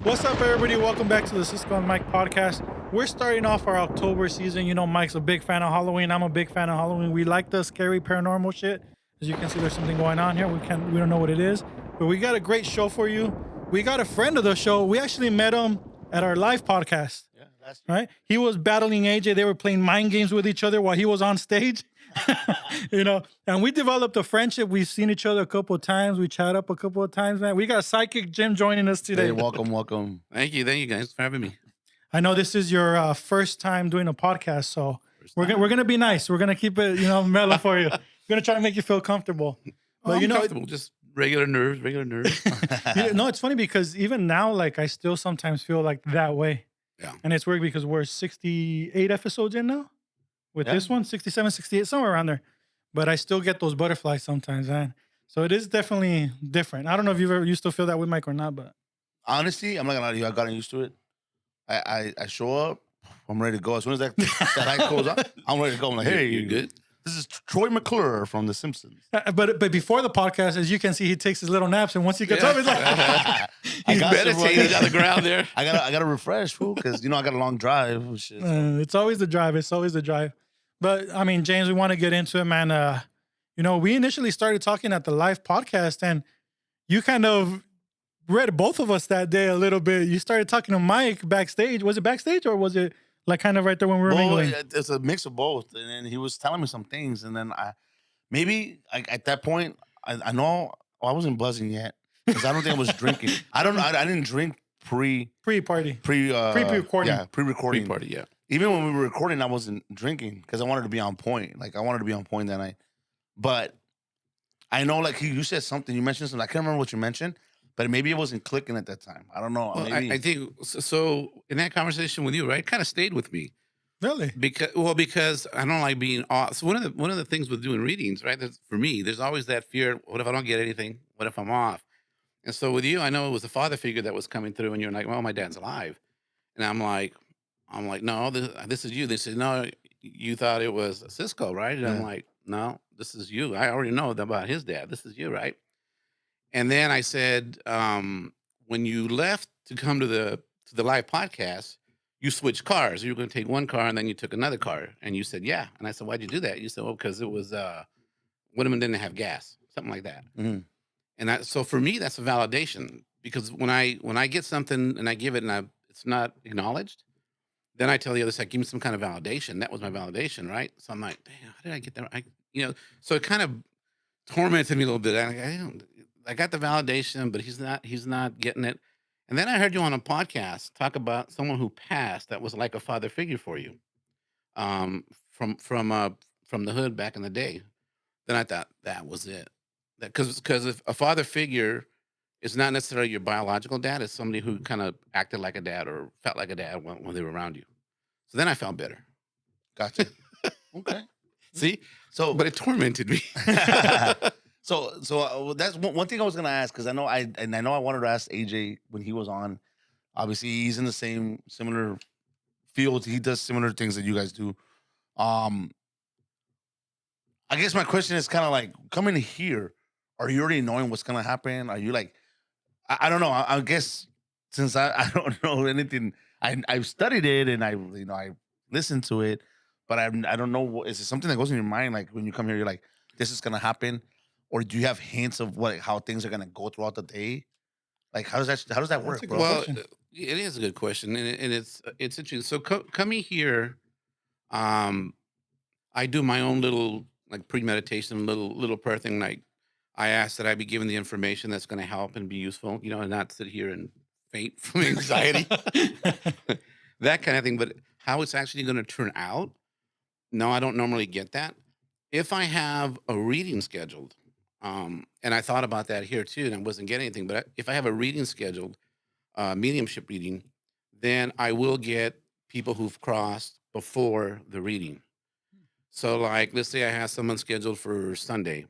What's up, everybody? Welcome back to the Sisko and Mike Podcast. We're starting off our October season. You know, Mike's a big fan of Halloween. I'm a big fan of Halloween. We like the scary paranormal shit. As you can see, there's something going on here. We don't know what it is, but we got a great show for you. We got a friend of the show. We actually met him at our live podcast. Yeah, that's Right? He was battling AJ. They were playing mind games with each other while he was on stage. You know, and we developed a friendship. We've seen each other a couple of times. We chat up a couple of times, man. We got Psychic Jim joining us today. Hey, welcome. Thank you guys for having me. I know this is your first time doing a podcast, so we're gonna be nice. We're gonna keep it, mellow for you. We're gonna try to make you feel comfortable. But I'm comfortable, just regular nerves. No, it's funny because even now, like I still sometimes feel like that way. Yeah. And it's weird because we're 68 episodes in now. With this one, 67, 68, somewhere around there. But I still get those butterflies sometimes, man. So it is definitely different. I don't know if you still feel that with Mike or not, but Honestly, I'm not gonna lie to you. I've gotten used to it. I show up. I'm ready to go. As soon as that light goes on, I'm ready to go. I'm like, hey, you good? This is Troy McClure from The Simpsons. but before the podcast, as you can see, he takes his little naps, and once he gets up, it's like He's got you, meditating on the ground there. I gotta refresh, fool, because I got a long drive. And shit. It's always the drive. It's always the drive. But I mean, James, we want to get into it, man. We initially started talking at the live podcast, and you kind of read both of us that day a little bit. You started talking to Mike backstage. Was it backstage or was it like kind of right there when we were mingling? It's a mix of both. And then he was telling me some things, and then at that point, I know I wasn't buzzing yet because I don't think I was drinking. I didn't drink Pre-party. pre-recording. Yeah, Pre-party, yeah. Even when we were recording, I wasn't drinking because I wanted to be on point. Like I wanted to be on point that night. But I know, like you said something. You mentioned something. I can't remember what you mentioned, but maybe it wasn't clicking at that time. I don't know. Well, I think so. In that conversation with you, right, kind of stayed with me Really? because I don't like being off. So one of the things with doing readings, right, for me, there's always that fear. What if I don't get anything? What if I'm off? And so with you, I know it was a father figure that was coming through, and you're like, well, my dad's alive, and I'm like, no, this is you. They said, no, you thought it was Cisco, right? And I'm like, no, this is you. I already know about his dad. This is you, right? And then I said, when you left to come to the live podcast, you switched cars. You were going to take one car, and then you took another car. And you said, yeah. And I said, why'd you do that? You said, well, because it was one of them didn't have gas, something like that. Mhm. And so for me, that's a validation because when I get something and I give it and it's not acknowledged, then I tell the other side, give me some kind of validation. That was my validation, right? So I'm like, damn, how did I get that? So it kind of tormented me a little bit. I got the validation, but he's not getting it. And then I heard you on a podcast talk about someone who passed that was like a father figure for you, from the hood back in the day. Then I thought that was it. That because if a father figure is not necessarily your biological dad, it's somebody who kind of acted like a dad or felt like a dad when they were around you. So then I felt better. Gotcha. Okay. See, So, but it tormented me. so that's one thing I was gonna ask because I know I wanted to ask AJ when he was on. Obviously, he's in the similar field. He does similar things that you guys do. I guess my question is kind of like coming here. Are you already knowing what's gonna happen? Are you like, I don't know. I guess since I don't know anything, I've studied it and I listened to it, but I don't know. Is it something that goes in your mind like when you come here? You're like, this is gonna happen, or do you have hints of how things are gonna go throughout the day? Like how does that work, a bro? good Well, question. it is a good question, and it's interesting. So coming here, I do my own little like premeditation, little prayer thing. Like I ask that I be given the information that's going to help and be useful, and not sit here and faint from anxiety, that kind of thing. But how it's actually going to turn out, no, I don't normally get that. If I have a reading scheduled, and I thought about that here too, and I wasn't getting anything. But if I have a reading scheduled, mediumship reading, then I will get people who've crossed before the reading. So, like, let's say I have someone scheduled for Sunday,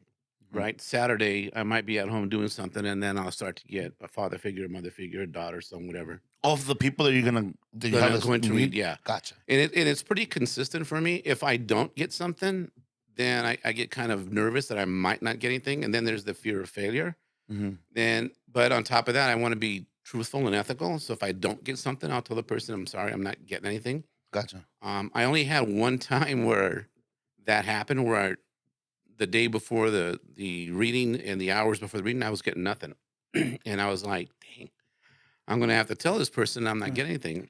Mhm. right? Saturday, I might be at home doing something, and then I'll start to get a father figure, a mother figure, a daughter, son, whatever. Of the people that you That have I'm us going to read, yeah. Gotcha. And it's pretty consistent for me. If I don't get something, then I get kind of nervous that I might not get anything, and then there's the fear of failure. Mhm. But on top of that, I want to be truthful and ethical. So if I don't get something, I'll tell the person, I'm sorry, I'm not getting anything. Gotcha. I only had one time where that happened, where the day before the reading and the hours before the reading, I was getting nothing. And I was like, dang, I'm going to have to tell this person I'm not Yeah. getting anything.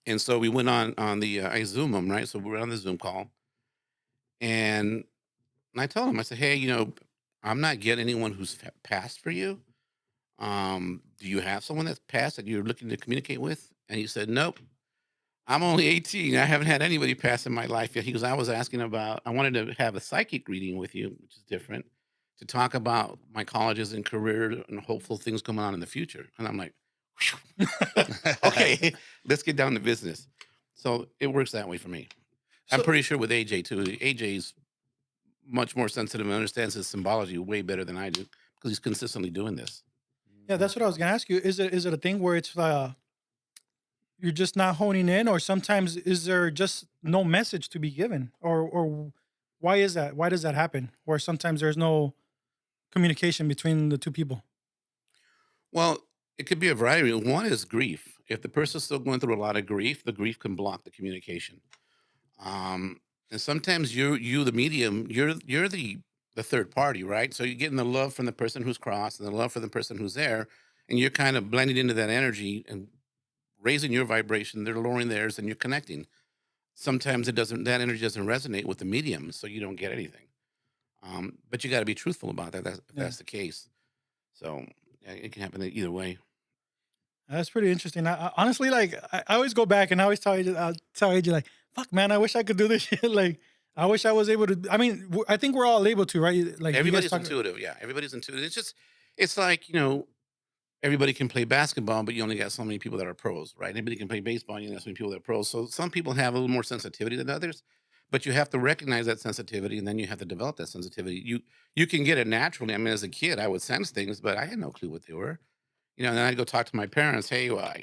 And so we went on the, I Zoom them, right? So we were on the Zoom call. And I told him, I said, hey, I'm not getting anyone who's passed for you. Do you have someone that's passed that you're looking to communicate with? And he said, nope. I'm only 18. I haven't had anybody pass in my life yet. He goes, I wanted to have a psychic reading with you, which is different, to talk about my colleges and career and hopeful things coming on in the future. And I'm like, "Whew." Okay, let's get down to business. So it works that way for me. I'm So pretty sure with AJ too. AJ's much more sensitive and understands his symbology way better than I do because he's consistently doing this. yeah, that's what I was gonna ask you. Is it a thing where it's you're just not honing in, or sometimes is there just no message to be given, or why is that? Why does that happen? Where sometimes there's no communication between the two people. Well, it could be a variety. One is grief. If the person's still going through a lot of grief, the grief can block the communication. And sometimes you the medium, you're the third party, right? So you're getting the love from the person who's crossed and the love for the person who's there, and you're kind of blending into that energy and raising your vibration. They're lowering theirs, and you're connecting. Sometimes that energy doesn't resonate with the medium, so you don't get anything. But you got to be truthful about that. If Yeah, that's the case. So yeah, it can happen either way. that's pretty interesting. Honestly, like I always go back and I always tell AJ like, "Fuck, man, I wish I could do this shit." Like, I wish I was able to. I mean, I think we're all able to, right? Like you guys Everybody's talk. intuitive. Yeah, everybody's intuitive. It's like, everybody can play basketball, but you only got so many people that are pros, right? Anybody can play baseball, you got so many people that are pros. So some people have a little more sensitivity than others, but you have to recognize that sensitivity, and then you have to develop that sensitivity. You can get it naturally. I mean, as a kid, I would sense things, but I had no clue what they were. And then I'd go talk to my parents. Hey, well,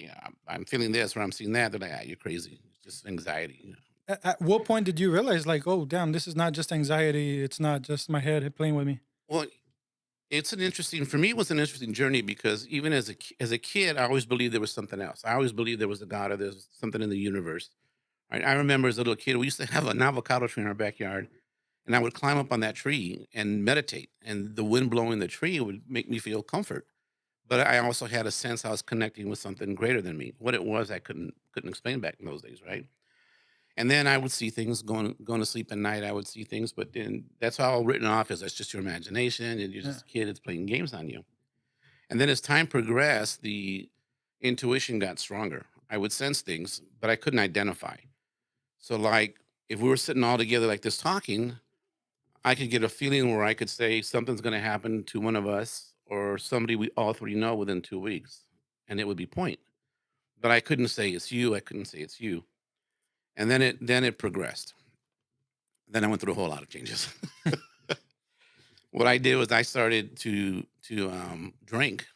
I'm feeling this or I'm seeing that. They're like, ah, you're crazy. It's just anxiety. At what point did you realize, like, oh, damn, this is not just anxiety. It's not just my head playing with me. Well, for me, it was an interesting journey because even as a kid, I always believed there was something else. I always believed there was a God or there's something in the universe. Right? I remember as a little kid, we used to have an avocado tree in our backyard, and I would climb up on that tree and meditate, and the wind blowing the tree would make me feel comfort. But I also had a sense I was connecting with something greater than me. What it was, I couldn't explain back in those days, right? And then I would see things going to sleep at night. I would see things, but then that's all written off as that's just your imagination, and you're Yeah. just a kid. It's playing games on you. And then as time progressed, the intuition got stronger. I would sense things, but I couldn't identify. So, like, if we were sitting all together like this talking, I could get a feeling where I could say something's going to happen to one of us or somebody we all three know within 2 weeks, and it would be point. But I couldn't say it's you. I couldn't say it's you. And then it progressed. Then I went through a whole lot of changes. What I did was I started to drink,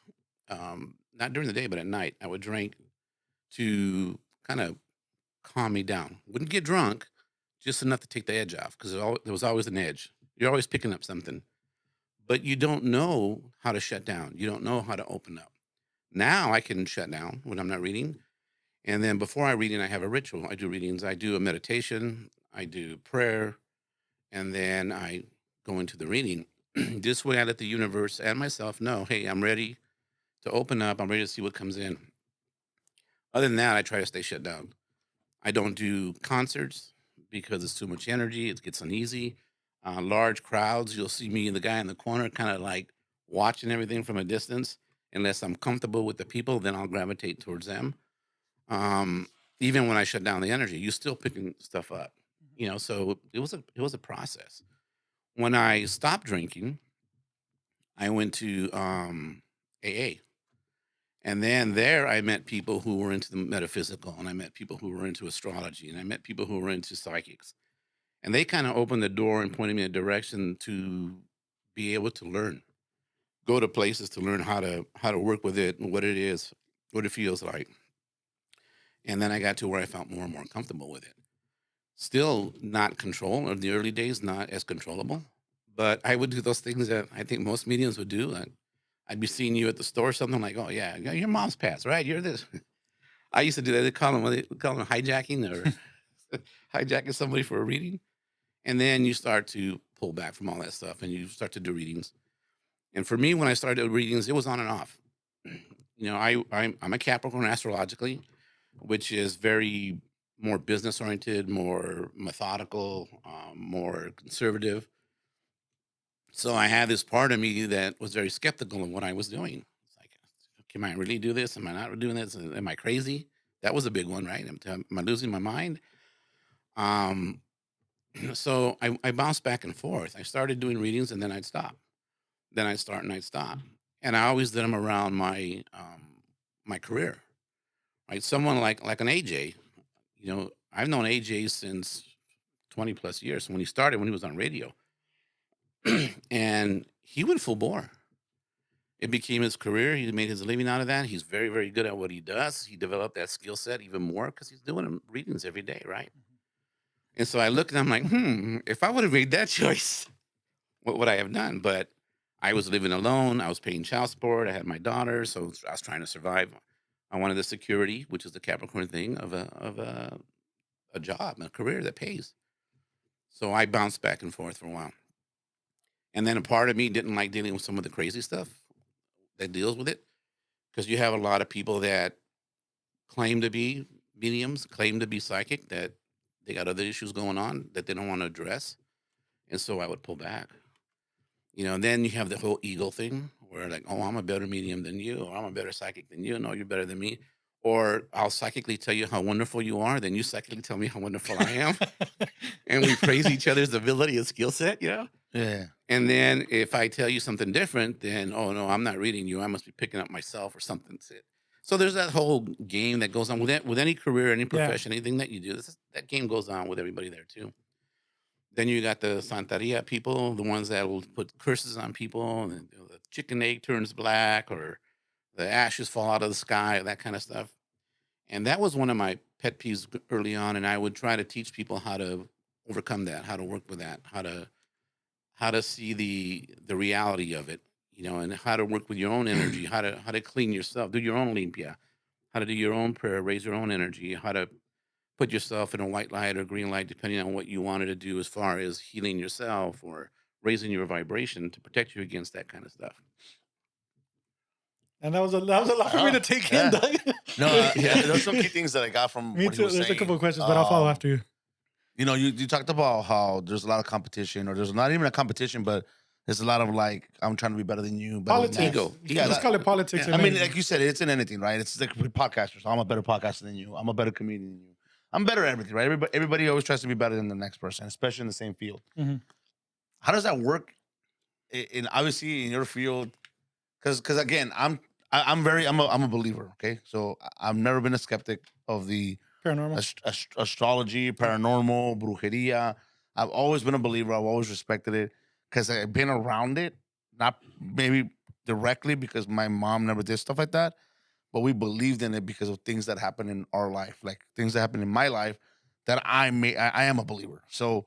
not during the day, but at night. I would drink to kind of calm me down. Wouldn't get drunk, just enough to take the edge off because there was always an edge. You're always picking up something, but you don't know how to shut down. You don't know how to open up. Now I can shut down when I'm not reading. And then before I read, I have a ritual. I do readings. I do a meditation. I do prayer, and then I go into the reading. This way, I let the universe and myself know, hey, I'm ready to open up. I'm ready to see what comes in. Other than that, I try to stay shut down. I don't do concerts because it's too much energy. It gets uneasy. Large crowds, you'll see me and the guy in the corner kind of like watching everything from a distance. Unless I'm comfortable with the people, then I'll gravitate towards them. Um, Even when I shut down the energy, you're still picking stuff up. So it was a process. When I stopped drinking, I went to AA. And then there I met people who were into the metaphysical, and I met people who were into astrology, and I met people who were into psychics. And they kind of opened the door and pointed me in a direction to be able to learn, go to places to learn how to work with it and what it is, what it feels like. And then I got to where I felt more and more comfortable with it. Still not control in the early days, not as controllable, but I would do those things that I think most mediums would do. I'd be seeing you at the store or something like, oh yeah, your mom's passed, right? You're this. I used to do that. They call them hijacking or hijacking somebody for a reading. And then you start to pull back from all that stuff and you start to do readings. And for me, when I started readings, it was on and off. I'm a Capricorn astrologically, which is very more business oriented, more methodical, more conservative. So I had this part of me that was very skeptical of what I was doing. It's like, can I really do this? Am I not doing this? Am I crazy? That was a big one, right? Am I losing my mind? Um, so I bounced back and forth. I started doing readings and then I'd stop. Then I'd start and I'd stop. And I always did them around my career. Right? Someone like an AJ, I've known AJ since 20 plus years. When he started, when he was on radio. And he went full bore. It became his career. He made his living out of that. He's very, very good at what he does. He developed that skill set even more because he's doing readings every day, right? And so I look and I'm like, if I would have made that choice, what would I have done? But I was living alone. I was paying child support. I had my daughter, so I was trying to survive. I wanted the security, which is the Capricorn thing of a job, a career that pays. So I bounced back and forth for a while. And then a part of me didn't like dealing with some of the crazy stuff that deals with it. Because you have a lot of people that claim to be mediums, claim to be psychic, that they got other issues going on that they don't want to address. And so I would pull back. And then you have the whole ego thing where like, oh, I'm a better medium than you, or I'm a better psychic than you. No, you're better than me. Or I'll psychically tell you how wonderful you are, then you psychically tell me how wonderful I am. And we praise each other's ability and skill set, Yeah. And then if I tell you something different, then, oh no, I'm not reading you. I must be picking up myself or something. So there's that whole game that goes on with any career, any profession, anything that you do. That game goes on with everybody there too. Then you got the Santeria people, the ones that will put curses on people, and the chicken egg turns black, or the ashes fall out of the sky, that kind of stuff. And that was one of my pet peeves early on, and I would try to teach people how to overcome that, how to work with that, how to see the reality of it, and how to work with your own energy, how to clean yourself, do your own limpia, how to do your own prayer, raise your own energy, how to put yourself in a white light or green light, depending on what you wanted to do as far as healing yourself or raising your vibration to protect you against that kind of stuff. And that was a lot for me to take in, Doug. No, there's some key things that I got from Me what too. he was There's saying. a couple of questions, but I'll follow after you. You talked about how there's a lot of competition, or there's not even a competition, but there's a lot of like, I'm trying to be better than you. Politics. Ego. Yeah, let's call it politics. I mean, like you said, it's in anything, right? It's like with podcasters. I'm a better podcaster than you. I'm a better comedian than you. I'm better at everything, right? Everybody always tries to be better than the next person, especially in the same field. Mm-hmm. How does that work? In obviously in your field, because again, I'm a believer. Okay, so I've never been a skeptic of the Paranormal. astrology, paranormal, brujeria. I've always been a believer. I've always respected it because I've been around it, not maybe directly because my mom never did stuff like that, but we believed in it because of things that happen in our life, like things that happen in my life that I am a believer. So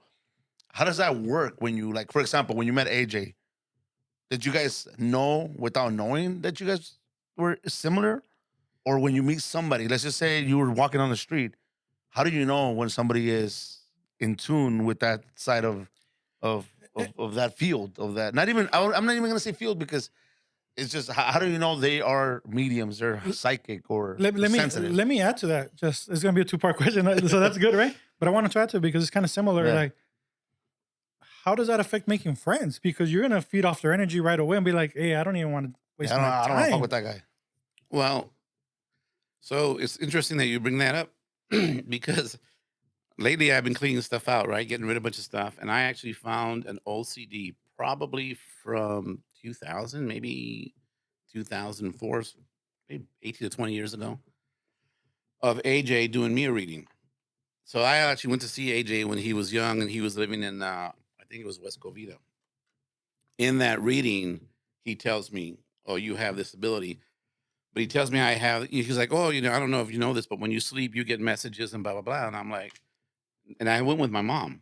how does that work when you, like, for example, when you met AJ, did you guys know without knowing that you guys were similar? Or when you meet somebody, let's just say you were walking on the street, how do you know when somebody is in tune with that side of that field, of that? I'm not even gonna say field because it's just how do you know they are mediums, they're psychic or sensitive? Let me add to that. Just it's gonna be a 2-part question, so that's good, right? But I want to add to it because it's kind of similar. Yeah. Like, how does that affect making friends? Because you're gonna feed off their energy right away and be like, "Hey, I don't even want to waste my time." I don't want to fuck with that guy. Well, so it's interesting that you bring that up because lately I've been cleaning stuff out, right? Getting rid of a bunch of stuff. And I actually found an old CD, probably from 2000, maybe 2004, maybe 18 to 20 years ago, of AJ doing me a reading. So I actually went to see AJ when he was young and he was living in, I think it was West Covina. In that reading, he tells me, oh, you have this ability. But he tells me he's like, oh, I don't know if you know this, but when you sleep, you get messages and blah, blah, blah. And I'm like, and I went with my mom.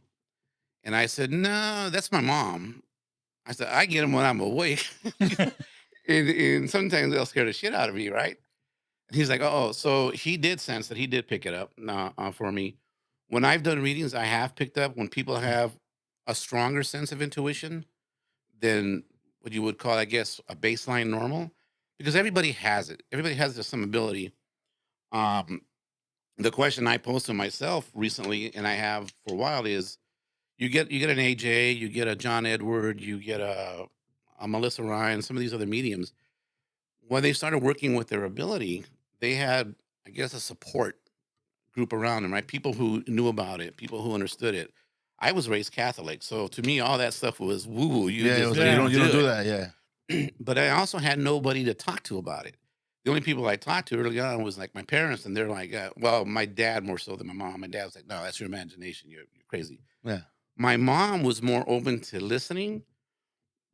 And I said, no, that's my mom. I said, I get them when I'm awake. and sometimes they'll scare the shit out of me, right? And he's like, "Oh," so he did sense that he did pick it up for me. When I've done readings, I have picked up when people have a stronger sense of intuition than what you would call, I guess, a baseline normal, because everybody has it. Everybody has some ability. Um, the question I posed to myself recently, and I have for a while, is you get an AJ, you get a John Edward, you get a Melissa Ryan, some of these other mediums. When they started working with their ability, they had, I guess, a support group around them, right? People who knew about it, people who understood it. I was raised Catholic, so to me, all that stuff was woo woo. You Yeah, it just was like Yeah. you don't do it. that. Yeah. But I also had nobody to talk to about it. The only people I talked to early on was like my parents, and they're like, well, my dad more so than my mom. My dad was like, no, that's your imagination. You're crazy. Yeah. My mom was more open to listening,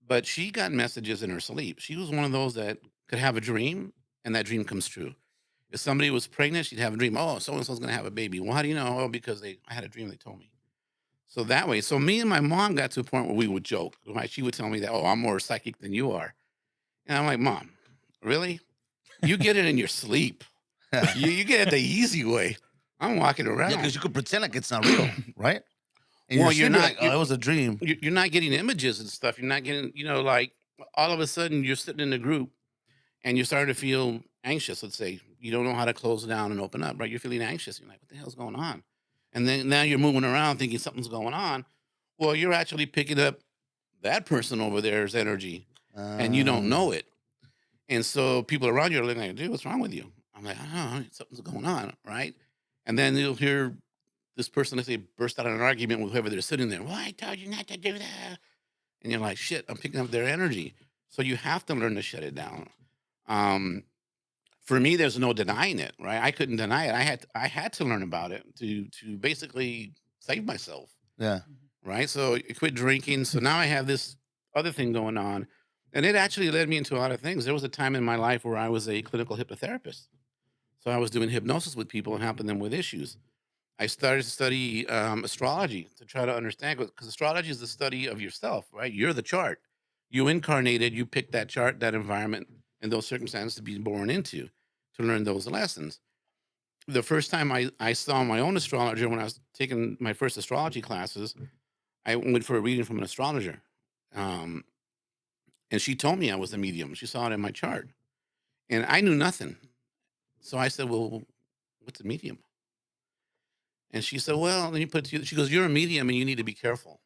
but she got messages in her sleep. She was one of those that could have a dream, and that dream comes true. If somebody was pregnant, she'd have a dream. Oh, so and so's gonna have a baby. Well, how do you know? Oh, because I had a dream. They told me. So that way, so me and my mom got to a point where we would joke. Right? She would tell me that, oh, I'm more psychic than you are, and I'm like, Mom, really? You get it in your sleep. You get it the easy way. I'm walking Yeah, around. because you could pretend like it's not real, right? And Well, you're you're sleep, not. like, oh, it was a dream. You're not getting images and stuff. You're not getting, like all of a sudden you're sitting in a group and you're starting to feel anxious. Let's say you don't know how to close down and open up, right? You're feeling anxious. You're like, what the hell's going on? And then now you're moving around thinking something's going on. Well, you're actually picking up that person over there's energy and you don't Um, know it. And so people around you are looking like, dude, what's wrong with you? I'm like, I don't know, something's going on, right? And then you'll hear this person, let's say, burst out in an argument with whoever they're sitting there. Well, I told you not to do that. And you're like, shit, I'm picking up their energy. So you have to learn to shut it down. Um, for me, there's no denying it, right? I couldn't deny it. I had to learn about it to basically save myself, yeah. right? So I quit drinking. So now I have this other thing going on. And it actually led me into a lot of things. There was a time in my life where I was a clinical hypnotherapist. So I was doing hypnosis with people and helping them with issues. I started to study astrology to try to understand, because astrology is the study of yourself, right? You're the chart. You incarnated, you picked that chart, that environment, and those circumstances to be born into to learn those lessons. The first time I saw my own astrologer, when I was taking my first astrology classes, I went for a reading from an astrologer. Um, and she told me I was a medium. She saw it in my chart. And I knew nothing. So I said, well, what's a medium? And she said, well, then you put it to, she goes, you're a medium and you need to be careful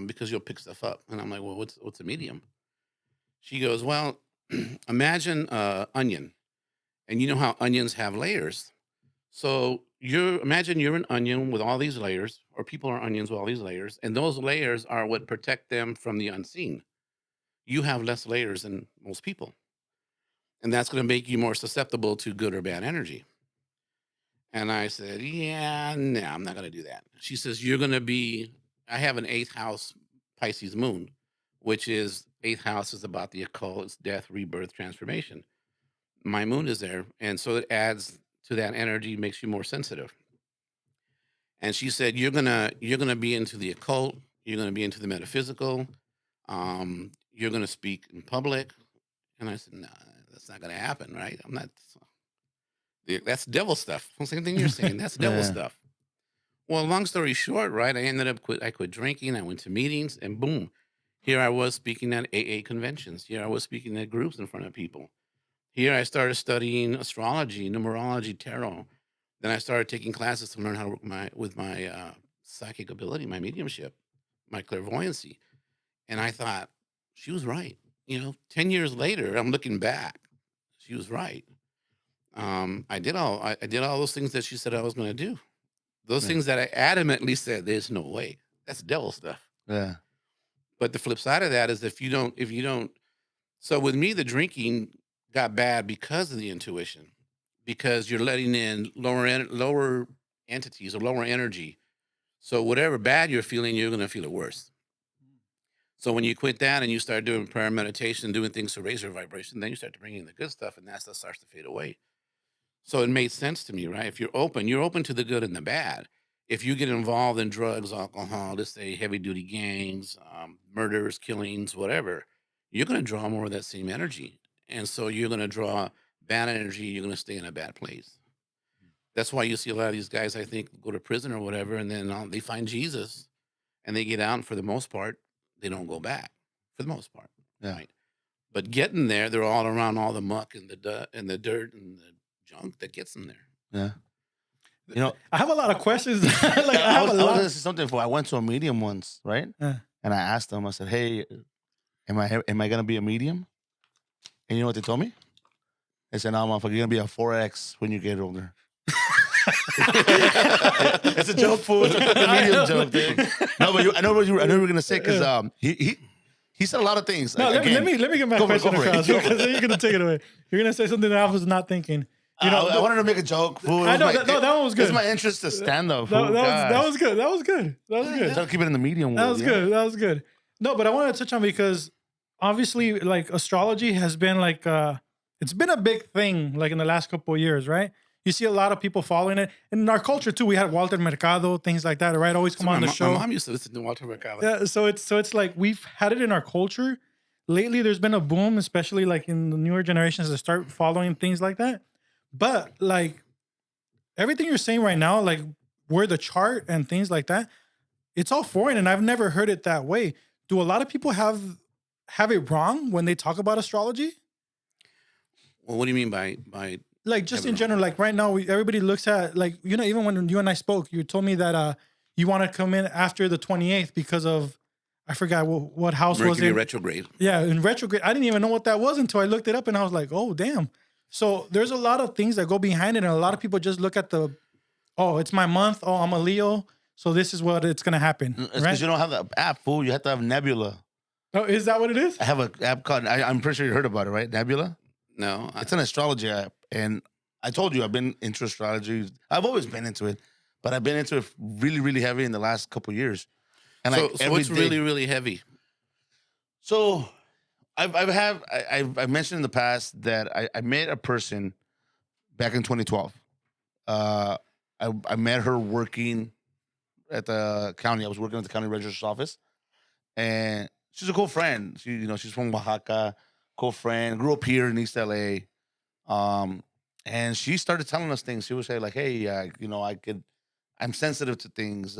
because you'll pick stuff up. And I'm like, well, what's a medium? She goes, well, imagine onion. And you know how onions have layers. So imagine you're an onion with all these layers, or people are onions with all these layers, and those layers are what protect them from the unseen. You have less layers than most people. And that's going to make you more susceptible to good or bad energy. And I said, yeah, no, I'm not going to do that. She says, you're going to be, I have an eighth house Pisces moon, which is eighth house is about the occult, it's death, rebirth, transformation. My moon is there. And so it adds to that energy, makes you more sensitive. And she said, you're gonna be into the occult, you're gonna be into the metaphysical, you're gonna speak in public. And I said, no, that's not gonna happen, right? I'm not. That's devil stuff. Same thing you're saying. That's devil Yeah. stuff. Well, long story short, right? I quit drinking. I went to meetings, and boom, here I was speaking at AA conventions. Here I was speaking at groups in front of people. Here I started studying astrology, numerology, tarot. Then I started taking classes to learn how to work with my psychic ability, my mediumship, my clairvoyancy. And I thought she was right. 10 years later, I'm looking back. She was right. I did all those things that she said I was going to do. Those Yeah. things that I adamantly said, there's no way. That's devil stuff. Yeah. But the flip side of that is if you don't. So with me, the drinking got bad because of the intuition, because you're letting in lower entities or lower energy. So whatever bad you're feeling, you're going to feel it worse. So when you quit that and you start doing prayer, meditation, doing things to raise your vibration, then you start to bring in the good stuff, and that stuff starts to fade away. So it made sense to me, right? If you're open to the good and the bad. If you get involved in drugs, alcohol, let's say heavy duty gangs, murders, killings, whatever, you're going to draw more of that same energy. And so you're going to draw bad energy. You're going to stay in a bad place. That's why you see a lot of these guys, I think, go to prison or whatever, and then they find Jesus and they get out. And for the most part, they don't go back for the most part. Yeah. Right. But getting there, they're all around all the muck and the dirt and the junk that gets them there. Yeah. You know, I have a lot of questions. like I was going to say something for. I went to a medium once, right? And I asked them. I said, "Hey, am I going to be a medium?" And you know what they told me? They said, "No, motherfucker, you're going to be a 4X when you get older." It's a joke, fool. It's a medium joke, dude. No, but I know what you were going to say because he said a lot of things. No, let me get my question across because then you're going to take it away. You're going to say something that I was not thinking. You know, I wanted to make a joke, fool. I know that one was good. It's my interest to stand up. That was good. That was good. Try to keep it in the medium world. That was good. That was good. No, but I want to touch on because obviously, like astrology has been like it's been a big thing like in the last couple of years, right? You see a lot of people following it. And in our culture too, we had Walter Mercado, things like that, right? Always come on the show. My mom used to listen to Walter Mercado. Yeah, so it's like we've had it in our culture. Lately, there's been a boom, especially like in the newer generations that start following things like that. But like everything you're saying right now, like where the chart and things like that, it's all foreign, and I've never heard it that way. Do a lot of people have it wrong when they talk about astrology? Well, what do you mean by like just in general? Like right now, everybody looks at like even when you and I spoke, you told me that you want to come in after the 28th because of I forgot what house Mercury was it? retrograde. Yeah, in retrograde. I didn't even know what that was until I looked it up, and I was like, oh damn. So there's a lot of things that go behind it, and a lot of people just look at it's my month. Oh, I'm a Leo, so this is what it's gonna happen. It's because you don't have the app, fool. You have to have Nebula. Oh, is that what it is? I have an app called. I'm pretty sure you heard about it, right? Nebula. No, It's an astrology app, and I told you I've been into astrology. I've always been into it, but I've been into it really, really heavy in the last couple of years. And so every what's day- really, really heavy? So I've mentioned in the past that I met a person back in 2012. I met her working at the county. I was working at the county registrar's office, and she's a cool friend. She's from Oaxaca, cool friend. Grew up here in East LA, and she started telling us things. She would say like, "Hey, I'm sensitive to things."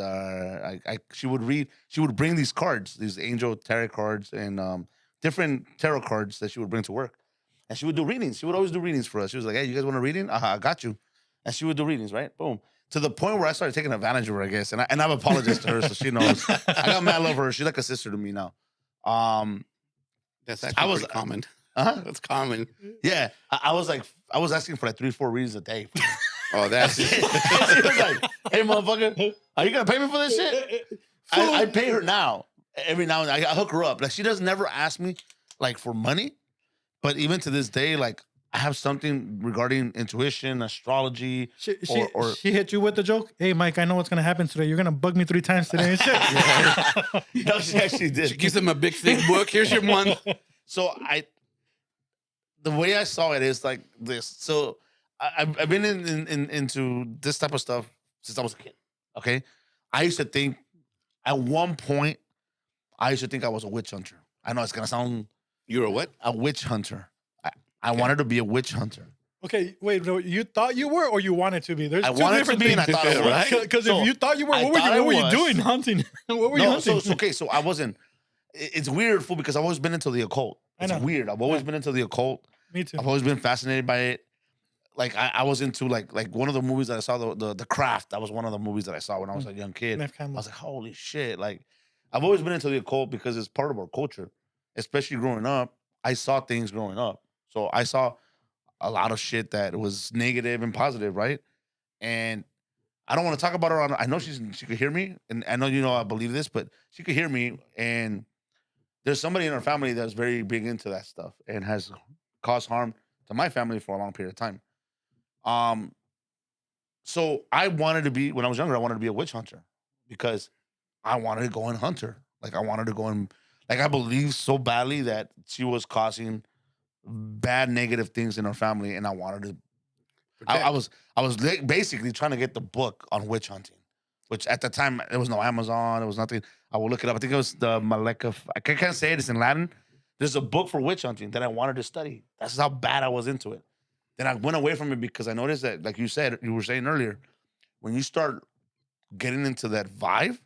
She would bring these cards, these angel tarot cards, and different tarot cards that she would bring to work, and she would do readings. She would always do readings for us. She was like, "Hey, you guys want a reading? I got you." And she would do readings, right? Boom. To the point where I started taking advantage of her, I guess. And I've apologized to her, so she knows. I got mad love for her. She's like a sister to me now. That's actually pretty common. That's common. Yeah. I was asking for like 3-4 readings a day. Oh, that's it. She was like, "Hey, motherfucker, are you gonna pay me for this shit?" I pay her now. Every now and then I hook her up. Like she does never ask me like for money, but even to this day, like I have something regarding intuition, astrology. She hit you with the joke. Hey, Mike, I know what's gonna happen today. You're gonna bug me 3 times today and shit. No, she actually did. She gives him a big thick book. Here's your month. So the way I saw it is like this. So I've been into this type of stuff since I was a kid. Okay, I used to think at one point I was a witch hunter. I know it's gonna sound. You're a what? A witch hunter. I wanted to be a witch hunter. Okay, wait. No, you thought you were, or you wanted to be? There's I two wanted different to be, things, and I thought I was. right? Because So, if you thought you were, I what thought I were you was. doing hunting? What were you hunting? So I wasn't. It's weird, fool, because I've always been into the occult. It's I know. weird. I've always been into the occult. Me too. I've always been fascinated by it. Like I was into like one of the movies that I saw, the Craft. That was one of the movies that I saw when I was a young kid. I was like, holy shit! Like I've always been into the occult because it's part of our culture, especially growing up. I saw things growing up, so I saw a lot of shit that was negative and positive, right? And I don't want to talk about her. I know she could hear me, and I know I believe this, but she could hear me. And there's somebody in our family that's very big into that stuff and has caused harm to my family for a long period of time. So I wanted to be, when I was younger, I wanted to be a witch hunter because I wanted to go and hunt her. Like I wanted to go and, like I believed so badly that she was causing bad, negative things in our family, and I wanted to. I was basically trying to get the book on witch hunting, which at the time there was no Amazon, there was nothing. I will look it up. I think it was the Maleka. I can't say it. It's in Latin, There's a book for witch hunting that I wanted to study. That's how bad I was into it. Then I went away from it because I noticed that, like you were saying earlier, when you start getting into that vibe,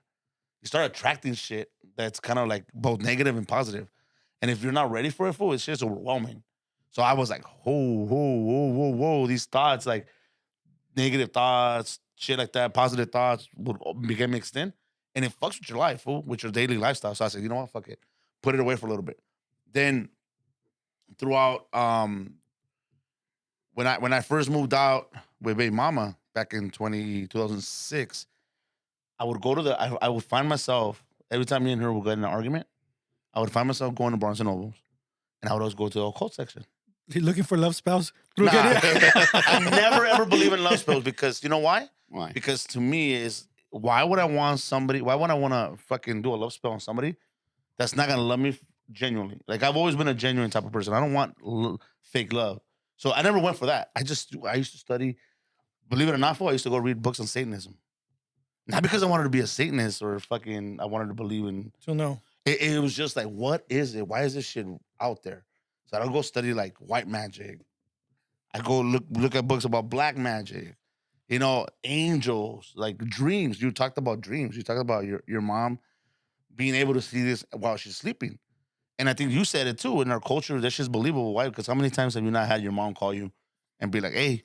you start attracting shit that's kind of like both negative and positive. And if you're not ready for it, fool, it's just overwhelming. So I was like, whoa, these thoughts, like negative thoughts, shit like that, positive thoughts would become mixed in. And it fucks with your life, fool, with your daily lifestyle. So I said, you know what, fuck it. Put it away for a little bit. Then throughout when I first moved out with baby mama back in 2006, I would go to I would find myself every time me and her would get in an argument, I would find myself going to Barnes and Nobles, and I would always go to the occult section. You looking for love spells? Nah, I never ever believe in love spells because you know why? Why? Because to me is why would I want somebody? Why would I want to fucking do a love spell on somebody that's not gonna love me genuinely? Like I've always been a genuine type of person. I don't want fake love, so I never went for that. I used to study. Believe it or not, fool, I used to go read books on Satanism. Not because I wanted to be a Satanist or fucking I wanted to believe in. So no. It was just like, what is it? Why is this shit out there? So I'll go study like white magic. I go look at books about black magic. You know, angels, like dreams. You talked about dreams. You talked about your mom being able to see this while she's sleeping. And I think you said it too. In our culture, that's just believable. Why? Because how many times have you not had your mom call you and be like, hey,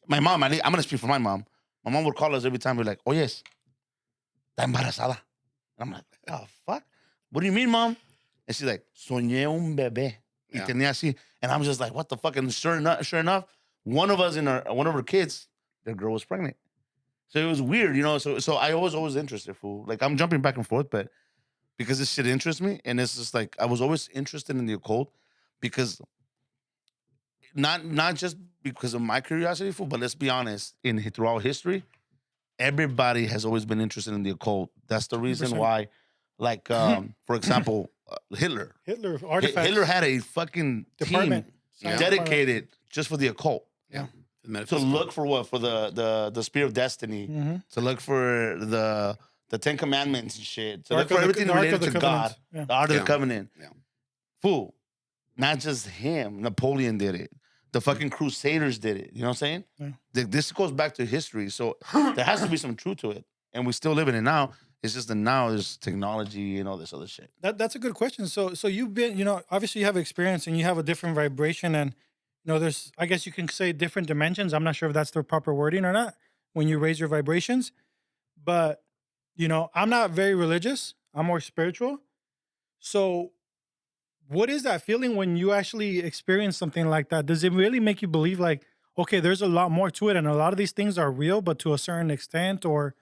my mom, I'm going to speak for my mom. My mom would call us every time, be like, oh, yes, está embarazada. And I'm like, oh, fuck. What do you mean, mom? And she's like, soñé un bebé. Y tenía así. And I'm just like, what the fuck? And sure enough, one of our kids, their girl was pregnant. So it was weird, you know? So I was always interested, fool. Like, I'm jumping back and forth, but because this shit interests me, and it's just like, I was always interested in the occult because not just because of my curiosity, fool, but let's be honest, throughout history, everybody has always been interested in the occult. That's the reason 100%. why, like, for example, Hitler Artifacts. Hitler had a fucking Department. team dedicated just for the occult. Yeah. To look for what? For the Spear of Destiny. Mm-hmm. To look for the Ten Commandments and shit. To Ark look for of the- everything the Ark related of the to God. Covenant. Yeah. The Art of Yeah. the Covenant. Yeah. Fool. Not just him. Napoleon did it. The fucking Crusaders did it. You know what I'm saying? Yeah. This goes back to history. So there has to be some truth to it. And we still live in it now. It's just that now there's technology and all this other shit. That's a good question. So you've been, you know, obviously you have experience and you have a different vibration, and you know, there's, I guess you can say, different dimensions. I'm not sure if that's the proper wording or not when you raise your vibrations, but you know, I'm not very religious. I'm more spiritual. So what is that feeling when you actually experience something like that? Does it really make you believe like, okay, there's a lot more to it and a lot of these things are real, but to a certain extent, or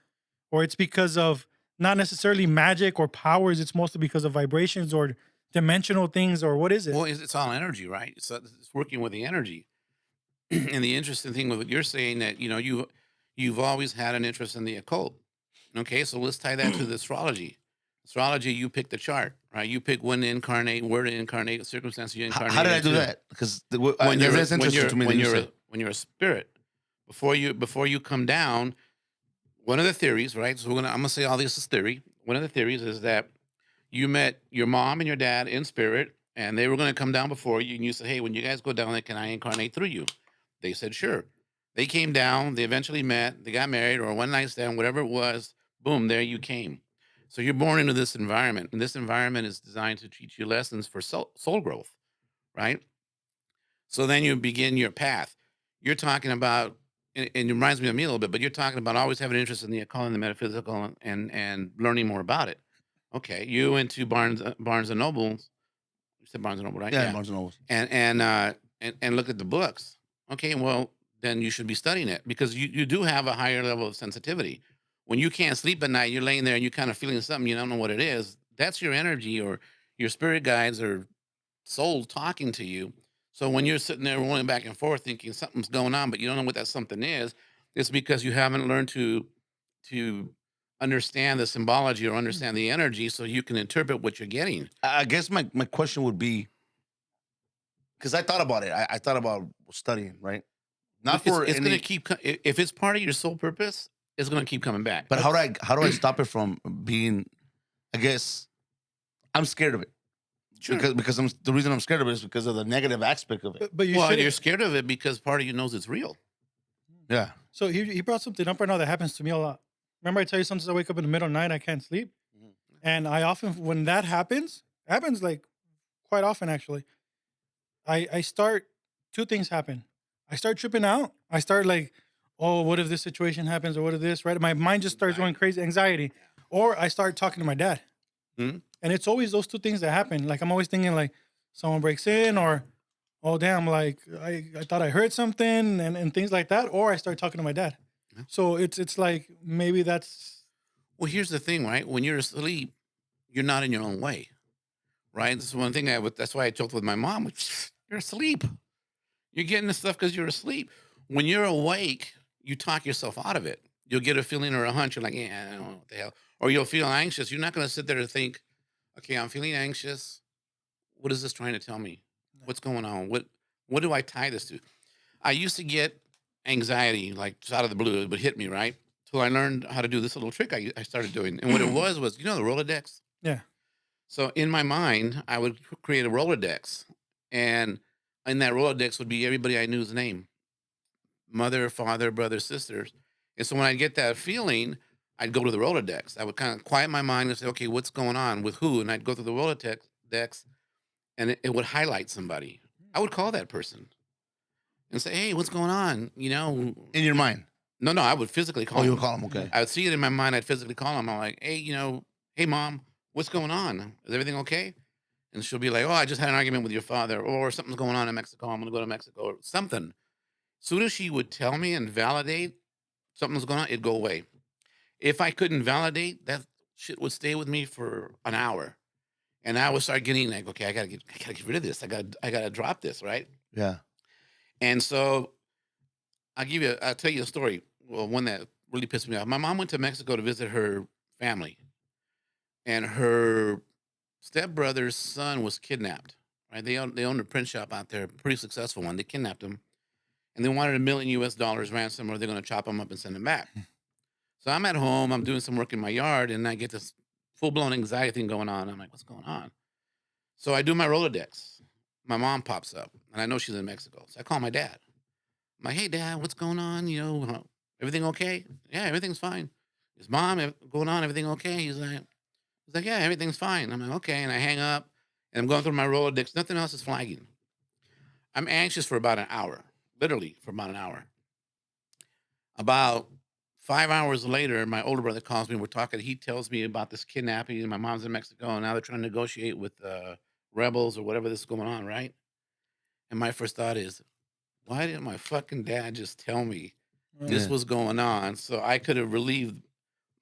it's because of not necessarily magic or powers, it's mostly because of vibrations or dimensional things, or what is it? Well, it's all energy, right? It's working with the energy. And the interesting thing with what you're saying that, you know, you've always had an interest in the occult. Okay, so let's tie that to the astrology. Astrology, you pick the chart, right? You pick when to incarnate, where to incarnate, the circumstances you incarnate. How did I do into. that? Because When you're that's interesting to me. when you're a spirit, before you come down, one of the theories, right? So I'm gonna say all this is theory. One of the theories is that you met your mom and your dad in spirit, and they were gonna come down before you, and you said, "Hey, when you guys go down there, can I incarnate through you?" They said, "Sure." They came down. They eventually met. They got married, or a one night stand, whatever it was. Boom, there you came. So you're born into this environment, and this environment is designed to teach you lessons for soul growth, right? So then you begin your path. You're talking about, and it reminds me of me a little bit, but you're talking about always having an interest in the occult and the metaphysical and learning more about it. Okay, you went to Barnes and Noble. You said Barnes and Noble, right? Yeah, Barnes and Noble. And look at the books. Okay, well then you should be studying it because you do have a higher level of sensitivity. When you can't sleep at night, you're laying there and you're kind of feeling something, you don't know what it is. That's your energy or your spirit guides or soul talking to you. So when you're sitting there rolling back and forth thinking something's going on, but you don't know what that something is, it's because you haven't learned to understand the symbology or understand the energy so you can interpret what you're getting. I guess my question would be, because I thought about it. I thought about studying, right? Not for it's any, going to keep, if it's part of your soul purpose, it's going to keep coming back. but how do I stop it from being? I guess I'm scared of it. Sure. because the reason I'm scared of it is because of the negative aspect of it. But you Well, should. you're scared of it because part of you knows it's real. Yeah. So he brought something up right now that happens to me a lot. Remember I tell you sometimes I wake up in the middle of the night, I can't sleep. Mhm. And I often, when that happens like quite often actually, I start, two things happen. I start tripping out. I start like, oh, what if this situation happens or what if this, right? My mind just starts going crazy, anxiety. Or I start talking to my dad. Mhm. And it's always those two things that happen. Like I'm always thinking like someone breaks in or, oh damn, like I thought I heard something and things like that. Or I start talking to my dad. Yeah. So it's like maybe that's Well, here's the thing, right? When you're asleep, you're not in your own way, right? That's one thing that's why I joked with my mom. You're asleep. You're getting this stuff because you're asleep. When you're awake, you talk yourself out of it. You'll get a feeling or a hunch. You're like, yeah, I don't know what the hell. Or you'll feel anxious. You're not going to sit there and think, okay, I'm feeling anxious. What is this trying to tell me? What's going on? What do I tie this to? I used to get anxiety like just out of the blue. It would hit me, right? Till I learned how to do this little trick I started doing. And what it was, the Rolodex? yeah. So in my mind, I would create a Rolodex. And in that Rolodex would be everybody I knew's name. Mother, father, brother, sisters. And so when I get that feeling, I'd go to the Rolodex. I would kind of quiet my mind and say, okay, what's going on with who? And I'd go through the Rolodex and it would highlight somebody. I would call that person and say, hey, what's going on? In your mind. No, I would physically call Oh, you them. would call them. Okay. I would see it in my mind. I'd physically call them. I'm like, hey, hey, mom, what's going on? Is everything okay? And she'll be like, oh, I just had an argument with your father, or something's going on in Mexico. I'm going to go to Mexico, or something. Soon as she would tell me and validate something's going on, it'd go away. If I couldn't validate, that shit would stay with me for an hour. And I would start getting like, okay, I gotta get rid of this. I gotta drop this, right? Yeah. And so I'll tell you a story. Well, one that really pissed me off. My mom went to Mexico to visit her family, and her stepbrother's son was kidnapped. Right? They owned a print shop out there, pretty successful one. They kidnapped him, and they wanted $1 million US ransom, or they're gonna chop him up and send him back. So I'm at home. I'm doing some work in my yard, and I get this full blown anxiety thing going on. I'm like, what's going on? So I do my Rolodex. My mom pops up, and I know she's in Mexico. So I call my dad. I'm like, hey, Dad, what's going on? Everything okay? Yeah, everything's fine. Is Mom going on? Everything okay? He's like, yeah, everything's fine. I'm like, okay. And I hang up, and I'm going through my Rolodex. Nothing else is flagging. I'm anxious for about an hour, literally for about an hour. About 5 hours later, my older brother calls me. We're talking. He tells me about this kidnapping, and my mom's in Mexico, and now they're trying to negotiate with rebels or whatever this is going on, right? And my first thought is, why didn't my fucking dad just tell me this Yeah. was going on so I could have relieved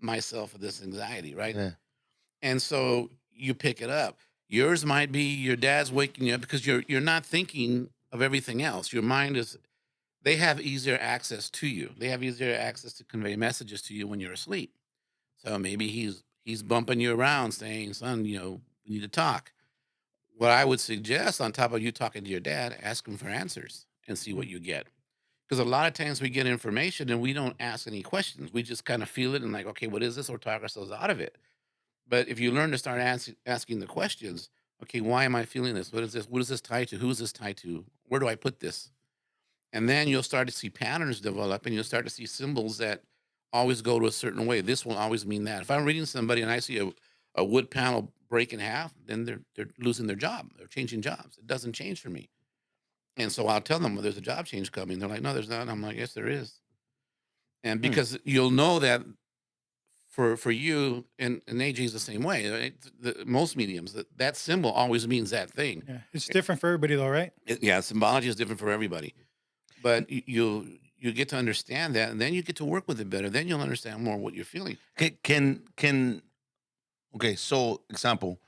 myself of this anxiety, right? Yeah. And so you pick it up. Yours might be your dad's waking you up because you're not thinking of everything else. Your mind is. They have easier access to you. They have easier access to convey messages to you when you're asleep. So maybe he's bumping you around saying, son, we need to talk. What I would suggest on top of you talking to your dad, ask him for answers and see what you get. Because a lot of times we get information and we don't ask any questions. We just kind of feel it and like, okay, what is this? Or talk ourselves out of it. But if you learn to start asking the questions, okay, why am I feeling this? What is this? What is this tied to? Who is this tied to? Where do I put this? And then you'll start to see patterns develop and you'll start to see symbols that always go to a certain way. This will always mean that. If I'm reading somebody and I see a wood panel break in half, then they're losing their job. They're changing jobs. It doesn't change for me. And so I'll tell them, well, there's a job change coming. They're like, no, there's not. And I'm like, yes, there is. And because you'll know that for you, and AJ is the same way. Right? Most mediums, that symbol always means that thing. Yeah. It's different for everybody though, right? Symbology is different for everybody. But you get to understand that, and then you get to work with it better. Then you'll understand more what you're feeling. Okay, so example,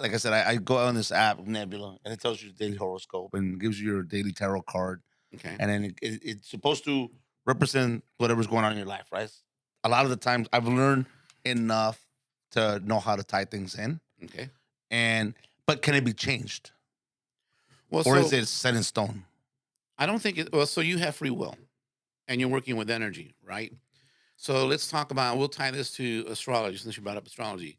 like I said, I go on this app, Nebula, and it tells you the daily horoscope and gives you your daily tarot card. Okay. And then it's supposed to represent whatever's going on in your life, right? A lot of the times I've learned enough to know how to tie things in. Okay. But can it be changed? Well, Or is it set in stone? I don't think it. Well, so you have free will, and you're working with energy, right? So let's talk about. We'll tie this to astrology since you brought up astrology.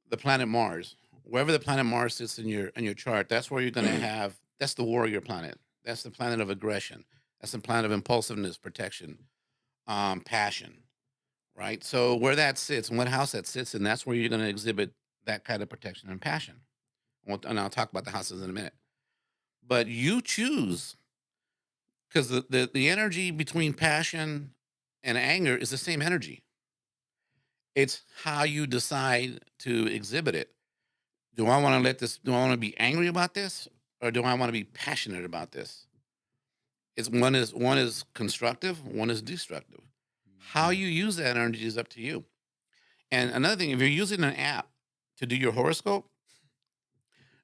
The planet Mars. wherever the planet Mars sits in your chart, that's where you're going to have. That's the warrior planet. That's the planet of aggression. That's the planet of impulsiveness, protection, passion. Right. So where that sits and what house that sits in, that's where you're going to exhibit that kind of protection and passion. And I'll talk about the houses in a minute. But you choose, because the energy between passion and anger is the same energy. It's how you decide to exhibit it. Do I want to do I want to be angry about this, or do I want to be passionate about this? It's one is constructive, one is destructive. How you use that energy is up to you. And another thing, if you're using an app to do your horoscope,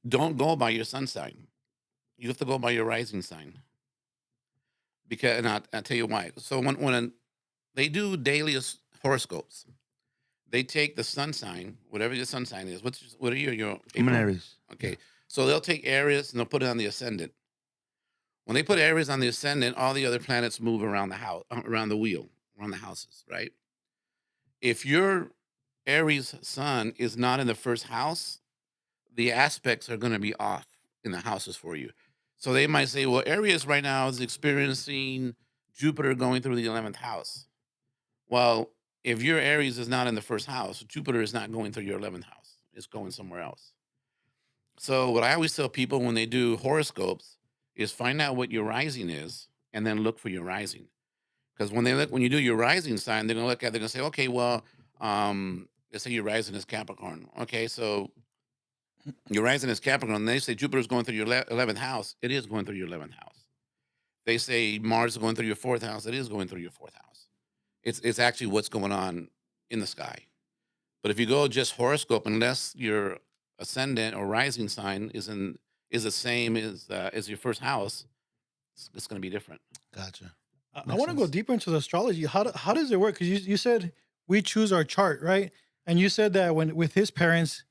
don't go by your sun sign. You have to go by your rising sign. Because, and I'll tell you why. So they do daily horoscopes, they take the sun sign, whatever your sun sign is. What are your I'm an April? Aries. Okay, so they'll take Aries and they'll put it on the ascendant. When they put Aries on the ascendant, all the other planets move around the house, around the wheel, around the houses, right? If your Aries sun is not in the first house, the aspects are going to be off in the houses for you. So they might say, well, Aries right now is experiencing Jupiter going through the 11th house. Well, if your Aries is not in the first house, Jupiter is not going through your 11th house. It's going somewhere else. So what I always tell people when they do horoscopes is find out what your rising is and then look for your rising. Because when you do your rising sign, they're going to say, okay, well, let's say your rising is Capricorn. Okay, so your rising is Capricorn, and they say Jupiter's going through your 11th house. It is going through your 11th house. They say Mars is going through your 4th house. It is going through your 4th house. It's actually what's going on in the sky. But if you go just horoscope, unless your ascendant or rising sign is the same as your first house, it's going to be different. Gotcha. I want to go deeper into the astrology. How does it work? Because you said we choose our chart, right? And you said that when with his parents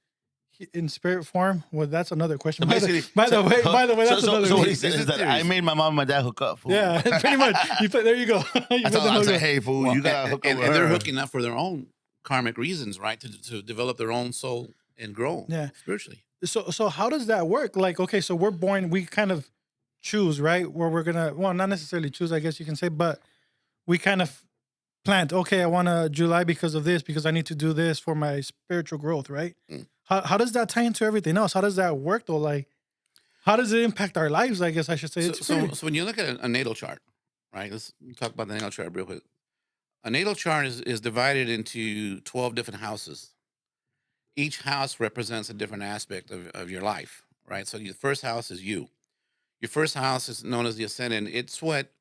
in spirit form. Well, that's another question. By the way, that's another. So what he said is that I made my mom and my dad hook up. Fool. Yeah, pretty much. There you go. I was like, hey, fool, you gotta hook up with and they're her. hooking up for their own karmic reasons, right? To develop their own soul and grow spiritually. So how does that work? Like, okay, so we're born, we kind of choose, right? Where we're gonna, well, not necessarily choose, I guess you can say, but we kind of plant, okay, I want to July because of this, because I need to do this for my spiritual growth, right? How does that tie into everything else? How does that work though? Like, how does it impact our lives? I guess I should say. So when you look at a natal chart, right? Let's talk about the natal chart real quick. A natal chart is divided into 12 different houses. Each house represents a different aspect of your life, right? So your first house is you. Your first house is known as the ascendant. It's what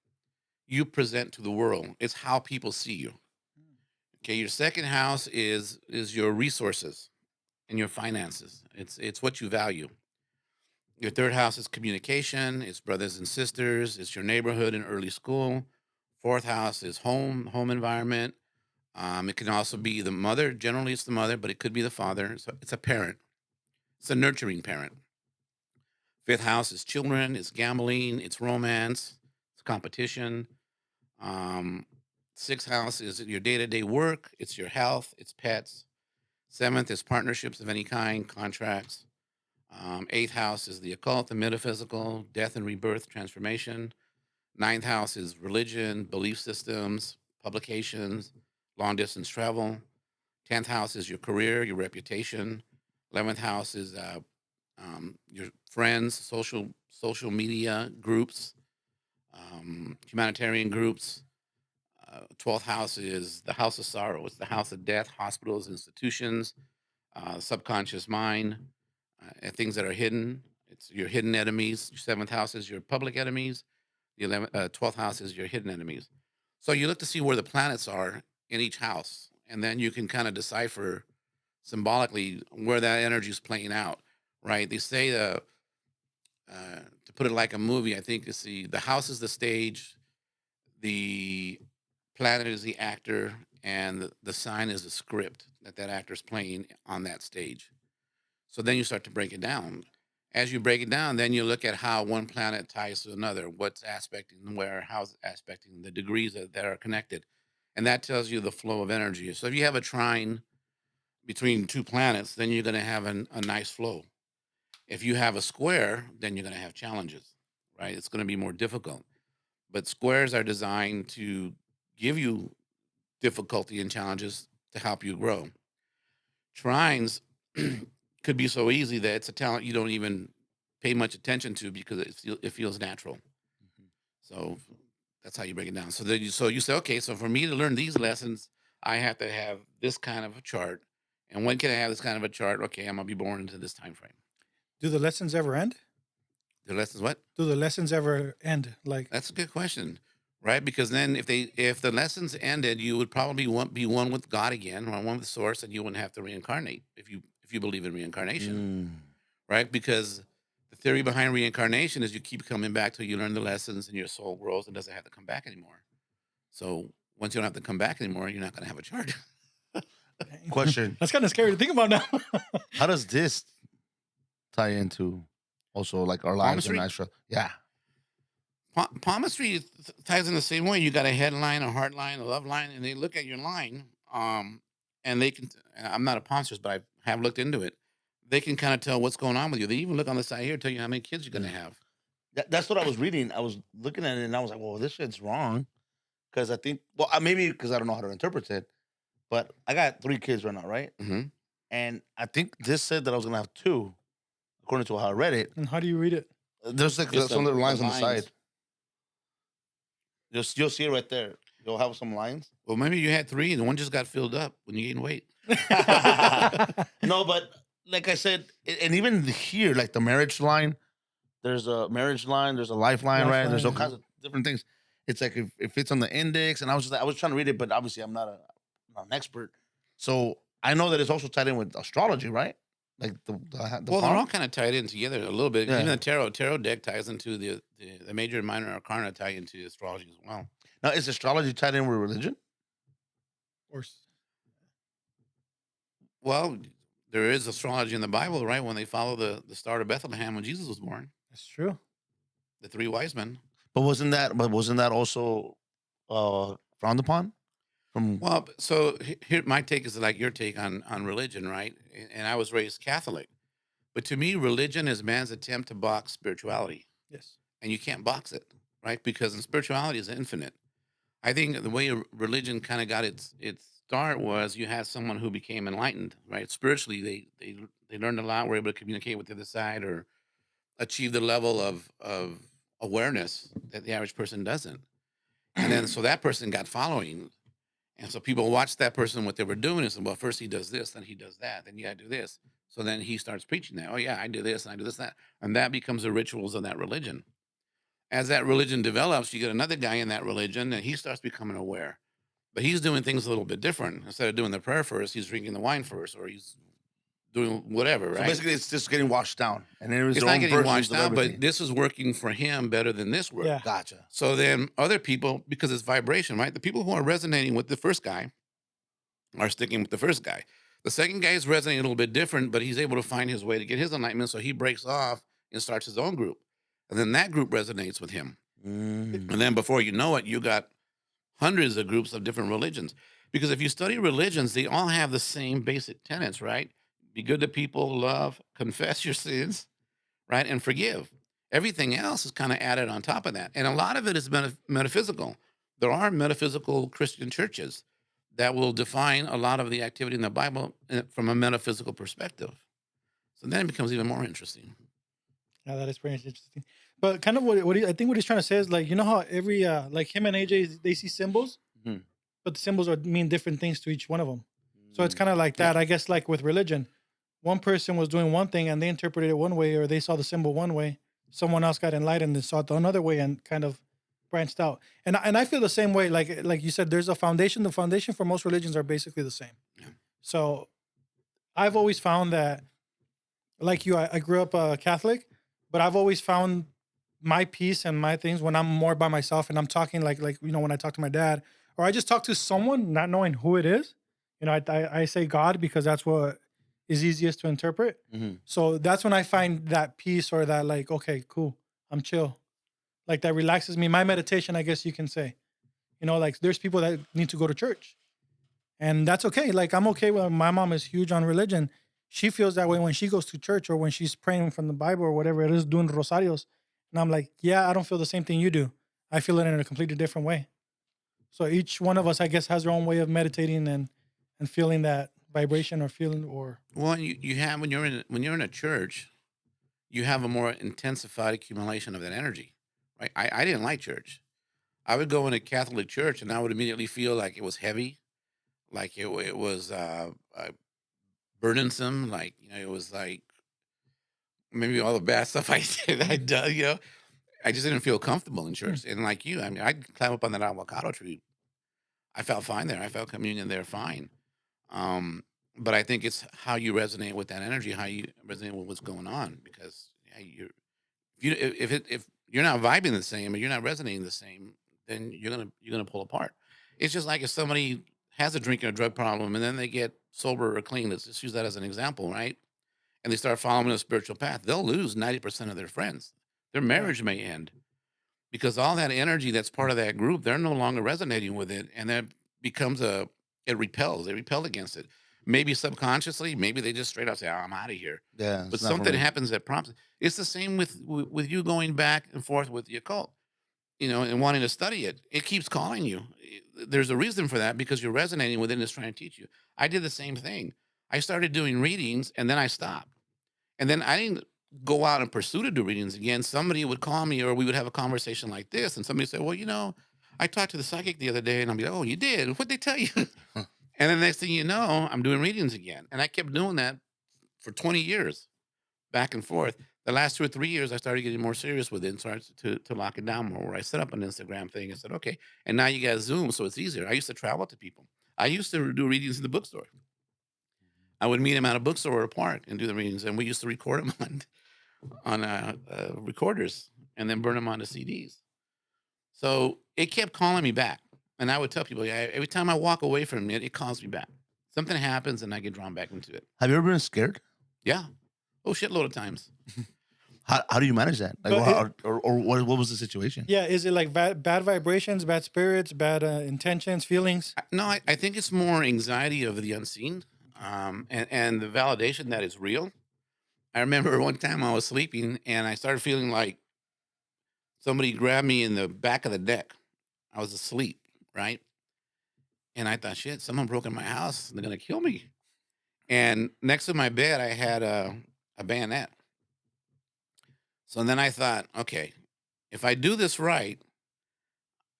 you present to the world. It's how people see you. Okay, your second house is your resources and your finances. It's what you value. Your third house is communication. It's brothers and sisters. It's your neighborhood and early school. Fourth house is home environment. It can also be the mother. Generally, it's the mother, but it could be the father. So it's a parent. It's a nurturing parent. Fifth house is children. It's gambling. It's romance. It's competition. Sixth house is your day-to-day work. It's your health. It's pets. Seventh is partnerships of any kind, contracts. Eighth house is the occult, the metaphysical, death and rebirth, transformation. Ninth house is religion, belief systems, publications, long distance travel. 10th house is your career, your reputation. 11th house is your friends, social media groups, humanitarian groups. 12th house is the house of sorrow. It's the house of death, hospitals, institutions, subconscious mind, and things that are hidden. It's your hidden enemies. Your 7th house is your public enemies. The 12th house is your hidden enemies. So you look to see where the planets are in each house, and then you can kind of decipher symbolically where that energy is playing out, right? They say to put it like a movie, I think it's the house is the stage, the planet is the actor, and the sign is the script that actor is playing on that stage. So then you start to break it down. As you break it down, then you look at how one planet ties to another, what's aspecting where, how's aspecting, the degrees that are connected. And that tells you the flow of energy. So if you have a trine between two planets, then you're going to have a nice flow. If you have a square, then you're going to have challenges, right? It's going to be more difficult. But squares are designed to give you difficulty and challenges to help you grow. Trines could be so easy that it's a talent you don't even pay much attention to because it feels natural. So that's how you break it down. So you say, okay, so for me to learn these lessons, I have to have this kind of a chart. And when can I have this kind of a chart? Okay, I'm gonna be born into this time frame. Do the lessons ever end? The lessons what? Do the lessons ever end? Like, That's a good question, right? Because then if the lessons ended, you would probably be one with God again, or one with Source, and you wouldn't have to reincarnate if you believe in reincarnation, right? Because the theory behind reincarnation is you keep coming back till you learn the lessons and your soul grows and doesn't have to come back anymore. So once you don't have to come back anymore, you're not going to have a chart. Question: that's kind of scary to think about now. How does this tie into also like our lives and Palmistry? astro? Yeah. Palmistry ties in the same way. You got a headline, a heart line, a love line, and they look at your line, and they can. And I'm not a palmist, but I have looked into it. They can kind of tell what's going on with you. They even look on the side here, tell you how many kids you're going to have. That's what I was reading. I was looking at it and I was like, well, this shit's wrong. Because I think, well, maybe because I don't know how to interpret it, but I got 3 kids right now, right? Mm-hmm. And I think this said that I was going to have 2, according to how I read it. And how do you read it? There's like Just some the little lines on the lines. side. You'll see it right there. You'll have some lines. Well, maybe you had 3 and one just got filled up when you gained weight. No, but like I said, and even here, like the marriage line, there's a marriage line, there's a lifeline, right? There's all kinds of different things. It's like if it's on the index, and I was trying to read it, but obviously I'm not an expert, so I know that it's also tied in with astrology, right? Like the Well, they're all kind of tied in together a little bit. Yeah. Even the tarot deck ties into the major and minor arcana tie into astrology as well. Now, is astrology tied in with religion? Or Well, there is astrology in the Bible, right? When they follow the star of Bethlehem when Jesus was born, that's true. the 3 wise men. But wasn't that also frowned upon? From Well, so here my take is like your take on religion, right? And I was raised Catholic, but to me, religion is man's attempt to box spirituality, Yes. and you can't box it, right? Because in spirituality is infinite. I think the way religion kind of got its start was you had someone who became enlightened, right? Spiritually, they learned a lot, were able to communicate with the other side, or achieve the level of awareness that the average person doesn't. And then so that person got following. And so people watched that person, what they were doing, and said, well, first he does this, then he does that, then you gotta do this. So then he starts preaching that. Oh yeah, I do this and I do this, that. And that becomes the rituals of that religion. As that religion develops, you get another guy in that religion and he starts becoming aware. But he's doing things a little bit different. Instead of doing the prayer first, he's drinking the wine first, or he's doing whatever, So right? basically, it's just getting washed down, and it was It's their not own getting versions washed of out, but everything. this is working for him better than this worked. Yeah. Gotcha. So then other people, because it's vibration, right? The people who are resonating with the first guy are sticking with the first guy. The second guy is resonating a little bit different, but he's able to find his way to get his enlightenment. So he breaks off and starts his own group. And then that group resonates with him. Mm. And then before you know it, you got hundreds of groups of different religions. Because if you study religions, they all have the same basic tenets, right? Be good to people, love, confess your sins, right? And forgive. Everything else is kind of added on top of that. And a lot of it is metaphysical. There are metaphysical Christian churches that will define a lot of the activity in the Bible from a metaphysical perspective. So then it becomes even more interesting. Yeah, that is pretty interesting. But kind of I think what he's trying to say is like, you know how every like him and AJ, they see symbols, Mhm. but the symbols mean different things to each one of them. So it's kind of like that, I guess, like with religion. One person was doing one thing and they interpreted it one way, or they saw the symbol one way. Someone else got enlightened and saw it another way and kind of branched out. And I feel the same way. Like you said, there's a foundation. The foundation for most religions are basically the same. Yeah. So I've always found that, like you, I grew up Catholic, but I've always found my peace and my things when I'm more by myself and I'm talking like when I talk to my dad, or I just talk to someone not knowing who it is. I say God because that's what is easiest to interpret. Mhm. So that's when I find that peace, or that like, okay, cool, I'm chill. Like that relaxes me. My meditation, I guess you can say. Like there's people that need to go to church. And that's okay. Like, I'm okay with, my mom is huge on religion. She feels that way when she goes to church or when she's praying from the Bible or whatever it is, doing rosarios. And I'm like, yeah, I don't feel the same thing you do. I feel it in a completely different way. So each one of us, I guess, has their own way of meditating and feeling that vibration or feeling or Well, you have when you're in a church, you have a more intensified accumulation of that energy, right? I didn't like church. I would go in a Catholic church and I would immediately feel like it was heavy, like it was burdensome, like it was like maybe all the bad stuff I did I done, I just didn't feel comfortable in church. And like you, I mean, I'd climb up on that avocado tree. I felt fine there. I felt communion there fine. Um, but I think it's how you resonate with that energy, how you resonate with what's going on. Because yeah, if you're not vibing the same or you're not resonating the same, then you're gonna pull apart. It's just like if somebody has a drink or a drug problem and then they get sober or clean. Let's just use that as an example, right? And they start following a spiritual path. They'll lose 90% of their friends. Their yeah. marriage may end because all that energy that's part of that group, they're no longer resonating with it, and that becomes it repels. They repel against it. Maybe subconsciously, maybe they just straight up say, "Oh, I'm out of here." Yeah, But it's not for something me. happens that prompts it. It's the same with you going back and forth with the occult, and wanting to study it. It keeps calling you. There's a reason for that because you're resonating with it and it's trying to teach you. I did the same thing. I started doing readings and then I stopped. And then I didn't go out and pursue to do readings again. Somebody would call me or we would have a conversation like this. And somebody said, well, I talked to the psychic the other day and I'll be like, oh, you did? What'd they tell you? And then next thing you know, I'm doing readings again. And I kept doing that for 20 years, back and forth. The last 2 or 3 years, I started getting more serious with it and started to lock it down more. Where I set up an Instagram thing and said, okay. And now you got Zoom, so it's easier. I used to travel to people. I used to do readings in the bookstore. I would meet them at a bookstore or a park and do the readings. And we used to record them on recorders and then burn them onto CDs. So it kept calling me back. And I would tell people, yeah, every time I walk away from it, it calls me back. Something happens and I get drawn back into it. Have you ever been scared? Yeah. Oh, shitload of times. How do you manage that? Like, But or what was the situation? yeah, is it like bad vibrations, bad spirits, bad intentions, feelings? No, I think it's more anxiety of the unseen, and the validation that it's real. I remember one time I was sleeping and I started feeling like somebody grabbed me in the back of the neck. I was asleep, right? And I thought, shit, someone broke in my house. They're gonna kill me. And next to my bed, I had a bayonet. So then I thought, okay, if I do this right,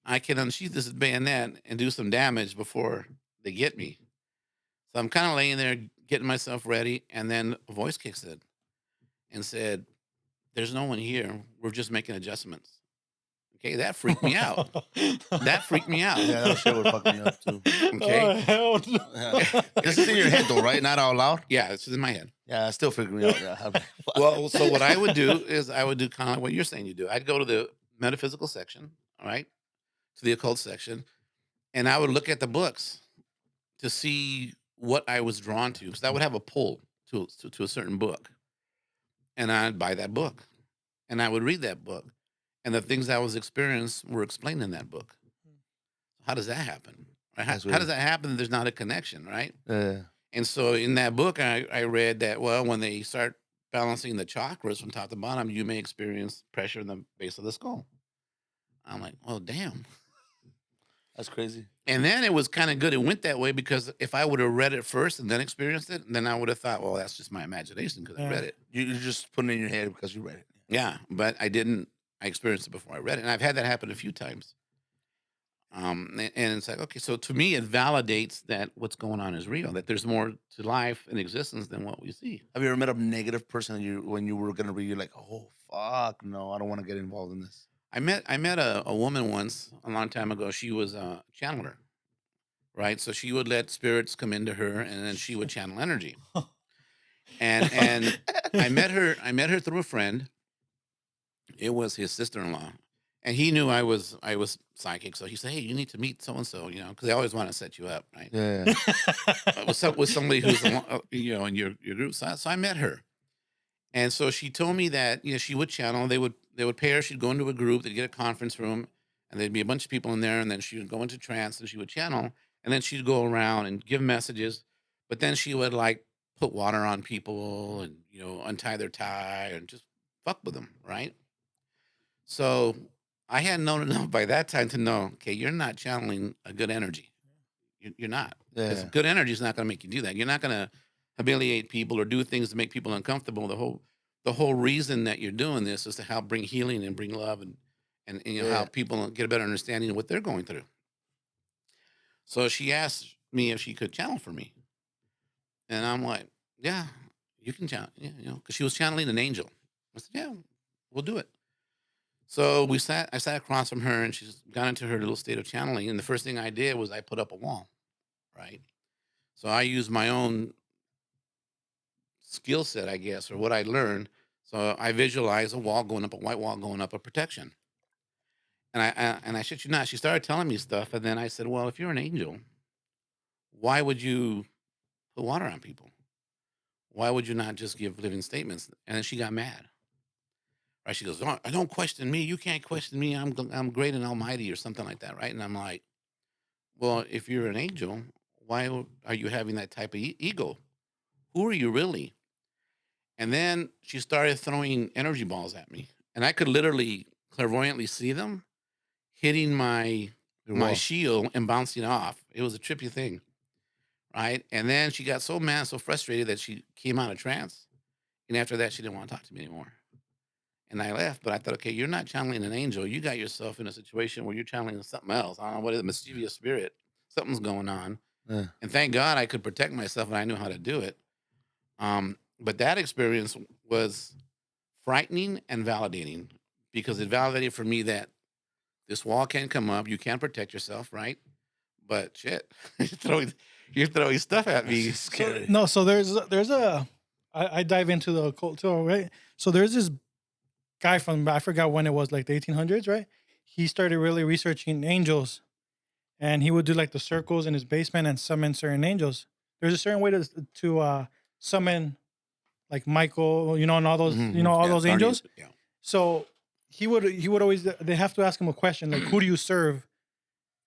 I can unsheath this bayonet and do some damage before they get me. So I'm kind of laying there getting myself ready, and then a voice kicks in and said, "There's no one here. We're just making adjustments." Okay, that freaked me out. That freaked me out. Yeah, that shit would fuck me up too. Okay. Oh, hell no. Yeah. This is in your head though, right? Not out loud. Yeah, it's in my head. Yeah, it still freaked me out. Yeah. Well, so what I would do is I would do kind of like what you're saying you do. I'd go to the metaphysical section, all right, to the occult section, and I would look at the books to see what I was drawn to. Because I would have a pull to a certain book, and I'd buy that book, and I would read that book, and the things I was experiencing were explained in that book. How does that happen? Right? How, That's how weird. does that happen? There's not a connection, right? Yeah. And so in that book, I read that, well, when they start balancing the chakras from top to bottom, you may experience pressure in the base of the skull. I'm like, well, damn. That's crazy. And then it was kind of good. It went that way because if I would have read it first and then experienced it, then I would have thought, well, that's just my imagination because I Yeah. read it. You're just putting it in your head because you read it. Yeah, but I didn't. I experienced it before I read it. And I've had that happen a few times. And it's like, okay, so to me, it validates that what's going on is real, that there's more to life and existence than what we see. Have you ever met a negative person and when you were gonna read, you're like, oh fuck, no, I don't want to get involved in this. I met a woman once a long time ago. She was a channeler, right? So she would let spirits come into her, and then she would channel energy. And I met her through a friend. It was his sister-in-law, and he knew I was psychic. So he said, "Hey, you need to meet so and so," because they always want to set you up, right? Yeah. With somebody who's in your group. So I met her, and so she told me that she would channel. They would pay her. She'd go into a group. They'd get a conference room, and there'd be a bunch of people in there. And then she would go into trance, and she would channel. And then she'd go around and give messages, but then she would like put water on people and, untie their tie and just fuck with them, right? So I had known enough by that time to know, okay, you're not channeling a good energy. You're not, because Yeah. good energy is not going to make you do that. You're not going to humiliate people or do things to make people uncomfortable. The whole reason that you're doing this is to help bring healing and bring love and Yeah. help people get a better understanding of what they're going through. So she asked me if she could channel for me, and I'm like, yeah, you can channel, yeah, because she was channeling an angel. I said, yeah, we'll do it. So I sat across from her and she's got into her little state of channeling. And the first thing I did was I put up a wall, right? So I used my own skill set, I guess, or what I learned. So I visualized a wall going up, a white wall going up, a protection. And I shit you not, she started telling me stuff. And then I said, well, if you're an angel, why would you put water on people? Why would you not just give living statements? And then she got mad. Right? She goes, "Oh, don't question me. You can't question me. I'm great and almighty," or something like that, right? And I'm like, well, if you're an angel, are you having that type of ego? Who are you really? And then she started throwing energy balls at me, and I could literally clairvoyantly see them hitting my Your my wall. shield and bouncing off. It was a trippy thing, right? And then she got so mad, so frustrated that she came out of trance, and after that, she didn't want to talk to me anymore. And I left, but I thought, okay, you're not channeling an angel. You got yourself in a situation where you're channeling something else. I don't know what is it, mischievous spirit. Something's going on. Yeah. And thank God I could protect myself and I knew how to do it. But that experience was frightening and validating because it validated for me that this wall can come up. You can protect yourself, right? But shit, you're throwing stuff at That's me. just So scary. no, so there's a I dive into the occult too, right? So there's this guy from, I forgot when it was, like the 1800s, right? He started really researching angels, and he would do like the circles in his basement and summon certain angels. There's a certain way to summon like Michael, and all those, Mhm. all Yeah, those guardians. angels. Yeah. So he would always, they have to ask him a question like, who do you serve?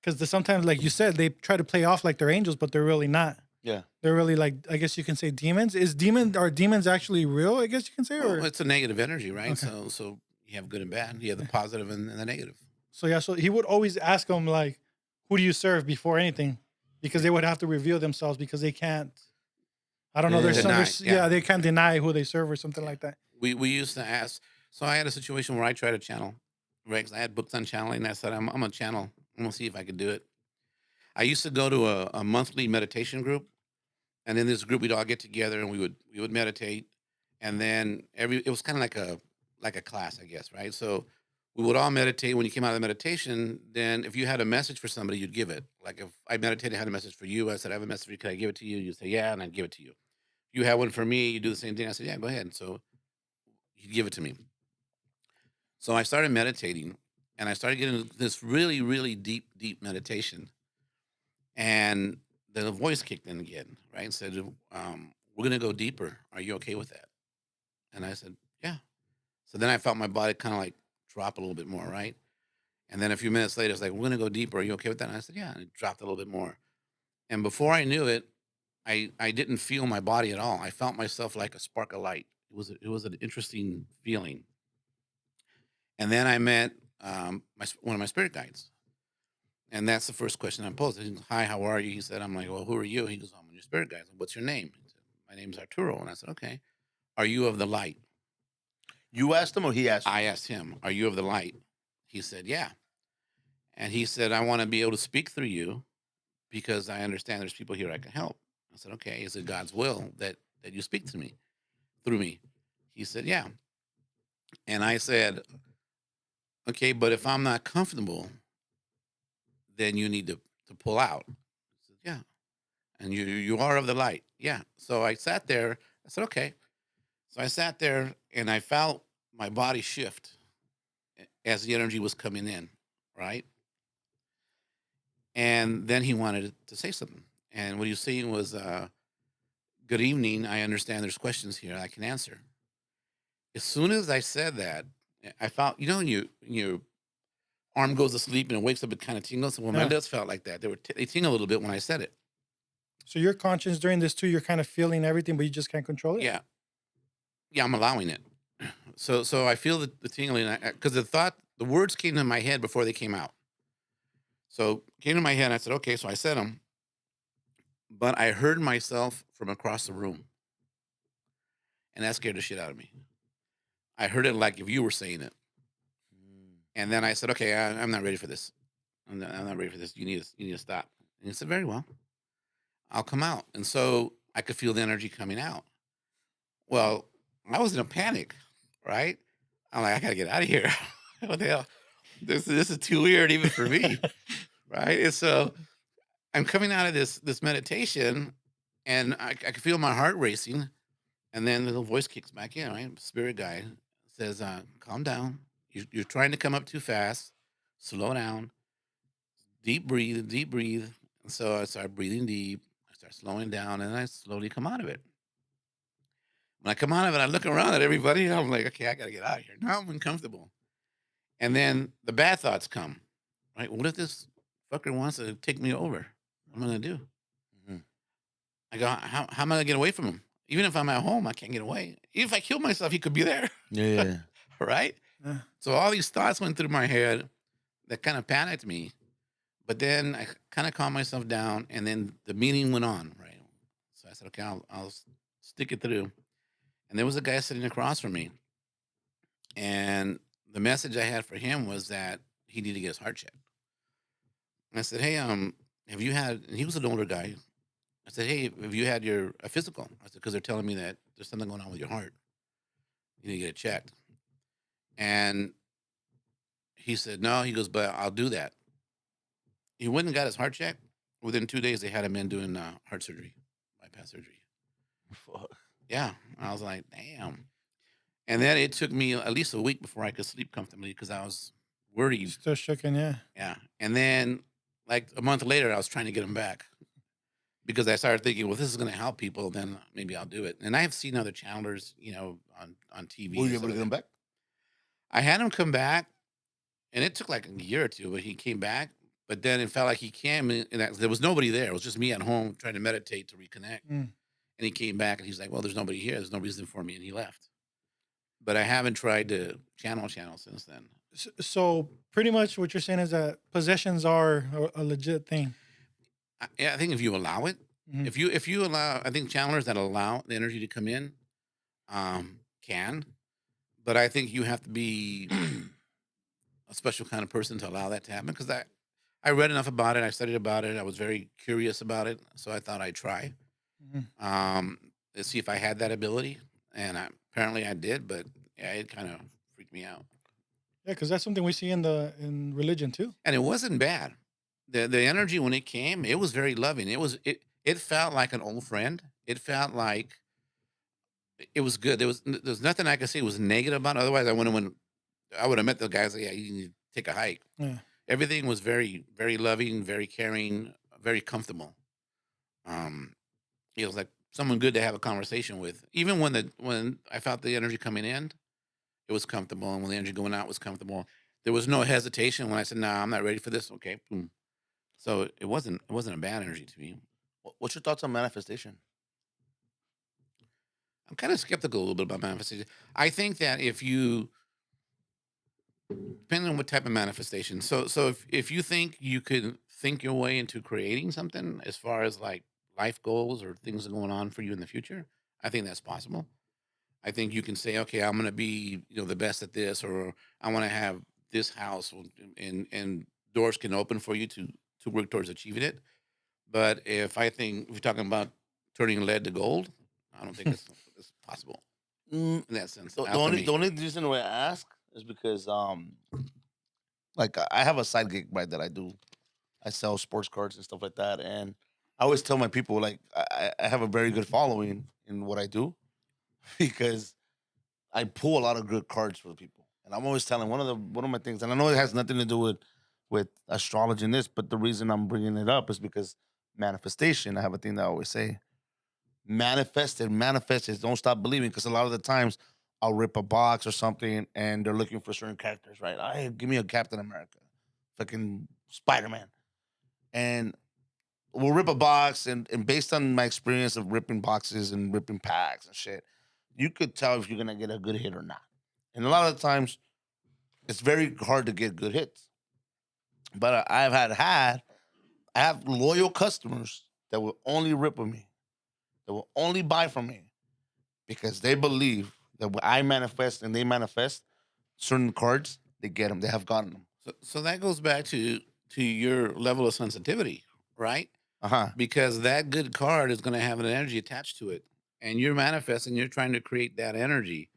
Because sometimes, like you said, they try to play off like they're angels, but they're really not. Yeah. They're really, like, I guess you can say, demons. Are demons actually real? I guess you can say, Well, or it's a negative energy, right? okay. So you have good and bad. You have the positive and the negative. So yeah, so he would always ask them like, who do you serve before anything? Because they would have to reveal themselves because they can't. I don't know. Yeah. Deny. Yeah. Yeah, they can't deny who they serve or something Yeah. like that. We used to ask. So I had a situation where I tried to channel, right? 'Cause I had books on channeling. And I said, I'm gonna channel. I'm gonna see if I could do it. I used to go to a monthly meditation group, and in this group we'd all get together and we would meditate, and then it was kind of like a class, I guess, right? So we would all meditate. When you came out of the meditation, then if you had a message for somebody, you'd give it. Like if I meditated, had a message for you, I said, I have a message for you. Can I give it to you? You'd say, yeah, and I'd give it to you. You have one for me, you do the same thing. I said, yeah, go ahead. So he'd give it to me. So I started meditating and I started getting this really, really deep, deep meditation. And then a voice kicked in again, right? And said, we're going to go deeper. Are you okay with that? And I said, yeah. So then I felt my body kind of like drop a little bit more, right? And then a few minutes later, it's like, we're going to go deeper. Are you okay with that? And I said, yeah. And it dropped a little bit more. And before I knew it, I didn't feel my body at all. I felt myself like a spark of light. It was an interesting feeling. And then I met one of my spirit guides. And that's the first question I posed. He goes, hi, how are you? He said, I'm like, well, who are you? He goes, I'm your spirit guide. I said, what's your name? He said, my name's Arturo. And I said, okay. Are you of the light? You asked him or he asked you? I asked him, are you of the light? He said, yeah. And he said, I want to be able to speak through you because I understand there's people here I can help. I said, okay. Is it God's will that you speak to me through me? He said, yeah. And I said, okay, but if I'm not comfortable, then you need to pull out. He said, yeah. And you are of the light. Yeah. So I sat there. I said, okay. So I sat there and I felt my body shift as the energy was coming in, right? And then he wanted to say something. And what he was saying was, good evening. I understand there's questions here I can answer. As soon as I said that, I felt, arm goes to sleep and it wakes up, it kind of tingles. Well, my Yeah. lips felt like that. They tingle a little bit when I said it. So your conscience during this too, you're kind of feeling everything, but you just can't control it. Yeah, yeah, I'm allowing it. So I feel the tingling because the words came to my head before they came out. So came to my head, and I said, okay. So I said them, but I heard myself from across the room, and that scared the shit out of me. I heard it like if you were saying it, and then I said, okay, I'm not ready for this. I'm not ready for this. You need to stop. And he said, very well, I'll come out. And so I could feel the energy coming out. Well, I was in a panic, right? I'm like, I gotta get out of here. What the hell? This is too weird even for me, right? And so I'm coming out of this meditation, and I can feel my heart racing, and then the little voice kicks back in, right? Spirit guide says, "Calm down. You're trying to come up too fast. Slow down. Deep breathe, deep breathe." And so I start breathing deep. I start slowing down, and I slowly come out of it. When I come out of it, I look around at everybody. And I'm like, okay, I got to get out of here. Now I'm uncomfortable. And then the bad thoughts come, right? What if this fucker wants to take me over? What am I going to do? Mhm. I go, how am I going to get away from him? Even if I'm at home, I can't get away. Even if I kill myself, he could be there, Yeah. right? Yeah. So all these thoughts went through my head that kind of panicked me. But then I kind of calmed myself down, and then the meeting went on, right? So I said, okay, I'll stick it through. And there was a guy sitting across from me. And the message I had for him was that he needed to get his heart checked. And I said, hey, have you had, and he was an older guy. I said, hey, have you had a physical? I said, because they're telling me that there's something going on with your heart. You need to get it checked. And he said, no, he goes, but I'll do that. He went and got his heart checked. Within 2 days, they had him in doing heart surgery, bypass surgery. Fuck. Yeah. I was like, damn. And then it took me at least a week before I could sleep comfortably because I was worried. Still shaking. Yeah. Yeah. And then, like a month later, I was trying to get him back because I started thinking, well, if this is going to help people, then maybe I'll do it. And I have seen other channelers, on TV. Were and you stuff able to like get him that. back? I had him come back, and it took like a year or two, but he came back. But then it felt like he came, and there was nobody there. It was just me at home trying to meditate to reconnect. Mm. And he came back, and he's like, well, there's nobody here. There's no reason for me. And he left. But I haven't tried to channel since then. So pretty much what you're saying is that possessions are a legit thing. I think if you allow it, Mhm. if you allow, I think channelers that allow the energy to come in, can. But I think you have to be a special kind of person to allow that to happen. Because I read enough about it, I studied about it, I was very curious about it, so I thought I'd try. Mhm. To see if I had that ability, and apparently I did. But yeah, it kind of freaked me out. Yeah, because that's something we see in religion too. And it wasn't bad. The energy when it came, it was very loving. It felt like an old friend. It felt like it was good. There's nothing I could say was negative about it. Otherwise, I would have met the guys. Like, yeah, you need to take a hike. Yeah. Everything was very, very loving, very caring, very comfortable. Um, it was like someone good to have a conversation with. Even when I felt the energy coming in, it was comfortable, and when the energy going out was comfortable. There was no hesitation when I said, "Nah, I'm not ready for this." Okay, boom. So it wasn't a bad energy to me. What's your thoughts on manifestation? I'm kind of skeptical a little bit about manifestation. I think that if you, depending on what type of manifestation, so if you think you could think your way into creating something as far as like life goals or things that are going on for you in the future, I think that's possible. I think you can say, okay, I'm going to be the best at this, or I want to have this house, and doors can open for you to work towards achieving it. But if we're talking about turning lead to gold, I don't think it's possible Mm, in that sense. the, the For only me. the only reason why I ask is because like I have a side gig, right, that I do. I sell sports cards and stuff like that, and I always tell my people like I have a very good following in what I do because I pull a lot of good cards for people, and I'm always telling one of my things, and I know it has nothing to do with astrology and this, but the reason I'm bringing it up is because manifestation. I have a thing that I always say: manifest it. Don't stop believing, because a lot of the times I'll rip a box or something, and they're looking for certain characters, right? I give me a Captain America. fucking Spider-Man. And we'll rip a box, and based on my experience of ripping boxes and ripping packs and shit, you could tell if you're gonna get a good hit or not. And a lot of the times, it's very hard to get good hits. But I have loyal customers that will only rip with me, that will only buy from me because they believe that when I manifest and they manifest certain cards, they get them. They have gotten them. So that goes back to your level of sensitivity, right? Uh huh. Because that good card is going to have an energy attached to it, and you're manifesting. You're trying to create that energy.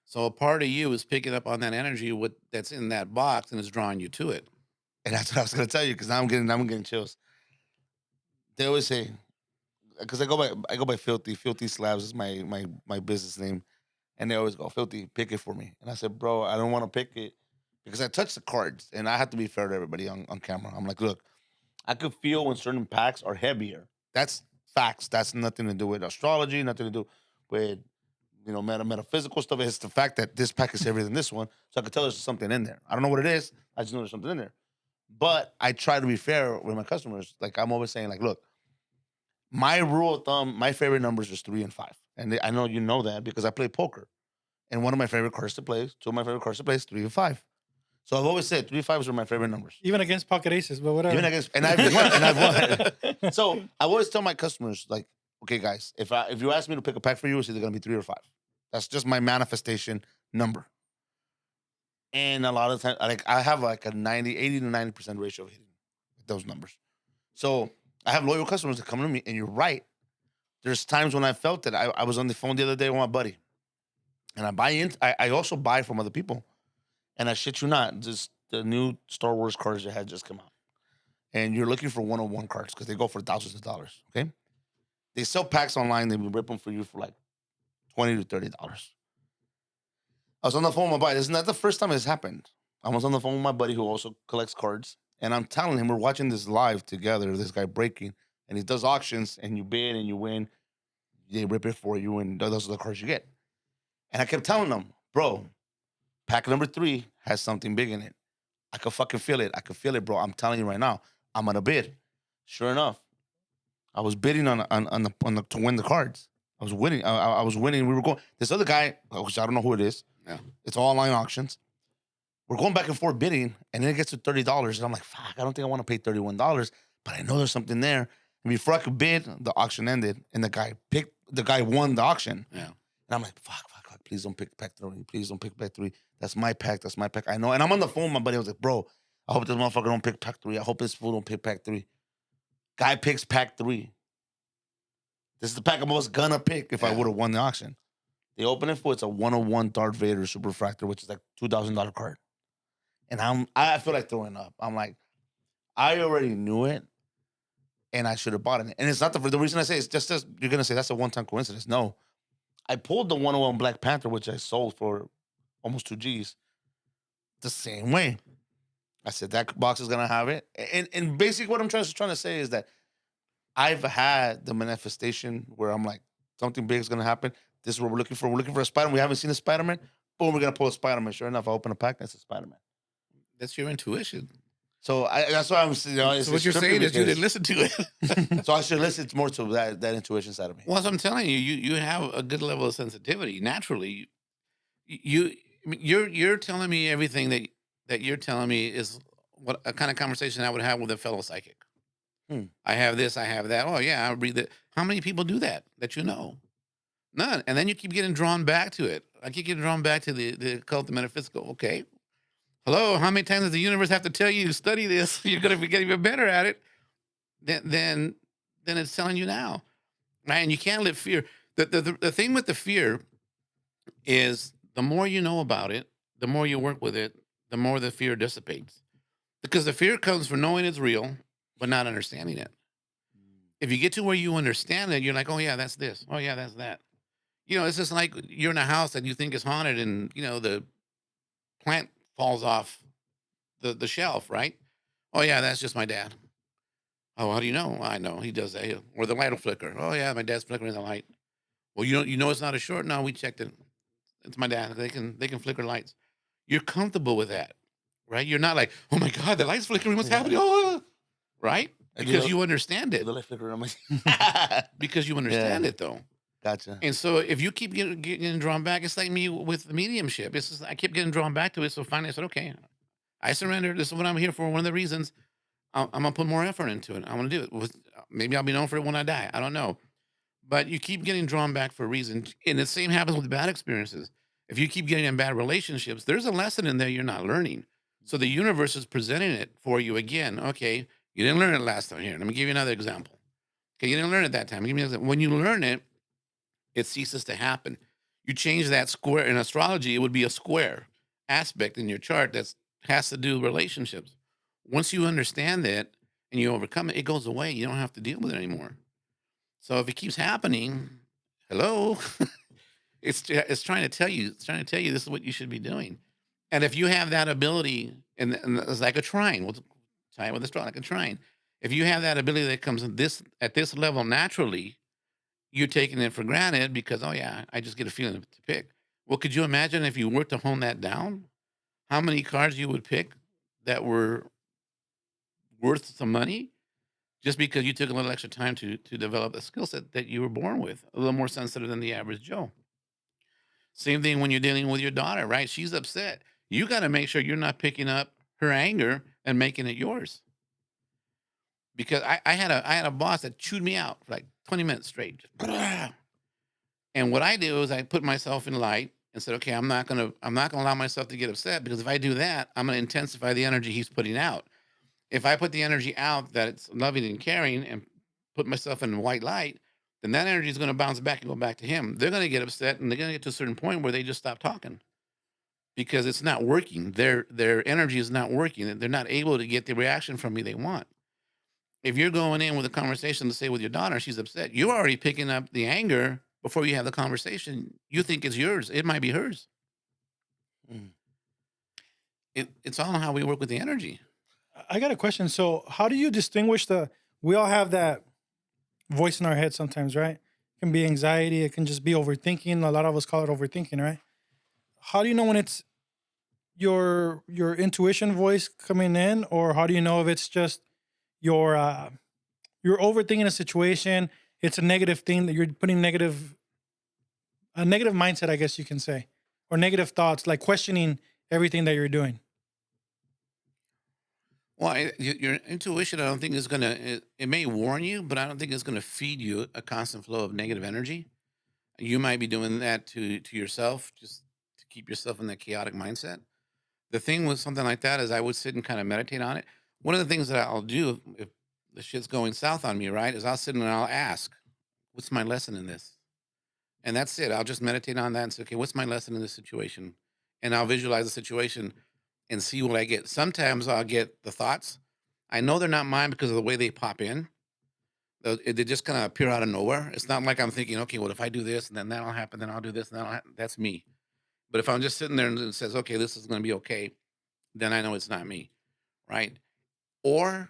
So a part of you is picking up on that energy that's in that box and is drawing you to it. And that's what I was gonna tell you because I'm getting chills. They always say, because I go by Filthy. Filthy Slabs is my business name, and they always go, Filthy, pick it for me. And I said, bro, I don't want to pick it because I touch the cards, and I have to be fair to everybody on camera. I'm like, look, I could feel when certain packs are heavier. That's facts. That's nothing to do with astrology, nothing to do with metaphysical stuff. It's the fact that this pack is heavier than this one, so I could tell there's something in there. I don't know what it is. I just know there's something in there. But I try to be fair with my customers. Like I'm always saying, like, look, my rule of thumb, my favorite numbers is 3 and 5, and I know you know that because I play poker, and one of my favorite cards to play, two of my favorite cards to play is 3 and 5. So I've always said 3 and 5s are my favorite numbers. Even against pocket aces, but whatever. Even against, and I've won. So I always tell my customers, like, okay, guys, if you ask me to pick a pack for you, it's either gonna be 3 or 5. That's just my manifestation number. And a lot of times, like I have like a 80 to 90% ratio of hitting those numbers. So I have loyal customers that come to me, and you're right. There's times when I felt it. I was on the phone the other day with my buddy, and I also buy from other people. And I shit you not, just the new Star Wars cards that had just come out. And you're looking for 101 cards because they go for thousands of dollars. Okay. They sell packs online, they rip them for you for like $20 to $30. I was on the phone with my buddy. This is not the first time this happened. I was on the phone with my buddy who also collects cards. And I'm telling him, we're watching this live together, this guy breaking. And he does auctions, and you bid and you win. They rip it for you, and those are the cards you get. And I kept telling him, bro, pack number 3 has something big in it. I could fucking feel it. I could feel it, bro. I'm telling you right now. I'm gonna bid. Sure enough, I was bidding on the to win the cards. I was winning. I was winning. We were going. This other guy, which I don't know who it is. Yeah. It's all online auctions. We're going back and forth bidding, and then it gets to $30, and I'm like, fuck, I don't think I want to pay $31, but I know there's something there. And before I could bid, the auction ended, and the guy won the auction. Yeah. And I'm like, fuck, please don't pick pack 3. Please don't pick pack 3. That's my pack. I know. And I'm on the phone with my buddy. I was like, bro, I hope this motherfucker don't pick pack 3. I hope this fool don't pick pack 3. Guy picks pack 3. This is the pack I was gonna pick if I would have won the auction. They open it for it's a 101 Darth Vader Superfractor, which is like $2,000 card. And I feel like throwing up. I'm like, I already knew it, and I should have bought it. And it's not the reason I say it's just you're gonna say that's a one-time coincidence. No, I pulled the 101 Black Panther, which I sold for almost 2 G's, the same way. I said that box is gonna have it. And basically what I'm trying to say is that I've had the manifestation where I'm like, something big is gonna happen. This is what we're looking for. We're looking for a Spider-Man. We haven't seen a Spider-Man. Boom, we're gonna pull a Spider-Man. Sure enough, I open a pack and it's a Spider-Man. That's your intuition. So that's why I'm. So what you're saying is you didn't listen to it. So I should listen more to that intuition side of me. Well, as I'm telling you, you have a good level of sensitivity naturally. You're telling me everything that you're telling me is what a kind of conversation I would have with a fellow psychic. I have this, I have that. Oh yeah, I read that. How many people do that you know? None. And then you keep getting drawn back to it. I keep getting drawn back to the occult, the metaphysical. Okay. Hello, how many times does the universe have to tell you to study this? You're going to get even better at it than it's telling you now. Right? And you can't live fear. The thing with the fear is the more you know about it, the more you work with it, the more the fear dissipates. Because the fear comes from knowing it's real, but not understanding it. If you get to where you understand it, you're like, oh yeah, that's this. Oh yeah, that's that. You know, it's just like you're in a house that you think is haunted and, the plant falls off the shelf, right? Oh yeah, that's just my dad. Oh, how do you know? I know he does that. Or the light will flicker. Oh yeah, my dad's flickering the light. Well, you know it's not a short. No, we checked it. It's my dad. They can flicker lights. You're comfortable with that. right? You're not like, oh my God, the light's flickering. What's happening? Oh, right? And Because you understand it. the light flicker, I'm like, Because you understand it, though. gotcha. And so if you keep getting drawn back, it's like me with the mediumship. It's just, I kept getting drawn back to it. So finally I said, okay, I surrender. This is what I'm here for. One of the reasons I'm going to put more effort into it. I want to do it. Maybe I'll be known for it when I die. I don't know. But you keep getting drawn back for a reason. And the same happens with bad experiences. If you keep getting in bad relationships, there's a lesson in there you're not learning. So the universe is presenting it for you again. Okay, you didn't learn it last time. Here, let me give you another example. Okay, you didn't learn it that time. Give me an example. When you learn it, it ceases to happen. You change that square in astrology, it would be a square aspect in your chart that has to do with relationships. Once you understand that and you overcome it, it goes away. You don't have to deal with it anymore. So if it keeps happening, hello, it's trying to tell you, this is what you should be doing. And if you have that ability, and it's like a trine, we'll tie it with a straw, like a trine. If you have that ability that comes in this at this level naturally, you're taking it for granted because, oh yeah, I just get a feeling to pick. Well, could you imagine if you were to hone that down, how many cards you would pick that were worth some money just because you took a little extra time to develop a skill set that you were born with, a little more sensitive than the average Joe. Same thing when you're dealing with your daughter, right? She's upset. You got to make sure you're not picking up her anger and making it yours. Because I had a boss that chewed me out for like 20 minutes straight. Just, and what I do is I put myself in light and said, okay, I'm not gonna allow myself to get upset, because if I do that, I'm gonna intensify the energy he's putting out. If I put the energy out that it's loving and caring and put myself in white light, then that energy is gonna bounce back and go back to him. They're gonna get upset and they're gonna get to a certain point where they just stop talking because it's not working. Their energy is not working. They're not able to get the reaction from me they want. If you're going in with a conversation, to say with your daughter, she's upset, you're already picking up the anger before you have the conversation. You think it's yours. It might be hers. Mm. It's all how we work with the energy. I got a question. So, how do you distinguish we all have that voice in our head sometimes, right? It can be anxiety. It can just be overthinking. A lot of us call it overthinking, right? How do you know when it's your intuition voice coming in, or how do you know if it's just your you're overthinking a situation? It's a negative thing that you're putting a negative mindset, I guess you can say, or negative thoughts, like questioning everything that you're doing. Well, your intuition, I don't think is gonna. It may warn you, but I don't think it's gonna feed you a constant flow of negative energy. You might be doing that to yourself, just to keep yourself in that chaotic mindset. The thing with something like that is I would sit and kind of meditate on it. One of the things that I'll do if the shit's going south on me, right, is I'll sit and I'll ask, what's my lesson in this? And that's it. I'll just meditate on that and say, okay, what's my lesson in this situation? And I'll visualize the situation and see what I get. Sometimes I'll get the thoughts. I know they're not mine because of the way they pop in. They just kind of appear out of nowhere. It's not like I'm thinking, okay, well, if I do this and then that'll happen, then I'll do this and that'll happen. That's me. But if I'm just sitting there and it says, okay, this is going to be okay, then I know it's not me, right? Or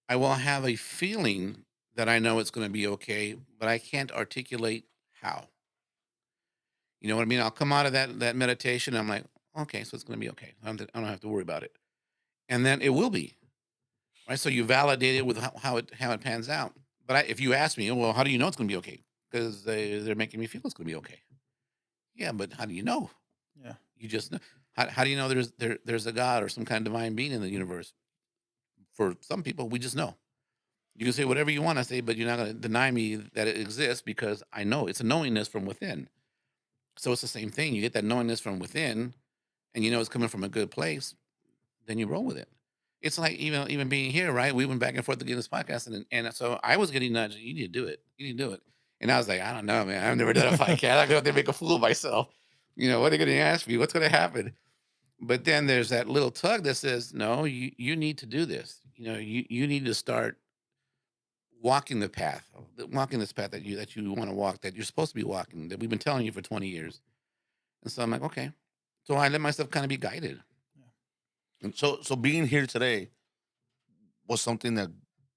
I will have a feeling that I know it's going to be okay, but I can't articulate how. You know what I mean? I'll come out of that meditation. I'm like, okay, so it's going to be okay. I don't have to worry about it, and then it will be right. So you validate it with how it pans out. But if you ask me, well, how do you know it's going to be okay? Because they're making me feel it's going to be okay. Yeah, but how do you know? Yeah. You just know. How do you know there's a God or some kind of divine being in the universe? For some people, we just know. You can say whatever you want to say, but you're not going to deny me that it exists because I know it's a knowingness from within. So it's the same thing. You get that knowingness from within, and you know it's coming from a good place. Then you roll with it. It's like even being here, right? We went back and forth to get this podcast, and so I was getting nudged. You need to do it. You need to do it. And I was like, I don't know, man. I've never done a podcast. I'm going to make a fool of myself. You know, what are they going to ask me? What's going to happen? But then there's that little tug that says, no, you need to do this. You know, you need to start walking the path, walking this path that you want to walk, that you're supposed to be walking, that we've been telling you for 20 years. And so I'm like, okay. So I let myself kind of be guided. And so being here today was something that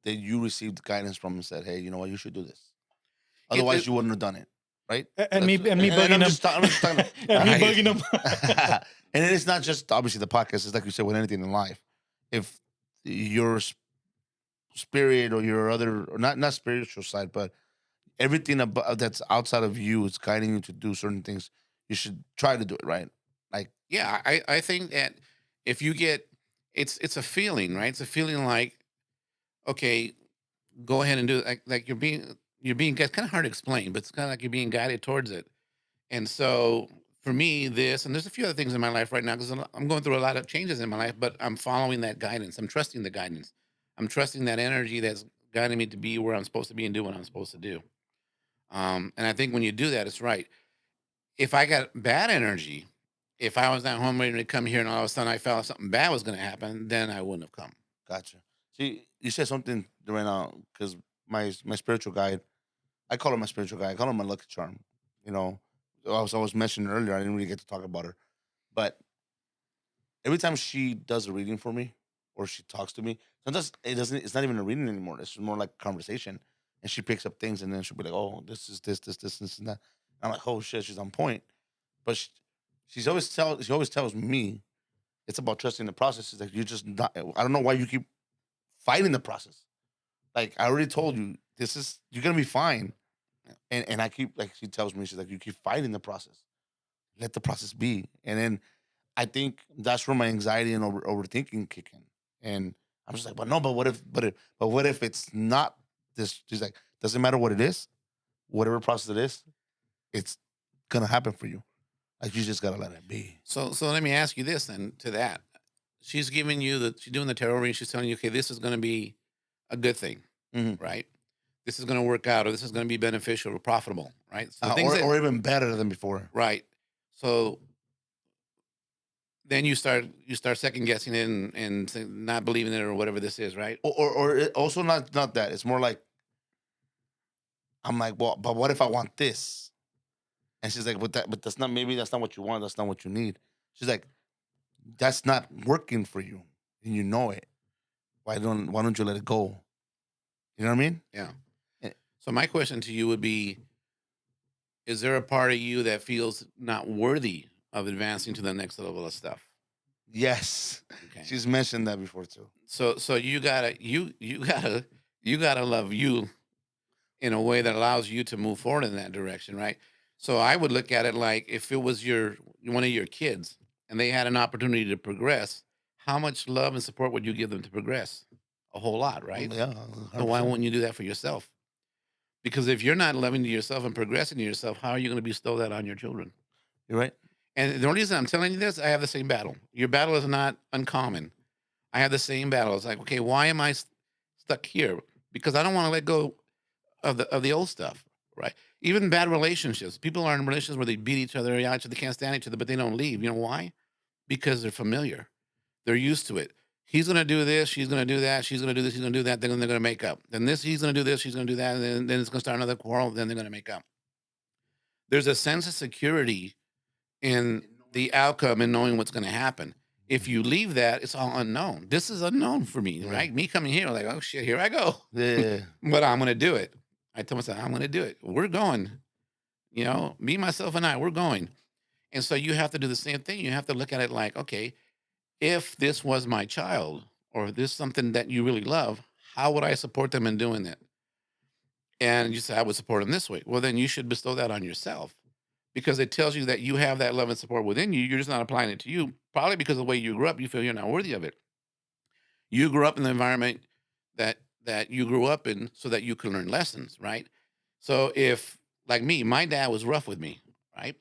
you received guidance from and said, hey, you know what, you should do this. Otherwise, you wouldn't have done it. right? And me And bugging I'm him. just, I'm just talking. And me Right. bugging him. And it's not just obviously the podcast. It's like you said with anything in life. If your spirit or your other, or not spiritual side, but everything about that's outside of you is guiding you to do certain things, you should try to do it, right? Like, Yeah, I think that if you get it's a feeling, right? It's a feeling like, okay, go ahead and do it. Like you're being it's kind of hard to explain, but it's kind of like you're being guided towards it. And so for me, this and there's a few other things in my life right now because I'm going through a lot of changes in my life, but I'm following that guidance. I'm trusting the guidance. I'm trusting that energy that's guiding me to be where I'm supposed to be and do what I'm supposed to do. And I think when you do that, it's right. If I got bad energy, if I was at home ready to come here and all of a sudden I felt something bad was going to happen, then I wouldn't have come. gotcha. See, you said something right now because my spiritual guide, I call her my spiritual guide. I call her my lucky charm. You know, I was mentioning earlier. I didn't really get to talk about her, but every time she does a reading for me or she talks to me, sometimes it doesn't. It's not even a reading anymore. It's more like conversation, and she picks up things, and then she'll be like, "Oh, this is this, and that." I'm like, "Oh shit, she's on point." But she always tells me it's about trusting the process. It's like you just not. I don't know why you keep fighting the process. Like I already told you, this is you're gonna be fine. And I keep like she tells me, she's like, you keep fighting the process. Let the process be. And then I think that's where my anxiety and overthinking kick in. And I'm just like, but no, but what if it's not this? She's like, doesn't matter what it is, whatever process it is, it's gonna happen for you. Like you just gotta let it be. So let me ask you this then to that. She's giving you she's doing the tarot reading. She's telling you, okay, this is going to be a good thing, Mhm. right? This is going to work out, or this is going to be beneficial or profitable, right? So things that, Or even better than before. right. So then you start second guessing it and not believing it or whatever this is, right? Also not that. It's more like I'm like, well, but what if I want this? And she's like, but that's not maybe that's not what you want. That's not what you need. She's like, that's not working for you, and you know it. Why don't you let it go? You know what I mean? Yeah. Eh, So my question to you would be: is there a part of you that feels not worthy of advancing to the next level of stuff? Yes, Okay. she's mentioned that before too. So you gotta love you in a way that allows you to move forward in that direction, right? So I would look at it like if it was your one of your kids and they had an opportunity to progress, how much love and support would you give them to progress? A whole lot, right? Yeah, So why 100%. wouldn't you do that for yourself? Because if you're not loving to yourself and progressing to yourself, how are you going to bestow that on your children? You're right. And the only reason I'm telling you this, I have the same battle. Your battle is not uncommon. I have the same battle. It's like, okay, why am I stuck here? Because I don't want to let go of the old stuff, right? Even bad relationships. People are in relationships where they beat each other, yeah, they can't stand each other, but they don't leave. You know why? Because they're familiar. They're used to it. He's gonna do this, she's gonna do that, she's gonna do this, he's gonna do that, then they're gonna make up. Then this, he's gonna do this, she's gonna do that, and then it's gonna start another quarrel, then they're gonna make up. There's a sense of security in the outcome and knowing what's gonna happen. If you leave that, it's all unknown. This is unknown for me, Yeah. right? Me coming here, like, oh shit, here I go. Yeah. But I'm gonna do it. I told myself, I'm gonna do it. We're going. Me, myself, and I, we're going. And so you have to do the same thing. You have to look at it like, okay, if this was my child or this something that you really love, how would I support them in doing it? And you say, I would support them this way. Well, then you should bestow that on yourself because it tells you that you have that love and support within you. You're just not applying it to you, probably because of the way you grew up, you feel you're not worthy of it. You grew up in the environment that you grew up in so that you can learn lessons, right? So if like me, my dad was rough with me, right?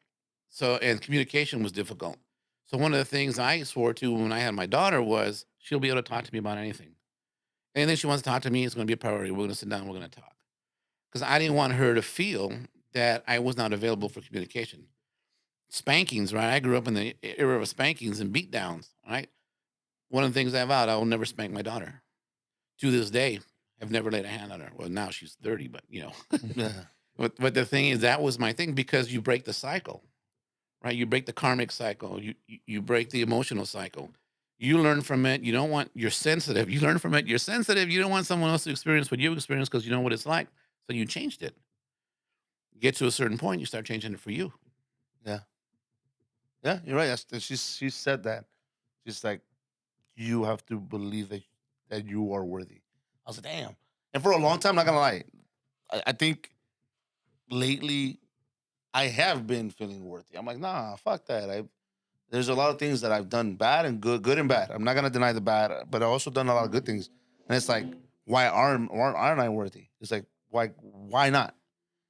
So and communication was difficult. So one of the things I swore to when I had my daughter was she'll be able to talk to me about anything. Anything she wants to talk to me is going to be a priority. We're going to sit down. We're going to talk because I didn't want her to feel that I was not available for communication. Spankings, right? I grew up in the era of spankings and beatdowns, right? One of the things I vowed I will never spank my daughter. To this day, I've never laid a hand on her. Well, now she's 30, but Yeah. But the thing is, that was my thing because you break the cycle, right? You break the karmic cycle. You break the emotional cycle. You learn from it. You don't want you're sensitive. You learn from it. You're sensitive. You don't want someone else to experience what you experience because you know what it's like. So you changed it. Get to a certain point, you start changing it for you. Yeah. Yeah, you're right. She said that. She's like, you have to believe that you are worthy. I was like, damn. And for a long time, not gonna lie, I think lately I have been feeling worthy. I'm like, nah, fuck that. There's a lot of things that I've done bad and good and bad. I'm not gonna deny the bad, but I've also done a lot of good things. And it's like, why aren't I worthy? It's like, why not?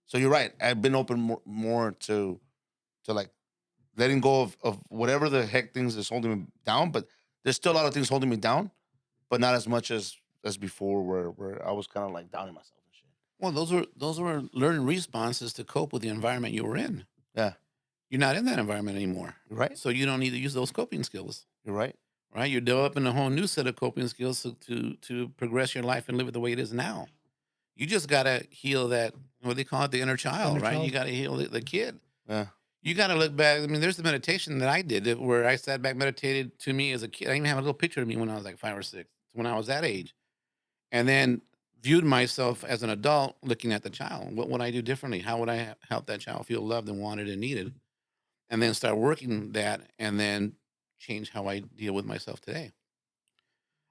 So you're right. I've been open more to like letting go of whatever the heck things is holding me down. But there's still a lot of things holding me down, but not as much as before, where I was kind of like downing myself and shit. Well, those were learning responses to cope with the environment you were in. Yeah, You're not in that environment anymore. you're right. So you don't need to use those coping skills. You're right. Right? You're developing a whole new set of coping skills to progress your life and live it the way it is now. You just gotta heal that, what they call it, the inner child, Inner right? child. You gotta heal the kid. Yeah. You gotta look back. I mean, there's the meditation that I did where I sat back, meditated to me as a kid. I even have a little picture of me when I was like 5 or 6, when I was that age. And then viewed myself as an adult looking at the child. What would I do differently? How would I help that child feel loved and wanted and needed? And then start working that and then change how I deal with myself today.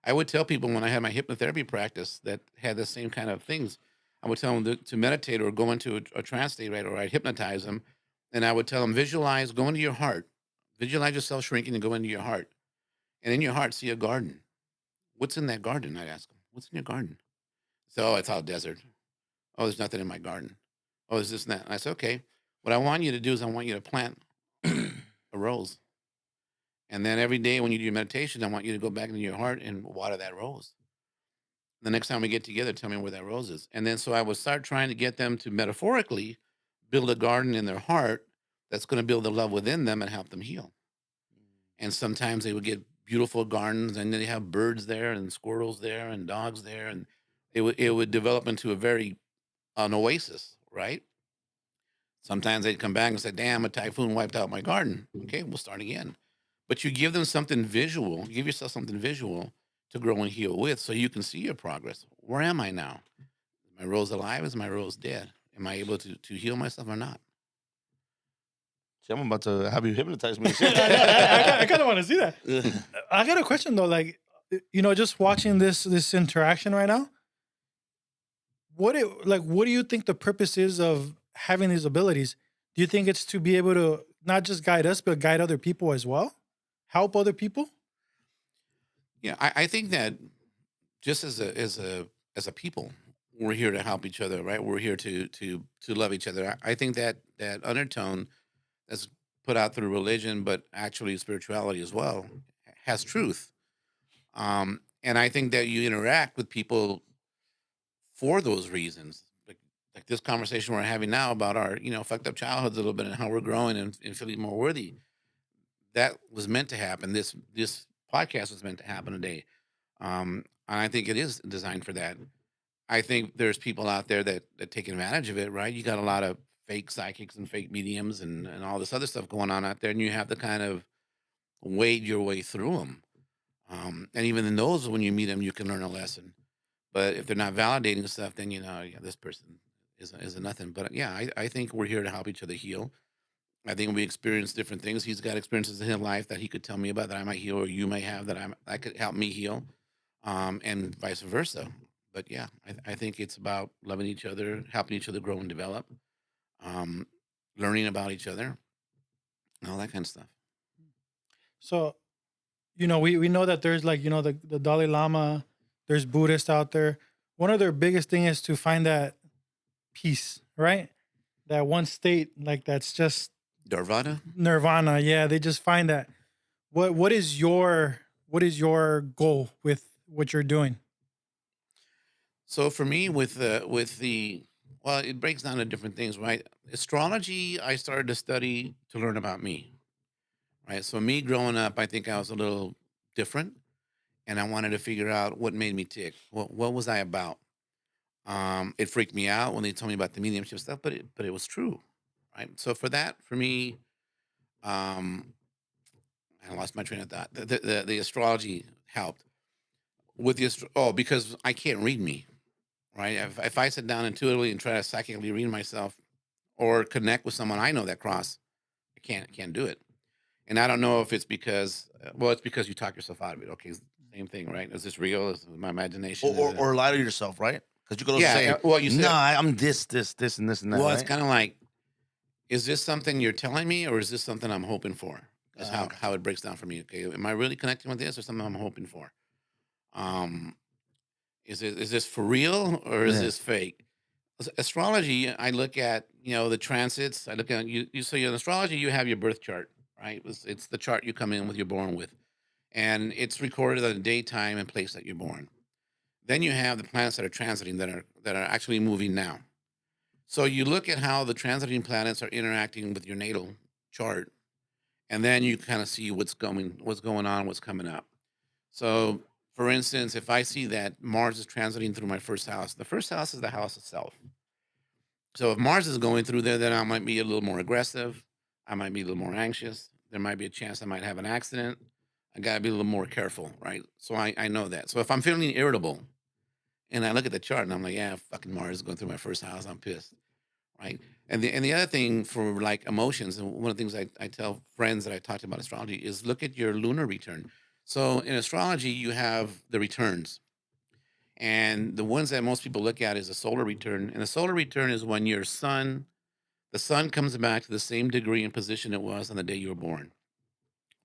I would tell people when I had my hypnotherapy practice that had the same kind of things, I would tell them to meditate or go into a trance state, right? Or I'd hypnotize them. And I would tell them, visualize, go into your heart, visualize yourself shrinking and go into your heart. And in your heart, see a garden. What's in that garden? I'd ask them, what's in your garden? So, oh, it's all desert. Oh, there's nothing in my garden. Oh, there's this and that. And I said, okay, what I want you to do is I want you to plant a rose. And then every day when you do your meditation, I want you to go back into your heart and water that rose. The next time we get together, tell me where that rose is. And then so I would start trying to get them to metaphorically build a garden in their heart that's going to build the love within them and help them heal. And sometimes they would get beautiful gardens and they have birds there and squirrels there and dogs there. And it would develop into an oasis, right? Sometimes they'd come back and say, damn, a typhoon wiped out my garden. Okay, we'll start again. But you give them something visual, give yourself something visual to grow and heal with so you can see your progress. Where am I now? Is my rose alive? Is my rose dead? Am I able to heal myself or not? See, I'm about to have you hypnotize me. I kind of want to see that. I got a question though, like, just watching this interaction right now. What do you think the purpose is of having these abilities? Do you think it's to be able to not just guide us, but guide other people as well? Help other people? Yeah, I think that just as a people, we're here to help each other, right? We're here to love each other. I think that undertone that's put out through religion, but actually spirituality as well, has truth. And I think that you interact with people for those reasons. Like this conversation we're having now about our, fucked up childhoods a little bit and how we're growing and feeling more worthy. That was meant to happen. This podcast was meant to happen today. And I think it is designed for that. I think there's people out there that take advantage of it, right? You got a lot of fake psychics and fake mediums and all this other stuff going on out there, and you have to kind of wade your way through them. And even in those, when you meet them, you can learn a lesson. But if they're not validating stuff, then yeah, this person is a nothing. But yeah, I think we're here to help each other heal. I think we experience different things. He's got experiences in his life that he could tell me about that I might heal, or you may have that could help me heal, and vice versa. But yeah, I think it's about loving each other, helping each other grow and develop, um, learning about each other, and all that kind of stuff. So, we know that there's like, the Dalai Lama, there's Buddhists out there. One of their biggest thing is to find that peace, right? That one state, like that's just nirvana. Yeah, they just find that. What is your goal with what you're doing? So for me, with the well, it breaks down to different things, right? Astrology, I started to study to learn about me, right? So me growing up, I think I was a little different, and I wanted to figure out what made me tick. What was I about? It freaked me out when they told me about the mediumship stuff, but it was true, right? So for me, um, I lost my train of thought. The astrology helped with because I can't read me, right? If I sit down intuitively and try to psychically read myself, or connect with someone I know that cross, I can't do it. And I don't know if it's because, well, it's because you talk yourself out of it. Okay, same thing, right? Is this real? Is it my imagination? Is it? Or lie to yourself, right? Because you could also Yeah. say, Well, you "No, said. I'm this, and this, and that." Well, it's Right? kind of like, is this something you're telling me, or is this something I'm hoping for? Is Okay. how it breaks down for me. Okay, am I really connecting with this, or something I'm hoping for? Um, is this for real, or is Yeah. this fake? Astrology, I look at, the transits. I look at so in astrology, you have your birth chart, right? It's the chart you come in with, you're born with, and it's recorded on the day, time, and place that you're born. Then you have the planets that are transiting, that are actually moving now. So you look at how the transiting planets are interacting with your natal chart, and then you kind of see what's going on, what's coming up. So, for instance, if I see that Mars is transiting through my first house, the first house is the house itself. So if Mars is going through there, then I might be a little more aggressive. I might be a little more anxious. There might be a chance I might have an accident. I got to be a little more careful, right? So I know that. So if I'm feeling irritable and I look at the chart and I'm like, yeah, fucking Mars is going through my first house, I'm pissed, right? And the other thing for like emotions, and one of the things I tell friends that I talked about astrology is look at your lunar return. So in astrology, you have the returns. And the ones that most people look at is the solar return. And the solar return is when the sun comes back to the same degree and position it was on the day you were born.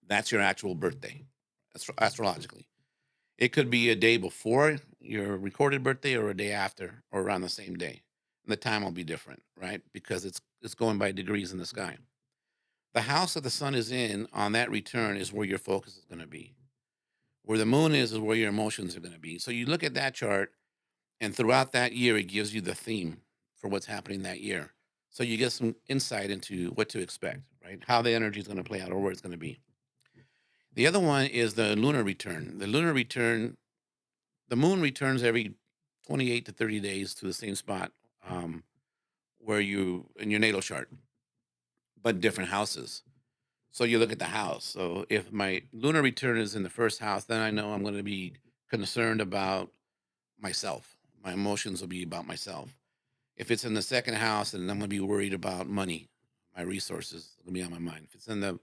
That's your actual birthday, astrologically. It could be a day before your recorded birthday or a day after or around the same day. And the time will be different, right? Because it's going by degrees in the sky. The house that the sun is in on that return is where your focus is going to be. Where the moon is where your emotions are going to be. So you look at that chart, and throughout that year, it gives you the theme for what's happening that year. So you get some insight into what to expect, right? How the energy is going to play out or where it's going to be. The other one is the lunar return. The lunar return, the moon returns every 28 to 30 days to the same spot, where you in your natal chart, but different houses. So you look at the house. So if my lunar return is in the first house, then I know I'm going to be concerned about myself. My emotions will be about myself. If it's in the second house, then I'm going to be worried about money, my resources will be on my mind. If it's in the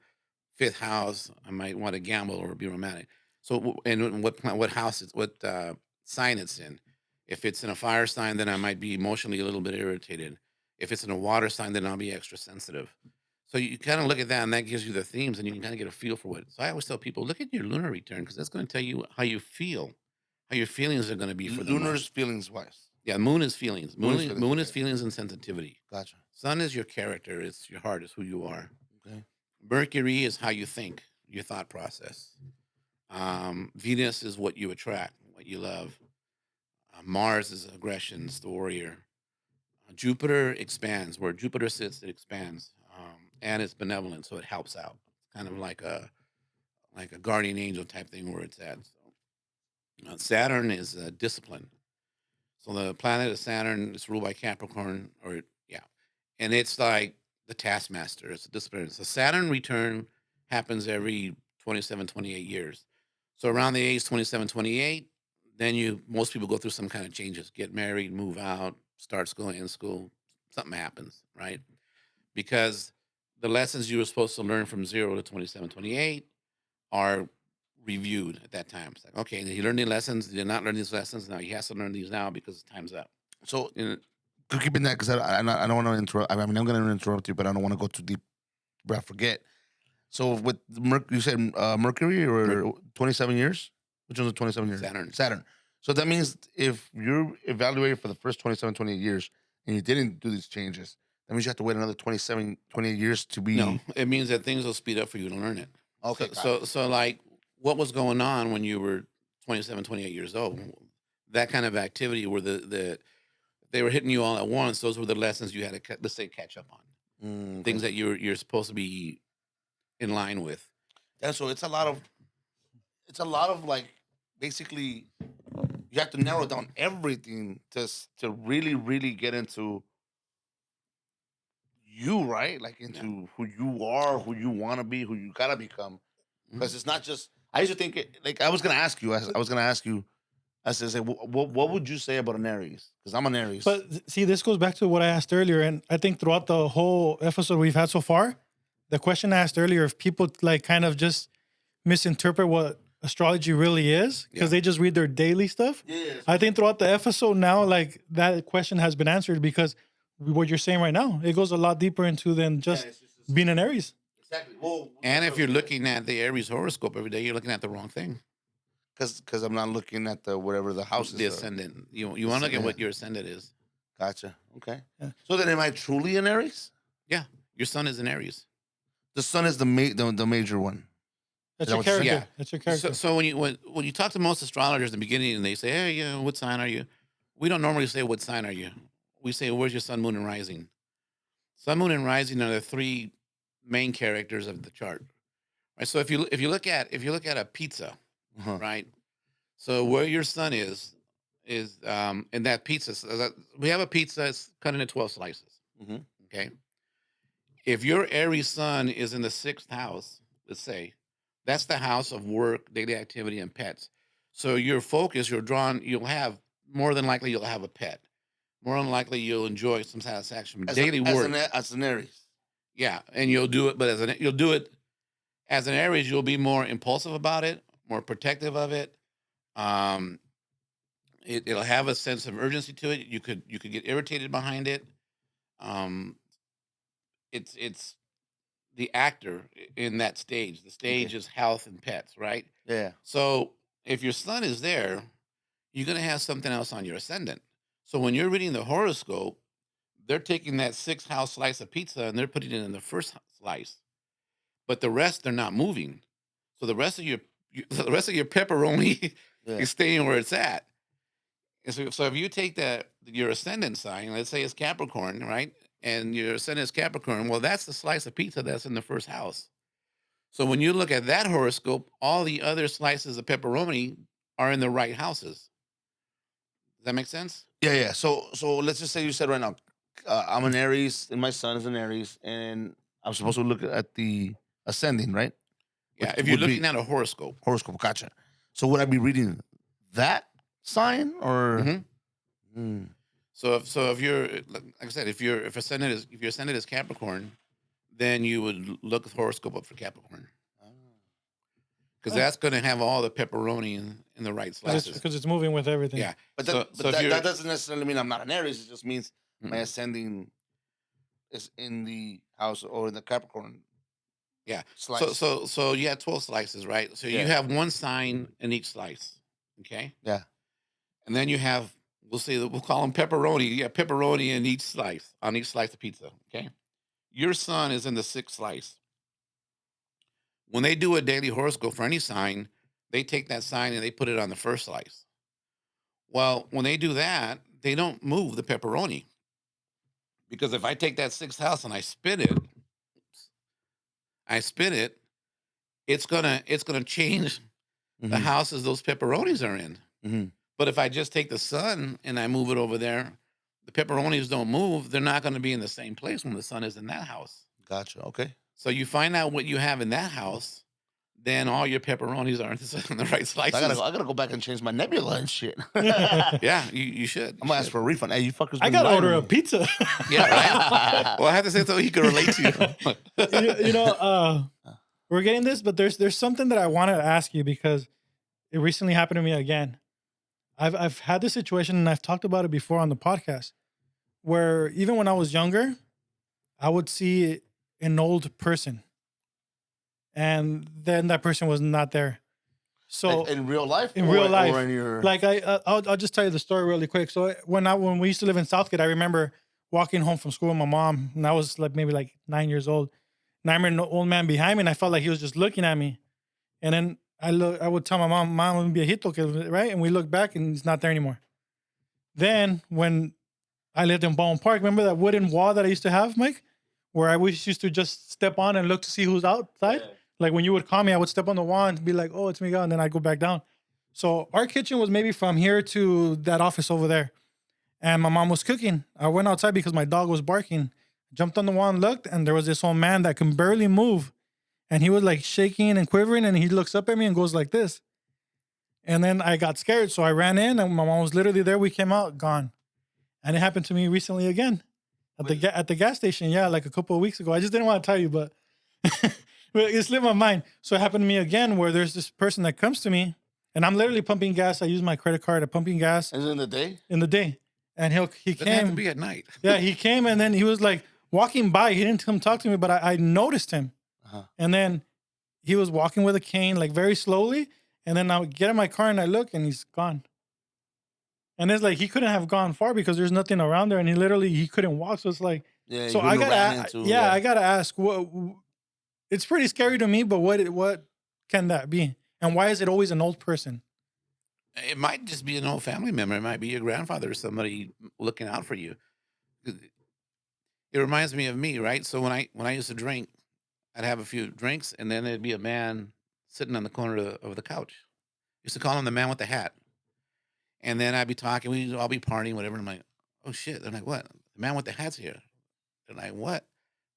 fifth house, I might want to gamble or be romantic. So, and what house it's, what sign it's in. If it's in a fire sign, then I might be emotionally a little bit irritated. If it's in a water sign, then I'll be extra sensitive. So you kind of look at that, and that gives you the themes, and you can kind of get a feel for what. So I always tell people, look at your lunar return because that's going to tell you how you feel, how your feelings are going to be for the month. Lunar's feelings wise. Yeah, moon is feelings. Moon is feelings, Moon is okay. feelings and sensitivity. Gotcha. Sun is your character. It's your heart. It's who you are. Okay. Mercury is how you think, your thought process. Venus is what you attract, what you love. Mars is aggression, it's the warrior. Jupiter expands. Where Jupiter sits, it expands, and it's benevolent, so it helps out. It's kind of like a guardian angel type thing where it's at. So, Saturn is discipline. So the planet of Saturn is ruled by Capricorn, or yeah, and it's like the taskmaster. It's a disciplinary. So Saturn return happens every 27, 28 years. So around the age 27, 28, then most people go through some kind of changes, get married, move out, start school, in school, something happens, right? Because the lessons you were supposed to learn from 0 to 27, 28 are reviewed at that time. It's like, okay, he learned the lessons, he did not learn these lessons. Now he has to learn these now because time's up. So And keeping that because I don't want to interrupt. I mean, I'm going to interrupt you, but I don't want to go too deep. But I forget. So with you said Mercury or 27 years? Which one's the 27 years? Saturn. Saturn. So that means if you're evaluated for the first 27, 28 years and you didn't do these changes, that means you have to wait another 27, 28 years to be. No, it means that things will speed up for you to learn it. Okay. So like what was going on when you were 27, 28 years old? That kind of activity where they were hitting you all at once. Those were the lessons you had to let's say catch up on. Things that you're supposed to be in line with. And so it's a lot of like basically you have to narrow down everything to really really get into you, right? Like into who you are, who you want to be, who you gotta become. Because it's not just. I used to think like I was gonna ask you. I was gonna ask you. I say, what would you say about an Aries? Because I'm an Aries. But see, this goes back to what I asked earlier, and I think throughout the whole episode we've had so far, the question I asked earlier, if people like kind of just misinterpret what astrology really is because they just read their daily stuff. Yes. I think throughout the episode now, like that question has been answered because what you're saying right now, it goes a lot deeper into than just being an Aries. Exactly. Well, And if you're looking at the Aries horoscope every day, you're looking at the wrong thing. because I'm not looking at the whatever the house The is. ascendant. You want to look at what your ascendant is. Gotcha. Okay. Yeah. So then, am I truly an Aries? Yeah, your sun is an Aries. The sun is the major one. That's Is that your what you're saying? character. Yeah. That's your character. So when you talk to most astrologers in the beginning and they say, hey, yeah, what sign are you? We don't normally say what sign are you. We say, where's your sun, moon, and rising? Sun, moon, and rising are the three main characters of the chart. Right. So if you look at a pizza, Uh-huh. right? So where your sun is in that pizza. So we have a pizza. It's cut into 12 slices. Mhm. Okay. If your Aries sun is in the 6th house, let's say, that's the house of work, daily activity, and pets. So your focus, you'll have more than likely you'll have a pet. More than likely you'll enjoy some satisfaction from daily work. As an Aries. Yeah, and you'll do it, but you'll do it as an Aries. You'll be more impulsive about it, more protective of it. It'll have a sense of urgency to it. You could get irritated behind it. It's the actor in that stage. The stage is health and pets, right? Yeah. So if your sun is there, you're gonna have something else on your ascendant. So when you're reading the horoscope, they're taking that 6th house slice of pizza and they're putting it in the 1st slice, but the rest they're not moving. So the rest of your pepperoni Yeah. is staying where it's at. And so if you take your ascendant sign, let's say it's Capricorn, right? And your ascendant is Capricorn, well, that's the slice of pizza that's in the 1st house. So when you look at that horoscope, all the other slices of pepperoni are in the right houses. Does that make sense? Yeah. So let's just say you said right now, I'm an Aries and my sun is an Aries, and I'm supposed to look at the ascending, right? Yeah, Which if you're would be looking at a horoscope. horoscope, gotcha. So would I be reading that sign or? Mhm. Mm. So if you're like I said, if your ascendant is Capricorn, then you would look at the horoscope up for Capricorn because that's going to have all the pepperoni in the right slices. Because it's moving with everything. Yeah, But so if you're- that doesn't necessarily mean I'm not an Aries. It just means my Mm-mm. ascending is in the house or in the Capricorn. Yeah. Slice. So you have 12 slices, right? So Yeah. you have one sign in each slice, okay? Yeah. And then you have we'll call them pepperoni. You have pepperoni in each slice on each slice of pizza, okay? Your sun is in the 6th slice. When they do a daily horoscope for any sign, they take that sign and they put it on the 1st slice. Well, when they do that, they don't move the pepperoni. Because if I take that 6th house and I spin it, it's gonna change the Mhm. houses those pepperonis are in. Mhm. But if I just take the sun and I move it over there, the pepperonis don't move. They're not going to be in the same place when the sun is in that house. Gotcha. Okay. So you find out what you have in that house, then all your pepperonis are in the right slices. I gotta go back and change my nebula and shit. I'm Yeah, you should. gonna ask for a refund. Hey, you fuckers. I been gotta lying order to a me. pizza. Yeah, right. Well, I have to say so he can relate to you. you know, we're getting this, but there's something that I wanted to ask you because it recently happened to me again. I've had this situation and I've talked about it before on the podcast where even when I was younger, I would see an old person and then that person was not there. So Like, in real life, in real life, or in your like I'll just tell you the story really quick. So when we used to live in Southgate, I remember walking home from school with my mom, and I was like maybe like 9 years old. And I remember an old man behind me, and I felt like he was just looking at me. And then I would tell my mom, "Mom, viejito," right? And we look back, and he's not there anymore. Then when I lived in Baldwin Park, remember that wooden wall that I used to have, Mike, where I used to just step on and look to see who's outside. Yeah. Like when you would call me, I would step on the wall and be like, "Oh, it's Miguel," and then I'd go back down. So our kitchen was maybe from here to that office over there. And my mom was cooking. I went outside because my dog was barking. Jumped on the wall and looked, and there was this old man that can barely move. And he was like shaking and quivering, and he looks up at me and goes like this. And then I got scared. So I ran in and my mom was literally there. We came out, gone. And it happened to me recently again at the gas station. Yeah, like a couple of weeks ago. I just didn't want to tell you, but it slipped my mind. So it happened to me again where there's this person that comes to me and I'm literally pumping gas. I use my credit card at pumping gas. Is it in the day? In the day. And he Doesn't have to came. be at night. Yeah, he came and then he was like walking by. He didn't come talk to me, but I noticed him. Uh-huh. And then he was walking with a cane, like very slowly. And then I would get in my car and I look and he's gone. And it's like he couldn't have gone far because there's nothing around there, and he couldn't walk. So it's like, Yeah. so who I you ran gotta, into, I gotta ask. What? It's pretty scary to me, but what can that be? And why is it always an old person? It might just be an old family member. It might be your grandfather or somebody looking out for you. It reminds me of me, right? So when I used to drink, I'd have a few drinks, and then there'd be a man sitting on the corner of the couch. Used to call him the man with the hat. And then I'd be talking, we'd all be partying, whatever. And I'm like, oh shit. They're like, what? The man with the hat's here. They're like, what?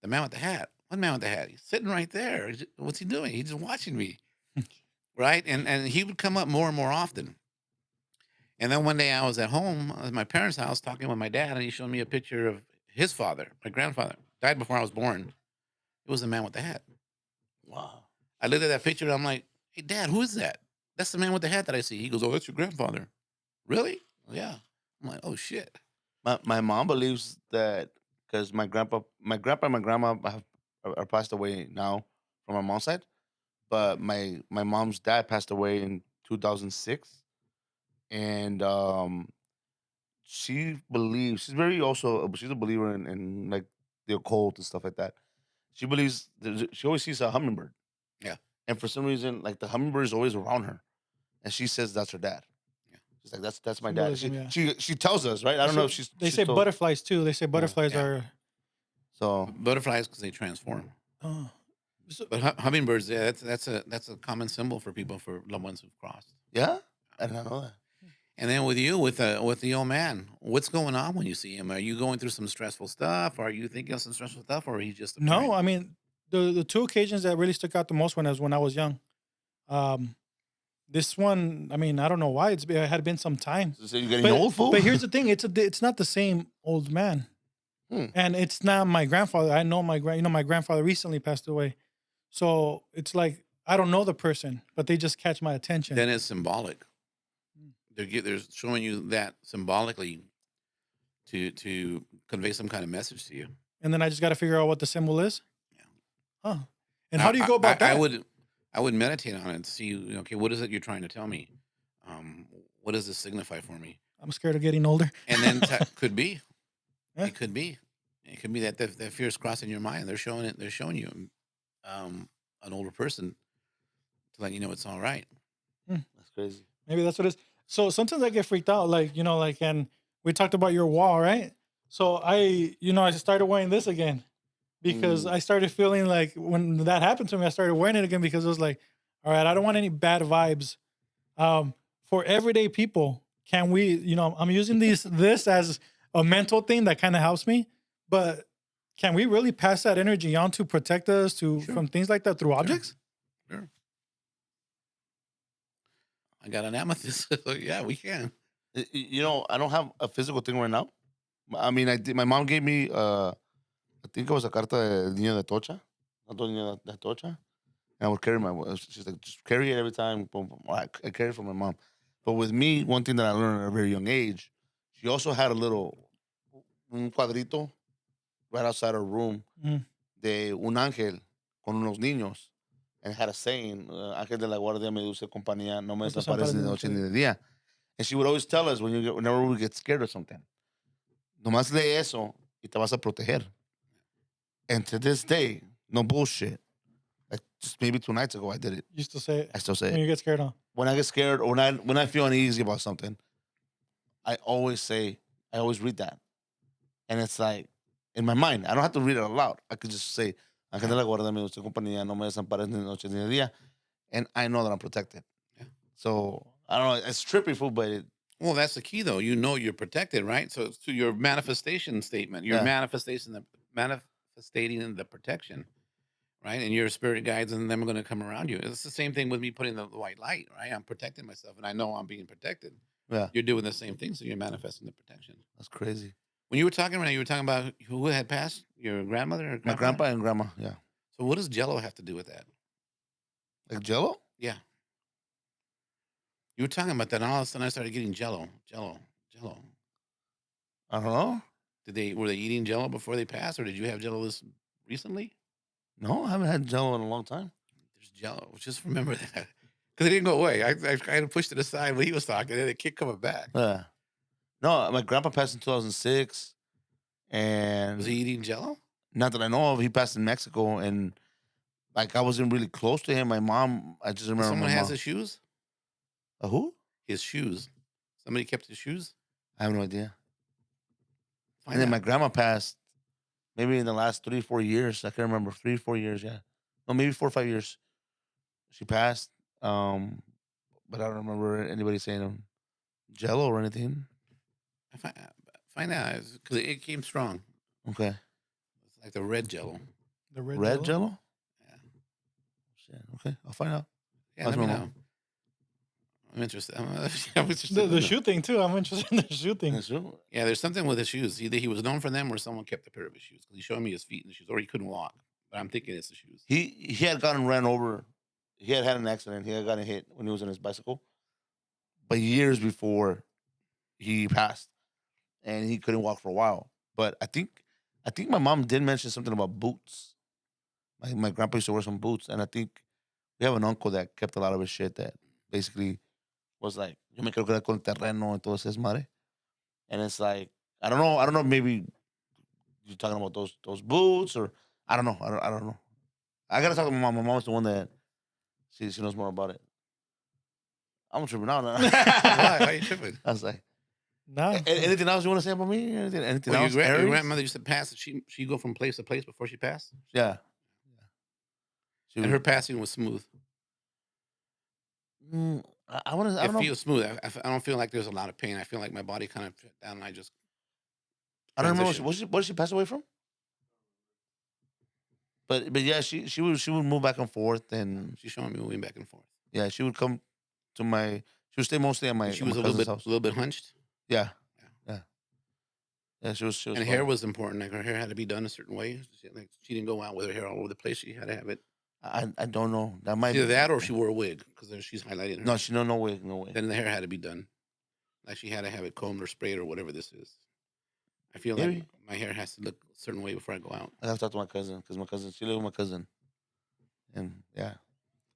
The man with the hat. What man with the hat? He's sitting right there. What's he doing? He's just watching me. Right? And he would come up more and more often. And then one day I was at home at my parents' house talking with my dad, and he showed me a picture of his father, my grandfather. Died before I was born. It was the man with the hat. Wow. I looked at that picture and I'm like, hey, Dad, who is that? That's the man with the hat that I see. He goes, oh, that's your grandfather. Really? Yeah. I'm like, oh, shit. My mom believes that because my grandpa and my grandma are passed away now from my mom's side, but my mom's dad passed away in 2006, and she believes she's a believer in like the occult and stuff like that. She believes she always sees a hummingbird, Yeah. and for some reason, like the hummingbird is always around her, and she says that's her dad. Yeah. She's like that's my dad. Symbolism, She tells us, right? I don't know if she's They she's say told- butterflies too. They say butterflies Yeah. are. So Butterflies because they transform. Oh. So, But hummingbirds, yeah, that's a common symbol for people, for loved ones who've crossed. yeah, I don't know that. And then with you, with the old man, what's going on when you see him? Are you going through some stressful stuff? Are you thinking of some stressful stuff, or he's just no, appearing? I mean the two occasions that really stuck out the most when I was young. This one, I mean, I don't know why it had been some time. So you're getting But, old, fool. but here's the thing: it's not the same old man, and it's not my grandfather. I know my grandfather recently passed away, so it's like I don't know the person, but they just catch my attention. Then it's symbolic. They're showing you that symbolically to convey some kind of message to you. And then I just got to figure out what the symbol is. Yeah. Huh. And how do you go about that? I would meditate on it and see, okay, what is it you're trying to tell me? What does this signify for me? I'm scared of getting older. And then could be, Yeah. it could be that that fear is crossing your mind. They're showing it. They're showing you an older person to let you know it's all right. That's crazy. Maybe that's what it is. So sometimes I get freaked out, and we talked about your wall, right? So I started wearing this again because I started feeling like when that happened to me, I started wearing it again because it was like, all right, I don't want any bad vibes. For everyday people, can we, I'm using this as a mental thing that kind of helps me, but can we really pass that energy on to protect us from things like that through objects? Sure. I got an amethyst. So yeah, we can. I don't have a physical thing right now. I mean, I did. My mom gave me, I think it was a carta del niño de Tocha, Santo niño de Tocha, and I would carry she's like, just carry it every time. Boom, boom. I carry it from my mom. But with me, one thing that I learned at a very young age, she also had un cuadrito right outside her room de un ángel con unos niños, and had a saying, ángel de la guardia me dulce compañía, no me desaparece ni de noche ni de día. And she would always tell us whenever we get scared of something, nomás lee eso y te vas a proteger. And to this day, no bullshit. Like just maybe 2 nights ago, I did it. You still say it? I still say When it. you get scared, huh? When I get scared or when I feel uneasy about something, I always read that. And it's like, in my mind, I don't have to read it aloud. I could just say, ángel de la guardia me dulce compañía, no me desampares ni de noche ni de día. And I know that I'm protected. Yeah. So, I don't know. It's trippy, fool, but Well, that's the key, though. You know you're protected, right? So it's to your manifestation statement. You're manifestating the protection. right? And your spirit guides and them are going to come around you. It's the same thing with me putting the white light, right? I'm protecting myself and I know I'm being protected. Yeah, You're doing the same thing, so you're manifesting the protection. that's crazy. When you were talking, Renee, you were talking about who had passed, your grandmother or My grandfather? grandpa and grandma. Yeah, So what does Jello have to do with that? like Jello. Yeah. You were talking about that, and all of a sudden I started getting Jello. I don't know. Were they eating Jello before they passed, or did you have Jello this recently? No, I haven't had Jello in a long time. There's Jello. Just remember that because it didn't go away. I kind of pushed it aside when he was talking, and it kept coming back. Yeah. No, my grandpa passed in 2006, and Was he eating Jello? not that I know of. He passed in Mexico, and like I wasn't really close to him. My mom, I just remember Someone my has mom. his shoes. Who? His shoes. Somebody kept his shoes. I have no idea. Find And then out. my grandma passed maybe in the last 3-4 years. I can't remember 3-4 years. Yeah, no, maybe 4 or 5 years. She passed. But I don't remember anybody saying Jello or anything. Find out because it came strong. Okay, It's like the red Jello. The red Jello. Yeah. Shit. Okay, I'll find out. Yeah, Ask let me my know. mom. I'm interested. I'm interested. The, in the that. shoe thing too. I'm interested in the shoe thing. That's true. Yeah, there's something with his shoes. Either he was known for them or someone kept a pair of his shoes because he showed me his feet in the shoes, or he couldn't walk. But I'm thinking it's the shoes. He had gotten ran over. He had an accident. He had gotten hit when he was on his bicycle, but years before he passed, and he couldn't walk for a while. But I think my mom did mention something about boots. My grandpa used to wear some boots, and I think we have an uncle that kept a lot of his shit that basically was like, yo me quiero quedar con el terreno and todo ese madre. And it's like, I don't know, maybe you're talking about those boots or I don't know. I don't know. I gotta talk to my mom. My mom's the one that she knows more about it. I'm tripping out now. Why are you tripping? I was like, No. anything else you want to say about me? Anything Well, else? your Aries? grandmother used to pass. She go from place to place before she passed, Yeah. She and was- her passing was smooth. I want to. I It don't know. feels smooth. I don't feel like there's a lot of pain. I feel like my body kind of shut down, and I just I don't remember. transition. What did she pass away from? But yeah, she would move back and forth, and She's showing me moving back and forth. yeah, she would come to my. She would stay mostly at my, She at my was a cousin's house. little bit hunched, Yeah, Yeah. yeah, yeah. She was. and hair was important. Like her hair had to be done a certain way. She didn't go out with her hair all over the place. She had to have it I don't know. That might either be that or she wore a wig because she's highlighting her. No, she no way, no way. Then the hair had to be done. Like she had to have it combed or sprayed or whatever this is. I feel Maybe. like my hair has to look a certain way before I go out. I have to talk to my cousin because she lived with my cousin, and yeah.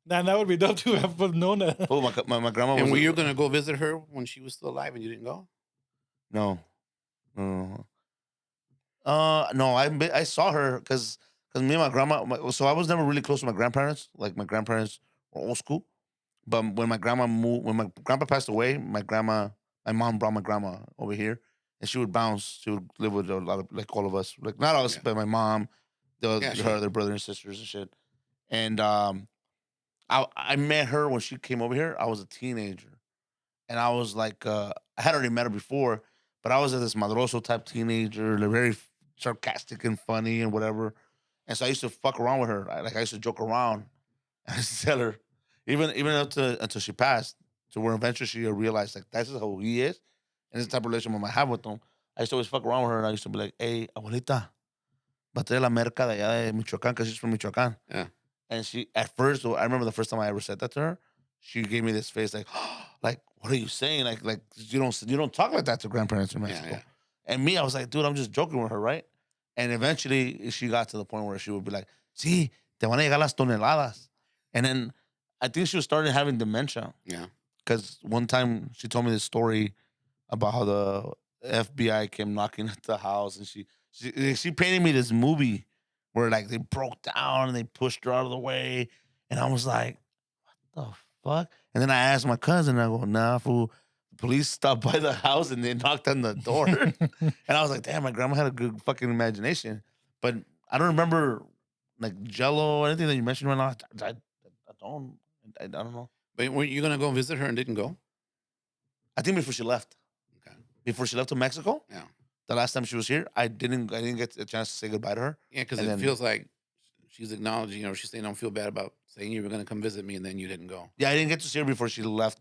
Man, that would be dope to have known that. Oh, my grandma was. And were you gonna go visit her when she was still alive and you didn't go? No. No. I saw her because me and my grandma. So I was never really close to my grandparents. Like my grandparents were old school, but when my grandpa passed away, my mom brought my grandma over here, and she would bounce. She would live with a lot of like all of us, like not us, Yeah. but my mom, Yeah, her sure. other brothers and sisters and shit. And I met her when she came over here. I was a teenager, and I was like, I had already met her before, but I was this madroso type teenager, like very sarcastic and funny and whatever. And so I used to fuck around with her. I used to joke around. I used to tell her, even until she passed, to where eventually she realized like that's just how he is, and this type of relationship I might have with him. I used to always fuck around with her, and I used to be like, "Hey, abuelita, va a traer la merca de allá de Michoacán, because she's from Michoacán." Yeah. And she, at first, I remember the first time I ever said that to her, she gave me this face like, like, what are you saying? Like you don't talk like that to grandparents in Mexico. Yeah. And me, I was like, dude, I'm just joking with her, right? And eventually, she got to the point where she would be like, sí, te van a llegar las toneladas. And then I think she was starting having dementia. Yeah. Because one time she told me this story about how the FBI came knocking at the house, and she painted me this movie where like they broke down and they pushed her out of the way, and I was like, what the fuck? And then I asked my cousin, I go, nah, fool. The police stopped by the house and they knocked on the door. And I was like, damn, my grandma had a good fucking imagination. But I don't remember like Jello or anything that you mentioned right now. I don't know. But were you gonna go visit her and didn't go? I think before she left. Okay. Before she left to Mexico, Yeah. the last time she was here, I didn't get a chance to say goodbye to her. Yeah, because And it then- feels like she's acknowledging, or she's saying, "Don't feel bad about saying you were going to come visit me and then you didn't go." Yeah, I didn't get to see her before she left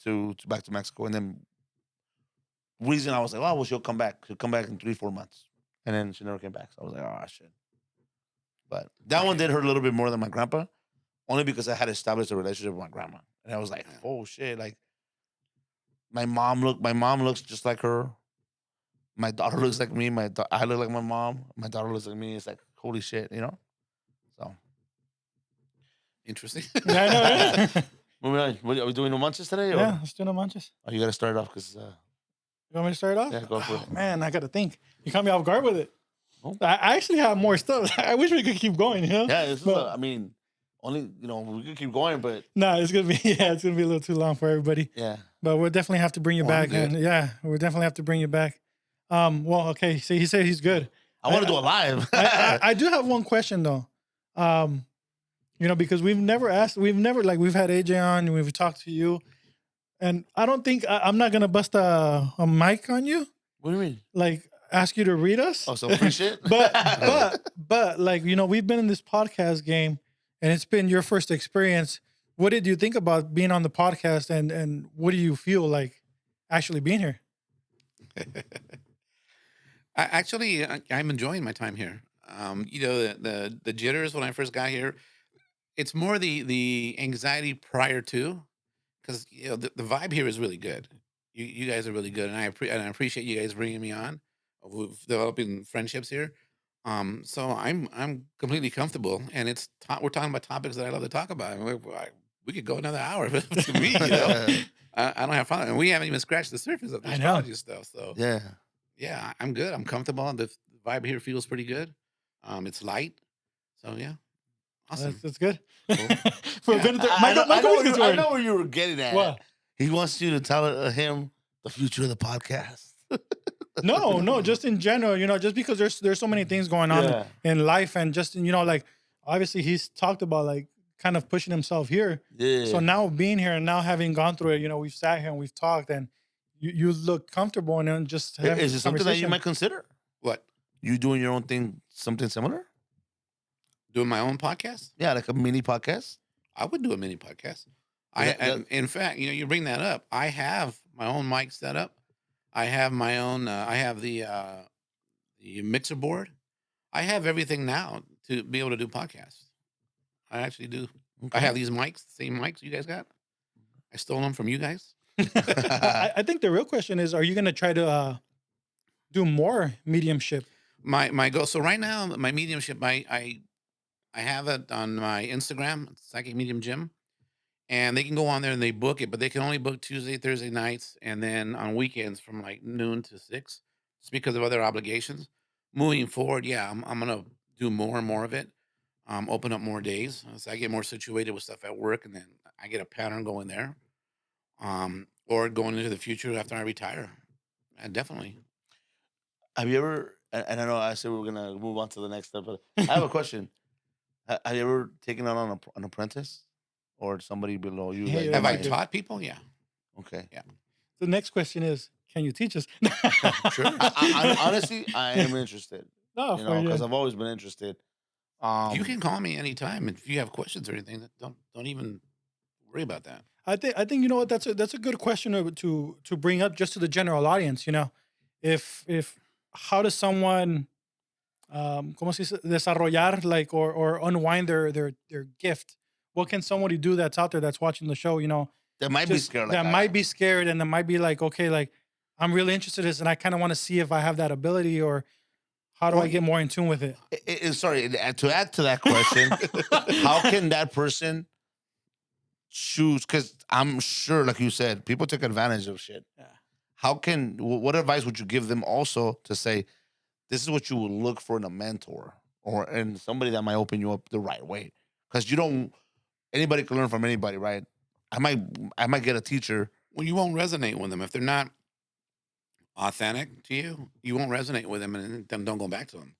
to back to Mexico, and then reason I was like, oh, well, she'll come back. She'll come back in 3-4 months, and then she never came back. So I was like, oh shit. But that one did hurt a little bit more than my grandpa, only because I had established a relationship with my grandma, and I was like, oh shit, like my mom looks just like her. My daughter looks like me. I look like my mom. My daughter looks like me. It's like holy shit, you know. So Interesting. Yeah, I know. Right? moving on. Are we doing no munches today? Or? Yeah, let's do no manches. Oh, you got to start it off because. You want me to start off? Yeah, go for it. Man, I got to think. You caught me off guard with it. Oh. I actually have more stuff. I wish we could keep going, you know? Yeah, But- I mean, only we could keep going, but No, it's gonna be it's gonna be a little too long for everybody. yeah. But we'll definitely have to bring you I'm back. good. And yeah, we'll definitely have to bring you back. Well, okay. So he said he's good. I want to do it live. I do have one question though. Because we've never we've had AJ on and we've talked to you, and I don't think I'm not gonna bust a mic on you. What do you mean? Like ask you to read us. Oh, so free shit? but like we've been in this podcast game, and it's been your first experience. What did you think about being on the podcast, and what do you feel like actually being here? I'm enjoying my time here. The jitters when I first got here, it's more the anxiety prior to, because the vibe here is really good. You guys are really good, and I appreciate you guys bringing me on. We're developing friendships here. So I'm completely comfortable, and we're talking about topics that I love to talk about. And we could go another hour to me, I don't have fun, and we haven't even scratched the surface of the I know. astrology stuff. So yeah, I'm good. I'm comfortable. The vibe here feels pretty good. It's light, so yeah, awesome. That's good. Cool. For Yeah. a minute, I Michael, know where you were getting at. What? He wants you to tell him the future of the podcast. No, just in general, just because there's so many things going on in life, and just like obviously he's talked about like kind of pushing himself here. Yeah. So now being here and now having gone through it, we've sat here and we've talked, and you look comfortable, and then just having Is it something that you conversation. might consider? What? You doing your own thing, something similar? Doing my own podcast? Yeah, like a mini podcast. I would do a mini podcast. In fact, you bring that up. I have my own mic set up. I have my own. I have the mixer board. I have everything now to be able to do podcasts. I actually do. Okay. I have these mics, same mics you guys got. I stole them from you guys. I think the real question is, are you going to try to do more mediumship? My goal. So right now, my mediumship, I have it on my Instagram, Psychic Medium Gym, and they can go on there and they book it, but they can only book Tuesday, Thursday nights, and then on weekends from like noon to 6, just because of other obligations. Moving forward, yeah, I'm gonna do more and more of it. Open up more days as I get more situated with stuff at work, and then I get a pattern going there. Or going into the future after I retire. Definitely. Have you ever? And I know I said we were gonna move on to the next step, but I have a question. Have you ever taken on an apprentice or somebody below you? Yeah, that you Have I might- taught people? Yeah. Okay. The next question is, can you teach us? Sure. Honestly, I am interested. No, Because I've always been interested. You can call me anytime if you have questions or anything. Don't even worry about that. I think you know what, that's a good question to bring up just to the general audience. If how does someone ¿cómo se dice? Desarrollar, like, or unwind their gift? What can somebody do that's out there that's watching the show? That might be just- scared. that might be scared, and that might be like, okay, like I'm really interested in this, and I kind of want to see if I have that ability, or how do I get more in tune with it? Sorry, to add to that question, how can that person choose? Because I'm sure, like you said, people took advantage of shit. Yeah. What advice would you give them also to say, this is what you would look for in a mentor or in somebody that might open you up the right way? Because anybody can learn from anybody, right? I might get a teacher. Well, you won't resonate with them if they're not authentic to you. You won't resonate with them, and then don't go back to them.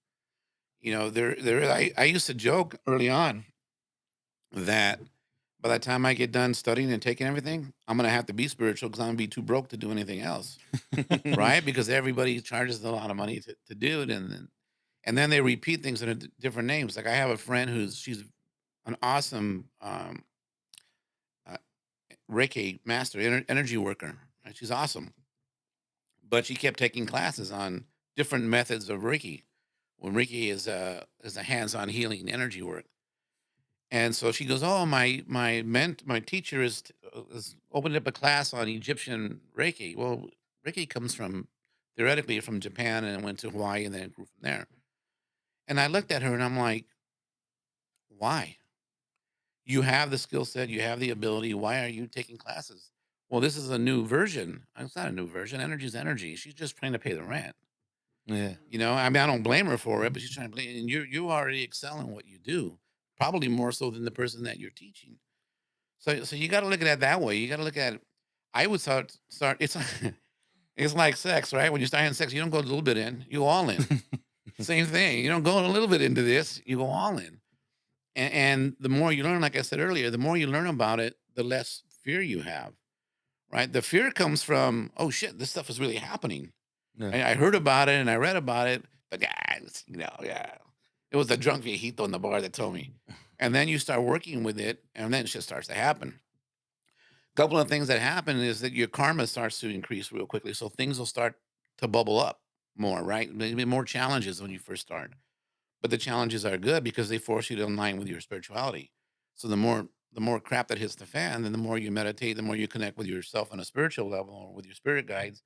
I used to joke early on that by the time I get done studying and taking everything, I'm gonna have to be spiritual because I'm gonna be too broke to do anything else, right? Because everybody charges a lot of money to do it, and and then they repeat things in different names. Like I have a friend she's an awesome uh, Reiki master, energy worker. Right? She's awesome, but she kept taking classes on different methods of Reiki. When Reiki is a hands-on healing energy work, and so she goes, "Oh, my teacher is opened up a class on Egyptian Reiki." Well, Reiki comes from theoretically from Japan and it went to Hawaii and then it grew from there. And I looked at her and I'm like, "Why? You have the skill set, you have the ability. Why are you taking classes?" Well, this is a new version. It's not a new version. Energy is energy. She's just trying to pay the rent. Yeah. I mean, I don't blame her for it, but she's trying to blame. And you already excel in what you do, probably more so than the person that you're teaching. So you got to look at it that way. You got to look at it. I would start. It's it's like sex, right? When you start having sex, you don't go a little bit in, you go all in. Same thing. You don't go a little bit into this, you go all in. And the more you learn, like I said earlier, the more you learn about it, the less fear you have, right? The fear comes from, oh shit, this stuff is really happening. Yeah. I heard about it and I read about it, but yeah, it was the drunk viejito in the bar that told me. And then you start working with it, and then shit starts to happen. Couple of things that happen is that your karma starts to increase real quickly, so things will start to bubble up more, right? Maybe more challenges when you first start, but the challenges are good because they force you to align with your spirituality. So the more crap that hits the fan, then the more you meditate, the more you connect with yourself on a spiritual level or with your spirit guides,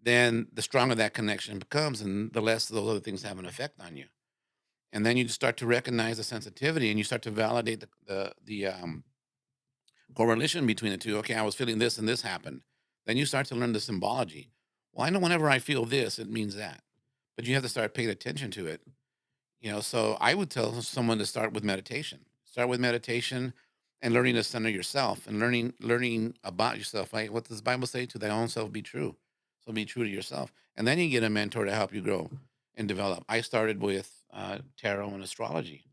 then the stronger that connection becomes, and the less those other things have an effect on you. And then you start to recognize the sensitivity, and you start to validate the correlation between the two. Okay, I was feeling this and this happened. Then you start to learn the symbology. Well, I know whenever I feel this, it means that. But you have to start paying attention to it. So I would tell someone to start with meditation. Start with meditation and learning to center yourself and learning about yourself. Like what does the Bible say? To thy own self be true. So be true to yourself. And then you get a mentor to help you grow and develop. I started with tarot and astrology,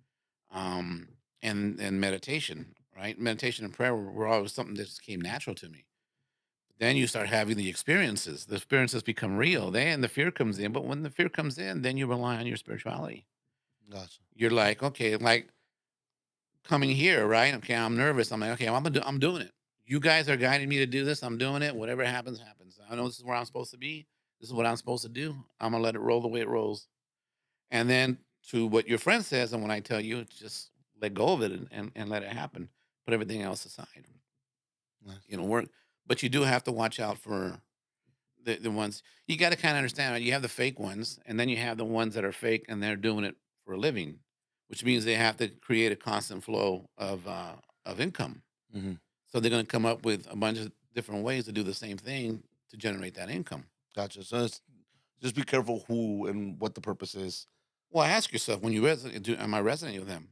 um, and meditation, right? Meditation and prayer were always something that just came natural to me. Then you start having the experiences. The experiences become real. Then the fear comes in. But when the fear comes in, then you rely on your spirituality. Gotcha. You're like, okay, like coming here, right? Okay, I'm nervous. I'm like, okay, I'm doing it. You guys are guiding me to do this. I'm doing it. Whatever happens, happens. I know this is where I'm supposed to be. This is what I'm supposed to do. I'm gonna let it roll the way it rolls. And then to what your friend says, and when I tell you, just let go of it and let it happen. Put everything else aside. Nice. Work. But you do have to watch out for the ones you got to kind of understand. Right? You have the fake ones, and then you have the ones that are fake and they're doing it for a living, which means they have to create a constant flow of income. Hmm. So they're going to come up with a bunch of different ways to do the same thing to generate that income. Gotcha. So just be careful who and what the purpose is. Well, ask yourself when you resonate, am I resonating with them?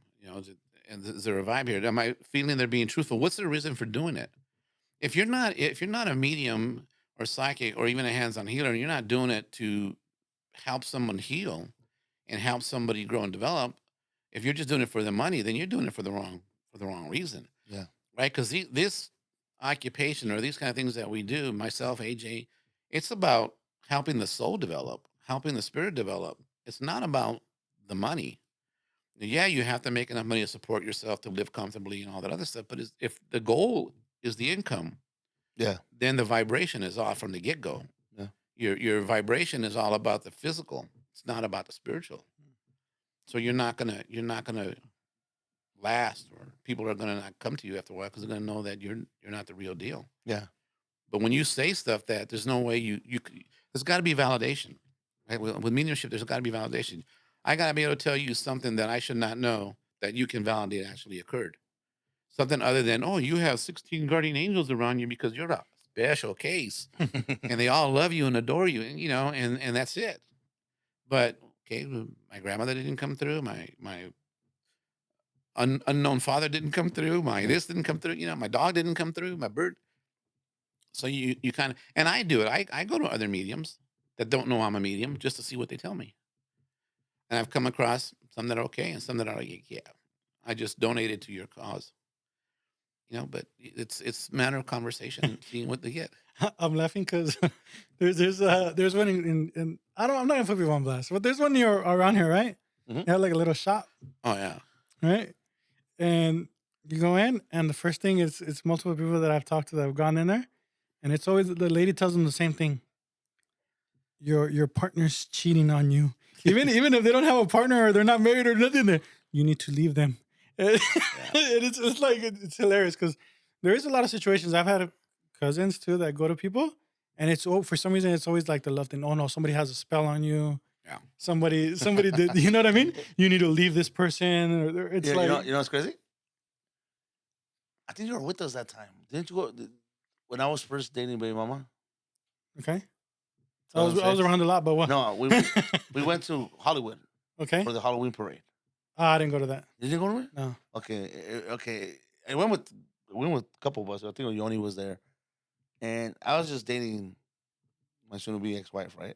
Is there a vibe here? Am I feeling they're being truthful? What's the reason for doing it? If you're not a medium or psychic or even a hands-on healer, and you're not doing it to help someone heal and help somebody grow and develop. If you're just doing it for the money, then you're doing it for the wrong reason, Yeah. right? Because this occupation or these kind of things that we do, myself, AJ, it's about helping the soul develop, helping the spirit develop. It's not about the money. Yeah, you have to make enough money to support yourself to live comfortably and all that other stuff. But if the goal is the income, Yeah. then the vibration is off from the get go. Yeah. Your vibration is all about the physical. It's not about the spiritual. So you're not gonna last, or people are gonna not come to you after a while because they're gonna know that you're not the real deal. Yeah. But when you say stuff that there's no way there's got to be validation. Right? With mediumship, there's got to be validation. I got to be able to tell you something that I should not know that you can validate actually occurred. Something other than, oh, you have 16 guardian angels around you because you're a special case and they all love you and adore you, and that's it. But okay, well, my grandmother didn't come through, my unknown father didn't come through, my this didn't come through, my dog didn't come through, my bird. So you kind of, and I do it. I go to other mediums that don't know I'm a medium just to see what they tell me. And I've come across some that are okay and some that are like, yeah, I just donated to your cause. But it's a matter of conversation and seeing what they get. I'm laughing because there's one in I don't I'm not gonna put people on blast, but there's one near around here, right? Mhm. They have like a little shop, Oh yeah. right? And you go in, and the first thing is it's multiple people that I've talked to that have gone in there, and it's always the lady tells them the same thing. Your partner's cheating on you. Even if they don't have a partner or they're not married or nothing, you need to leave them. And it's like it's hilarious because there is a lot of situations. I've had cousins too that go to people, and it's for some reason it's always like the love thing. Oh no, somebody has a spell on you. Yeah. Somebody did. You know what I mean? You need to leave this person. Or it's Yeah, like you know what's crazy? I think you were with us that time. Didn't you go when I was first dating baby mama? okay. Oh, I was around a lot, but what? No, we went to Hollywood Okay. for the Halloween parade. I didn't go to that. Did you go to it? No. Okay. I went with a couple of us. I think Yoni was there, and I was just dating my soon-to-be ex-wife, right?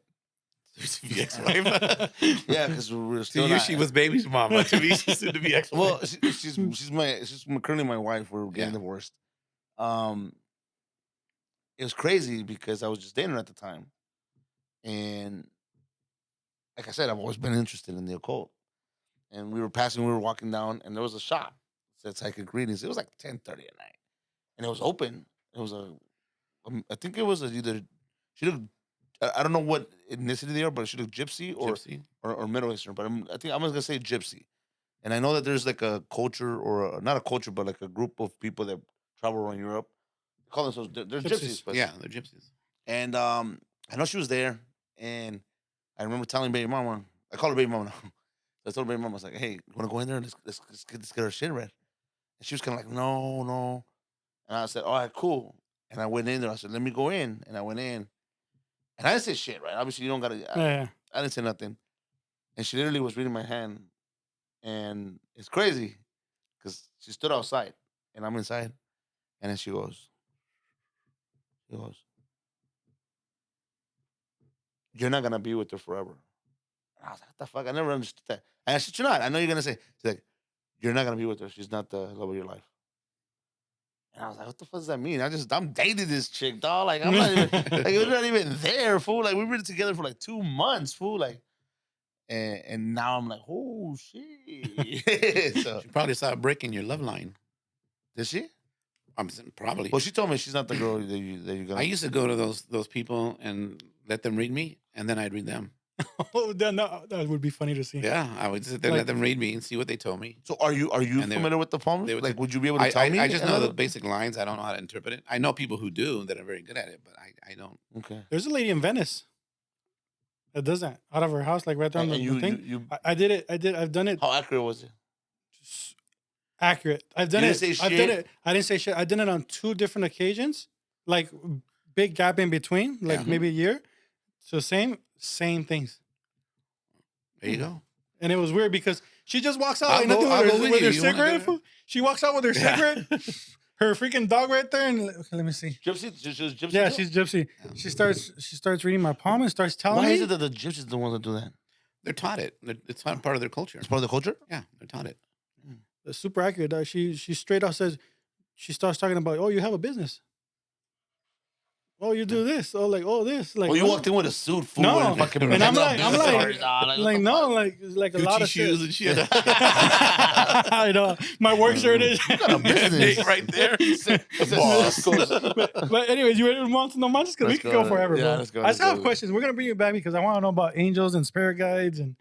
Ex-wife. Yeah, because we were To still. you, not- she was baby's mama. To me, she's soon to be ex-wife. Well, she's currently my wife. We're getting Yeah. divorced. It was crazy because I was just dating her at the time, and like I said, I've always been interested in the occult. And we were walking down, and there was a shop that said psychic readings. It was like 10:30 at night, and it was open. It was I think it was either she looked. I don't know what ethnicity they are, but she looked gypsy Gypsy. or Middle Eastern. But I think I'm just gonna say gypsy. And I know that there's like a culture not a culture, but like a group of people that travel around Europe. They call themselves they're gypsies. But Yeah, they're gypsies. And I know she was there, and I remember telling baby mama, I call her baby mama now. I told baby mama, I was like, "Hey, you want to go in there and let's get our shit read?" And she was kind of like, "No, no." And I said, "All right, cool." And I went in there. I said, "Let me go in." And I went in, and I didn't say shit, right? Obviously, you don't gotta. Yeah. I didn't say nothing. And she literally was reading my hand, and it's crazy because she stood outside, and I'm inside, and then she goes, "You're not gonna be with her forever." And I was like, "What the fuck?" I never understood that. And I said, "You're not. I know you're gonna say." She's like, "You're not gonna be with her. She's not the love of your life." And I was like, "What the fuck does that mean?" I'm dating this chick, dog. Like I'm not even like we're not even there, fool. Like we've been together for like 2 months, fool. Like, and now I'm like, oh shit. So She probably saw breaking your love line. did she? I'm saying probably. Well, she told me she's not the girl that you're gonna. I used to go to those people and let them read me, and then I'd read them. Oh, that would be funny to see. Yeah, I would sit there and Like- let them read me and see what they told me. So are you And they familiar with the poems? they would Like, t- would you be able to tell me? I just know another- the basic lines. I don't know how to interpret it. I know people who do that are very good at it, but I don't. Okay. There's a lady in Venice that does that out of her house, like right down And the you, thing. you, I did it. I've done it how accurate was it? accurate. I've done You it. didn't say I've shit? done it. I didn't say shit. I did it on 2 different occasions, like big gap in between, like Yeah. maybe a year. So same things. There you go. And it was weird because she just walks out I'll like go- nothing I'll with go her, with with you. her You wanna cigarette. do fool. She walks out with her Yeah. cigarette, her freaking dog right there, and okay, let me see. Gypsy? She's gypsy? Yeah, too? she's gypsy. Yeah. She starts reading my palm and starts telling Why me. is it that the gypsies are the ones that do that? They're taught it. It's not part of their culture. It's part of the culture? Yeah, they're taught it. It's super accurate. She straight out says, she starts talking about, oh, you have a business. Oh, you do this. Oh, like, oh, this. Like, Well, you what? walked in with a suit, fool. No. And fucking And I'm like, business cards, dog. like what the no, fuck? like a lot Gucci of shoes shit. and shit. I know. My work shirt is. a business. Name right there. It's a Boss. Cisco's. But anyways, you ready to move on to no manches? Because we Let's could go. go forever, Yeah, bro. let's go, I let's still have go. questions. We're gonna bring you back because I want to know about angels and spirit guides and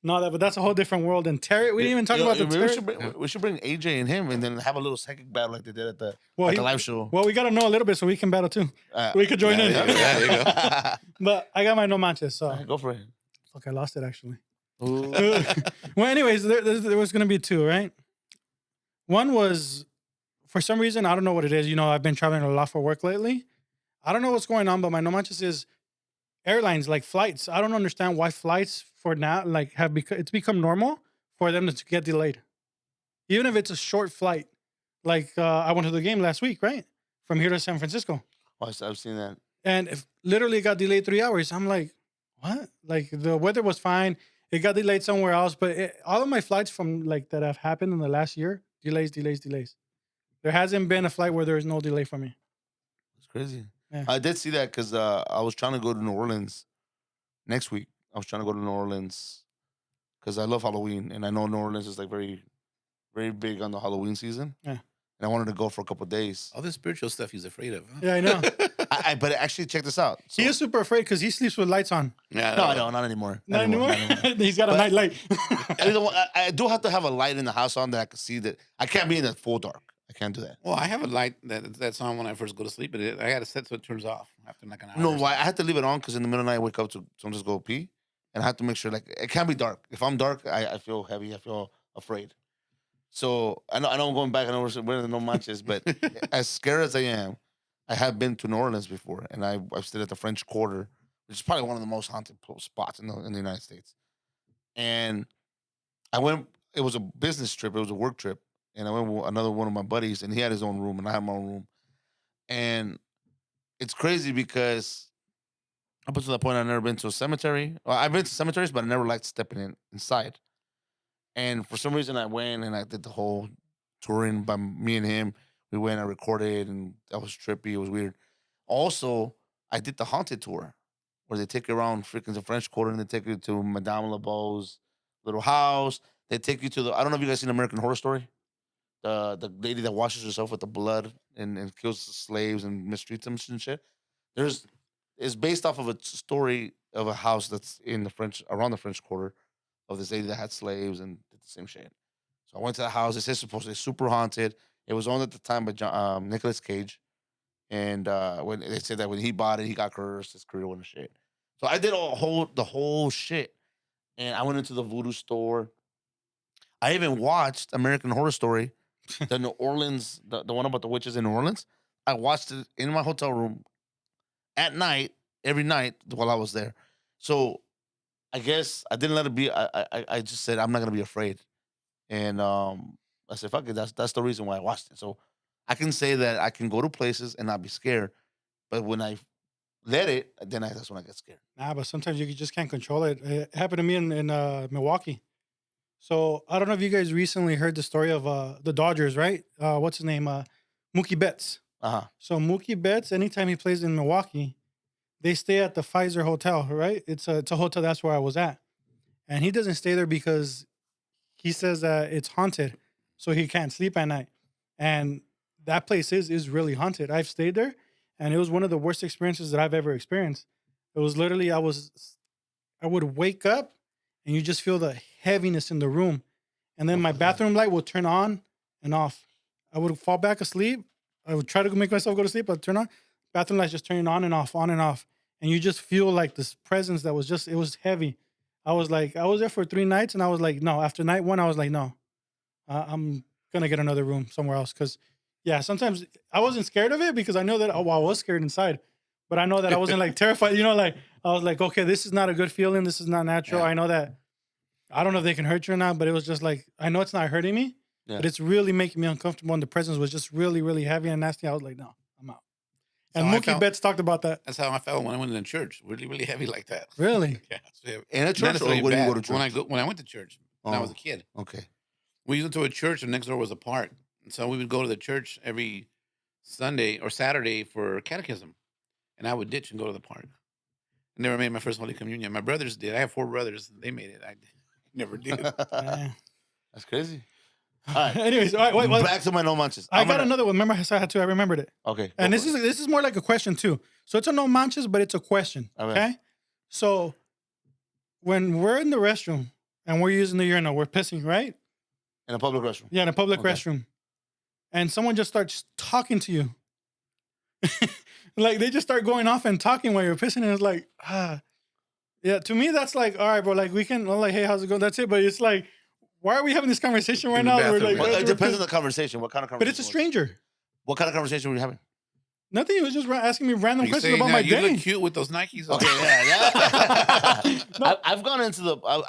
all that. But that's a whole different world. And tarot, we didn't even talk about the Maybe tarot. we should bring AJ and him and then have a little psychic battle like they did at the Well, live show. Well, we got to know a little bit so we can battle too. Uh, We could join in. Yeah, there you go. But I got my no manches, so Go for it. fuck, I lost it actually. Ooh. Well, anyways, there was gonna be 2, right? One was, for some reason, I don't know what it is. You know, I've been traveling a lot for work lately. I don't know what's going on, but my no manches is airlines, like flights. I don't understand why flights for now, like, it's become normal for them to get delayed, even if it's a short flight. Like I went to the game last week, right, from here to San Francisco, Oh, I've seen that. and if literally it got delayed 3 hours. I'm like, what? Like the weather was fine. It got delayed somewhere else, but all of my flights from like that have happened in the last year, delays. There hasn't been a flight where there is no delay for me. It's crazy. Yeah. I did see that because I was trying to go to New Orleans next week. I was trying to go to New Orleans because I love Halloween, and I know New Orleans is like very, very big on the Halloween season. Yeah. And I wanted to go for a couple of days. All the spiritual stuff he's afraid of. Huh? Yeah, I know. But actually, check this out. He is super afraid because he sleeps with lights on. Yeah, No, I don't. Not anymore. Not anymore? He's got a night light. I do have to have a light in the house on that I can see that. I can't be in the full dark. I can't do that. Well, I have a light that's on when I first go to sleep, but I got to set so it turns off after like an hour. No, I have to leave it on because in the middle of the night I wake up to sometimes go pee, and I have to make sure like it can't be dark. If I'm dark, I feel heavy. I feel afraid. So I know I'm going back. I know we're in the no manches, but as scared as I am, I have been to New Orleans before, and I've stayed at the French Quarter, which is probably one of the most haunted spots in the United States. And I went. It was a business trip. It was a work trip, and I went with another one of my buddies, and he had his own room, and I had my own room. And it's crazy because up until that point, I've never been to a cemetery. Well, I've been to cemeteries, but I never liked stepping inside. And for some reason, I went and I did the whole touring by me and him. We went, I recorded, and that was trippy. It was weird. Also, I did the haunted tour where they take you around freaking the French Quarter and they take you to Madame LeBeau's little house. They take you to I don't know if you guys seen American Horror Story. The lady that washes herself with the blood and kills the slaves and mistreats them and shit. It's based off of a story of a house that's around the French Quarter of this lady that had slaves and did the same shit. So I went to the house. It says supposedly super haunted. It was owned at the time by Nicolas Cage. And when they said that when he bought it, he got cursed, his career went to shit. So I did the whole shit. And I went into the voodoo store. I even watched American Horror Story, the New Orleans, the one about the witches in New Orleans. I watched it in my hotel room at night, every night while I was there. So I guess I didn't let it be. I just said I'm not gonna be afraid, and I said fuck it. That's the reason why I watched it. So I can say that I can go to places and not be scared, but when I let it, then that's when I get scared. Nah, but sometimes you just can't control it. It happened to me in Milwaukee. So I don't know if you guys recently heard the story of the Dodgers, right? What's his name? Mookie Betts. So Mookie Betts, anytime he plays in Milwaukee, they stay at the Pfizer Hotel, right? It's a hotel. That's where I was at. And he doesn't stay there because he says that it's haunted. So he can't sleep at night. And that place is really haunted. I've stayed there, and it was one of the worst experiences that I've ever experienced. It was literally, I would wake up, and you just feel the heaviness in the room. And then my bathroom light will turn on and off. I would fall back asleep. I would try to make myself go to sleep. I'd turn on. Bathroom lights just turning on and off, on and off. And you just feel like this presence that was it was heavy. I was there for 3 nights, and I was like, no. After night 1, I was like, no. I'm going to get another room somewhere else. Because, yeah, sometimes I wasn't scared of it because I know that, I was scared inside. But I know that I wasn't like terrified. You know, like I was like, okay, this is not a good feeling. This is not natural. Yeah. I know that. I don't know if they can hurt you or not, but it was just like, I know it's not hurting me, but it's really making me uncomfortable. And the presence was just really, really heavy and nasty. I was like, no, I'm out. And Mookie Betts talked about that. That's how I felt when I went to church. Really, really heavy like that. Really? Yeah. In a church, or when you go to church? When I went to church when I was a kid. Okay. We went to a church, and next door was a park. And so we would go to the church every Sunday or Saturday for catechism. And I would ditch and go to the park. I never made my first Holy Communion. My brothers did. I have 4 brothers. They made it. I never did. That's crazy. All right. Anyways, all right, wait. Back to my no manches. I got another one. Remember, I had 2. I remembered it. Okay. And this is more like a question too. So it's a no manches, but it's a question. Okay. So when we're in the restroom and we're using the urinal, we're pissing, right? In a public restroom. Yeah, in a public restroom, and someone just starts talking to you. Like they just start going off and talking while you're pissing, and it's like, yeah. To me, that's like, all right, bro. Like we can, like, hey, how's it going? That's it. But it's like, why are we having this conversation right now? We're like, it depends on the conversation. What kind of conversation? But it's a stranger. What kind of conversation were you having? Nothing. He was just asking me random questions about my day. You look cute with those Nikes. Okay, yeah. No. I've gone into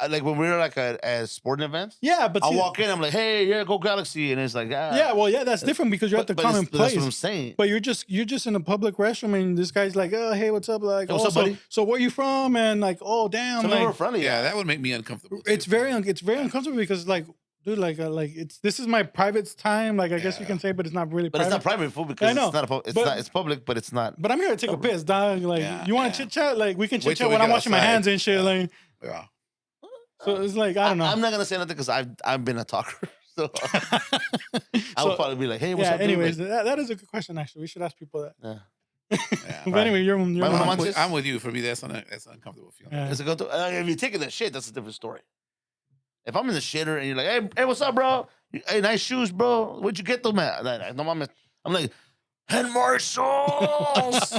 like when we were like at sporting events. Yeah, but I walk in, I'm like, hey, yeah, go Galaxy, and it's like, yeah, well, yeah, that's different because you're at the common place. That's what I'm saying. But you're just in a public restroom, and this guy's like, oh, hey, what's up? Like, what's up, buddy? So where you from? And like, oh, damn, some like, people are friendly. Yeah, that would make me uncomfortable. Too. It's very uncomfortable because like. Dude, like this is my private time, like I guess you can say, but it's not really. But private. It's not private food because it's public, but it's not. But I'm here to take a piss, dog. Like you want to chit chat? Like we can chit chat when I'm washing my hands and shit. Like yeah. So it's like I don't know. I'm not gonna say nothing because I've been a talker. So I would probably be like, "Hey, what's yeah. up?" dude? Anyways, Like, that is a good question. Actually, we should ask people that. yeah. Yeah. But anyway, you're I'm with you. For me, that's uncomfortable feeling. Yeah. It's a go-to. If you're taking that shit, that's a different story. If I'm in the shitter and you're like, "Hey, what's up, bro? Hey, nice shoes, bro. Where'd you get them at?" No, I'm like, "Head marshals."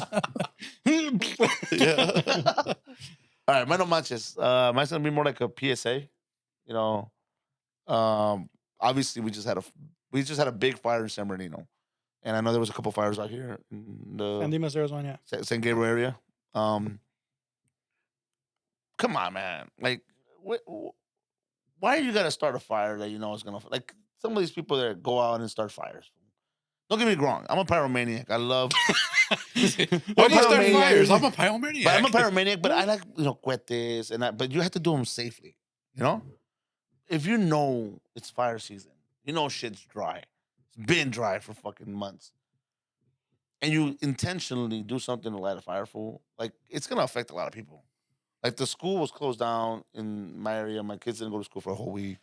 Yeah. All right, no manches. Mine's gonna be more like a PSA. You know, obviously we just had a big fire in San Bernardino, and I know there was a couple fires out here in the San Dimas, Arizona. Yeah. San Gabriel area. Come on, man. Like, why you gotta start a fire that you know is gonna like some of these people that go out and start fires? Don't get me wrong. I'm a pyromaniac. I love. Why do you start fires? I'm a pyromaniac. But I'm a pyromaniac, but I like cohetes but you have to do them safely. You know, if you know it's fire season, you know shit's dry. It's been dry for fucking months, and you intentionally do something to light a fire, fool. Like it's gonna affect a lot of people. Like the school was closed down in my area. My kids didn't go to school for a whole week.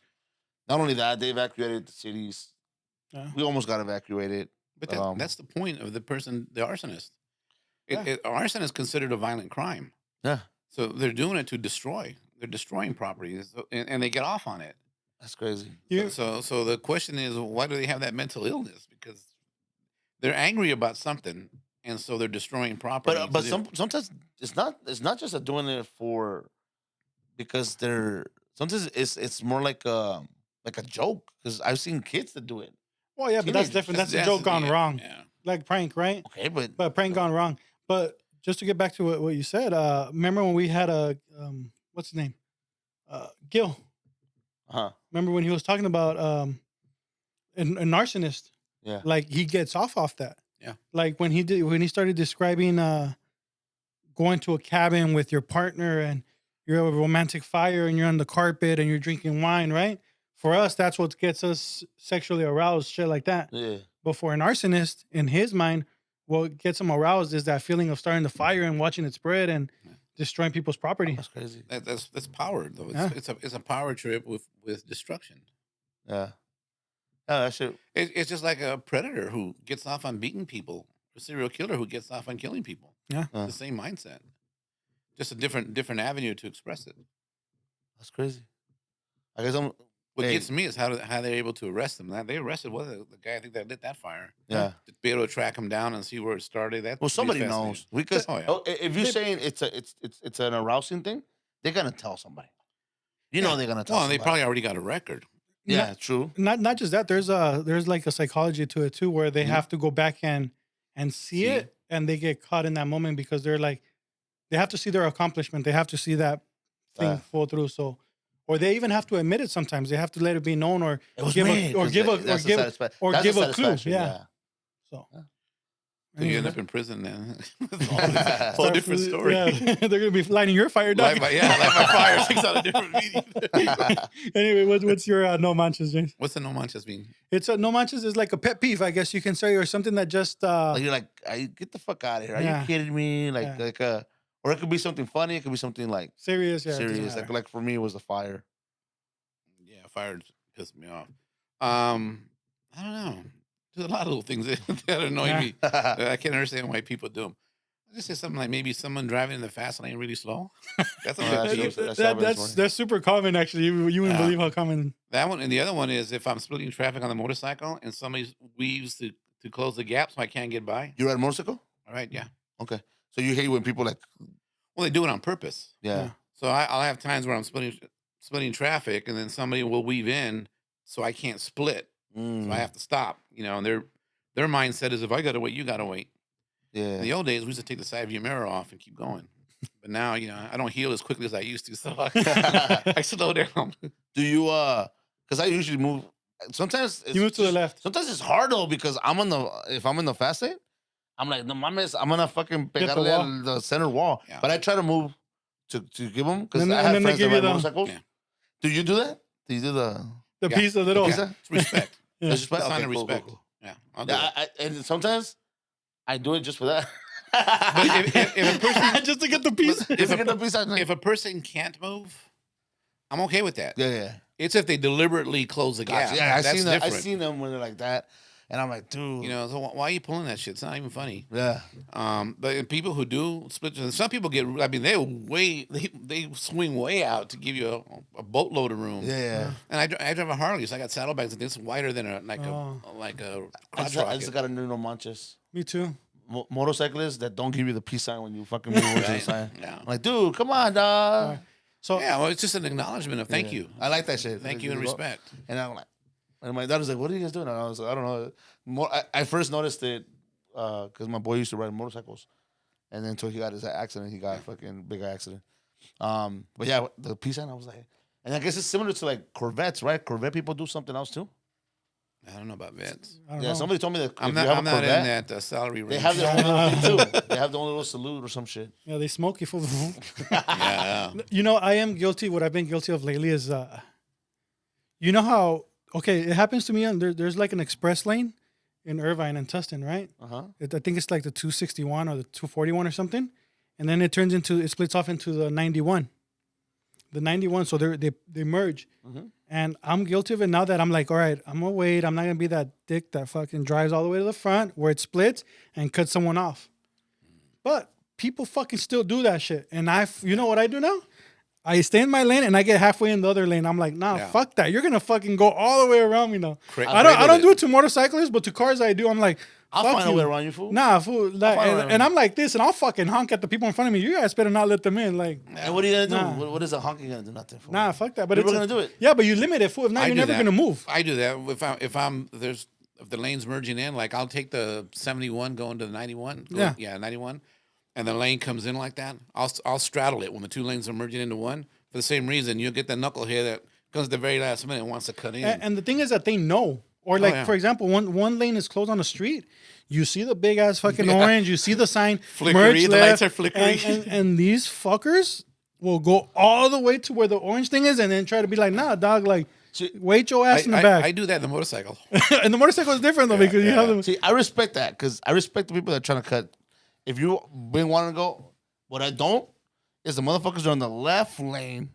Not only that, they evacuated the cities. Yeah. We almost got evacuated. But that's the point of the arsonist. Yeah. Arson is considered a violent crime. Yeah, So they're doing it to destroy. They're destroying properties, and they get off on it. that's crazy. So the question is, why do they have that mental illness? Because they're angry about something, and so they're destroying property. But sometimes it's not just doing it because they're sometimes it's more like a joke because I've seen kids that do it. Well, yeah, but that's different. That's a joke gone wrong. Yeah. Like prank, right? Okay, But prank gone wrong. But just to get back to what you said, remember when we had what's his name? Gil. Remember when he was talking about an arsonist? Yeah. Like he gets off that. Yeah. Like when he started describing going to a cabin with your partner and you're a romantic fire and you're on the carpet and you're drinking wine, right? For us, that's what gets us sexually aroused, shit like that. Yeah. But for an arsonist, in his mind, what gets him aroused is that feeling of starting the fire and watching it spread and destroying people's property. That's crazy. That's power though. It's a power trip with destruction. Yeah. Yeah, that shit. It's just like a predator who gets off on beating people, a serial killer who gets off on killing people. Yeah. The same mindset, just a different avenue to express it. That's crazy. I guess What gets me is how they're able to arrest them. They arrested the guy I think that lit that fire. Yeah. To be able to track him down and see where it started. That Somebody knows. Because Oh, yeah. if you're saying it's an arousing thing, they're gonna tell somebody. You know they're gonna tell. Well, somebody. they probably already got a record. Yeah, true. Not just that. There's like a psychology to it too, where they have to go back and see it, and they get caught in that moment because they're like, they have to see their accomplishment. They have to see that thing fall through. So, or they even have to admit it. Sometimes they have to let it be known, or give a clue. Yeah. So. So you end up in prison then. Whole different story. Yeah. They're gonna be lighting your fire down. Light my fire. 6 out of different meeting. Anyway, what's your no manchas, James? What's the no manchas mean? It's no manchas is like a pet peeve, I guess you can say, or something that just Like you're like, get the fuck out of here. Are you kidding me? Or it could be something funny. It could be something like serious. Yeah, serious. Like for me, it was the fire. Yeah, fire pissed me off. I don't know. There's a lot of little things that annoy me. I can't understand why people do them. I just say something like maybe someone driving in the fast lane really slow. That's super common, actually. You wouldn't believe how common. That one, and the other one is if I'm splitting traffic on the motorcycle and somebody weaves to close the gap so I can't get by. You ride a motorcycle? All right, yeah. Okay. So you hate when people like... Well, they do it on purpose. Yeah. So I'll have times where I'm splitting traffic and then somebody will weave in so I can't split. So I have to stop, and their mindset is if I got to wait, you got to wait. Yeah. In the old days, we used to take the side view mirror off and keep going. But now, I don't heal as quickly as I used to, so I slow down. Do you, because I usually move, sometimes you move to the left. Sometimes it's hard though, because if I'm in the fast lane, I'm like, no mames, I'm going to fucking pegarle the center wall. Yeah. But I try to move to give them, because I have friends that ride motorcycles. Yeah. Do you do that? Do you do the piece of little? It's respect. Yeah. It's respect. Sign of respect. Cool. Yeah, I'll do that. And sometimes I do it just for that. But if a person just to get the piece, if a person can't move, I'm okay with that. Yeah. It's if they deliberately close the gap. Gotcha. Yeah, I That's seen them. I different. seen them when they're like that, and I'm like, dude. You know, so why are you pulling that shit? It's not even funny. Yeah. But people who do split, some people get. I mean, they swing way out to give you a boatload of room. Yeah. And I drive a Harley, so I got saddlebags and it's wider than a crotch I rocket. just got a no manches. Me too. Motorcyclists that don't give you the peace sign when you fucking move over to the side. Yeah. I'm like, dude, come on, dog. Right. So Yeah, well, it's just an acknowledgement of thank you. I like that shit. Thank you and respect. And I'm like, and my daughter's like, what are you guys doing? And I was like, I don't know. I first noticed it because my boy used to ride motorcycles. And then until he got his accident, he got a fucking big accident. But yeah, the peace sign, I was like, and I guess it's similar to like Corvettes, right? Corvette people do something else too. I don't know about vets. I don't Yeah, know. somebody told me that I'm if not. you have I'm a not in Corvette, that salary range. they have their own little thing too. They have their own little salute or some shit. Yeah, they smoke you for. Yeah. You know, I am guilty. What I've been guilty of lately is, you know how? Okay, it happens to me. On there's like an express lane in Irvine and Tustin, right? Uh-huh. I think it's like the 261 or the 241 or something, and then it splits off into the 91. The 91, so they merge. Mm-hmm. And I'm guilty of it now that I'm like, all right, I'm gonna wait. I'm not gonna be that dick that fucking drives all the way to the front where it splits and cuts someone off. But people fucking still do that shit. And you know what I do now? I stay in my lane and I get halfway in the other lane. I'm like, nah, Yeah. fuck that. You're gonna fucking go all the way around me now. Correct. I don't do it to motorcyclists, but to cars I do. I'm like, I'll fuck find a you. way around you, fool. Nah, fool. Like, find a way around and you. I'm like this, and I'll fucking honk at the people in front of me. You guys better not let them in. Like, And what are you gonna do? Nah. What is a honking gonna do? Nothing. Fool. nah, fuck that. But People it's gonna do it. Yeah, but you limit it, fool. If not, I you're do never that. gonna move. I do that. If the lane's merging in, like I'll take the 71 going to the 91. Yeah. 91, and the lane comes in like that. I'll straddle it when the two lanes are merging into one. For the same reason, you'll get the knucklehead that comes at the very last minute and wants to cut in. And the thing is that they know. Or like, yeah. for example, one lane is closed on the street. You see the big ass fucking orange. You see the sign. Flickery, merge the left, lights are flickery. And these fuckers will go all the way to where the orange thing is and then try to be like, nah, dog, like, wait your ass in the back. I do that in the motorcycle. And the motorcycle is different though because you have them. See, I respect that because I respect the people that are trying to cut. If you been wanting to go, what I don't is the motherfuckers are on the left lane.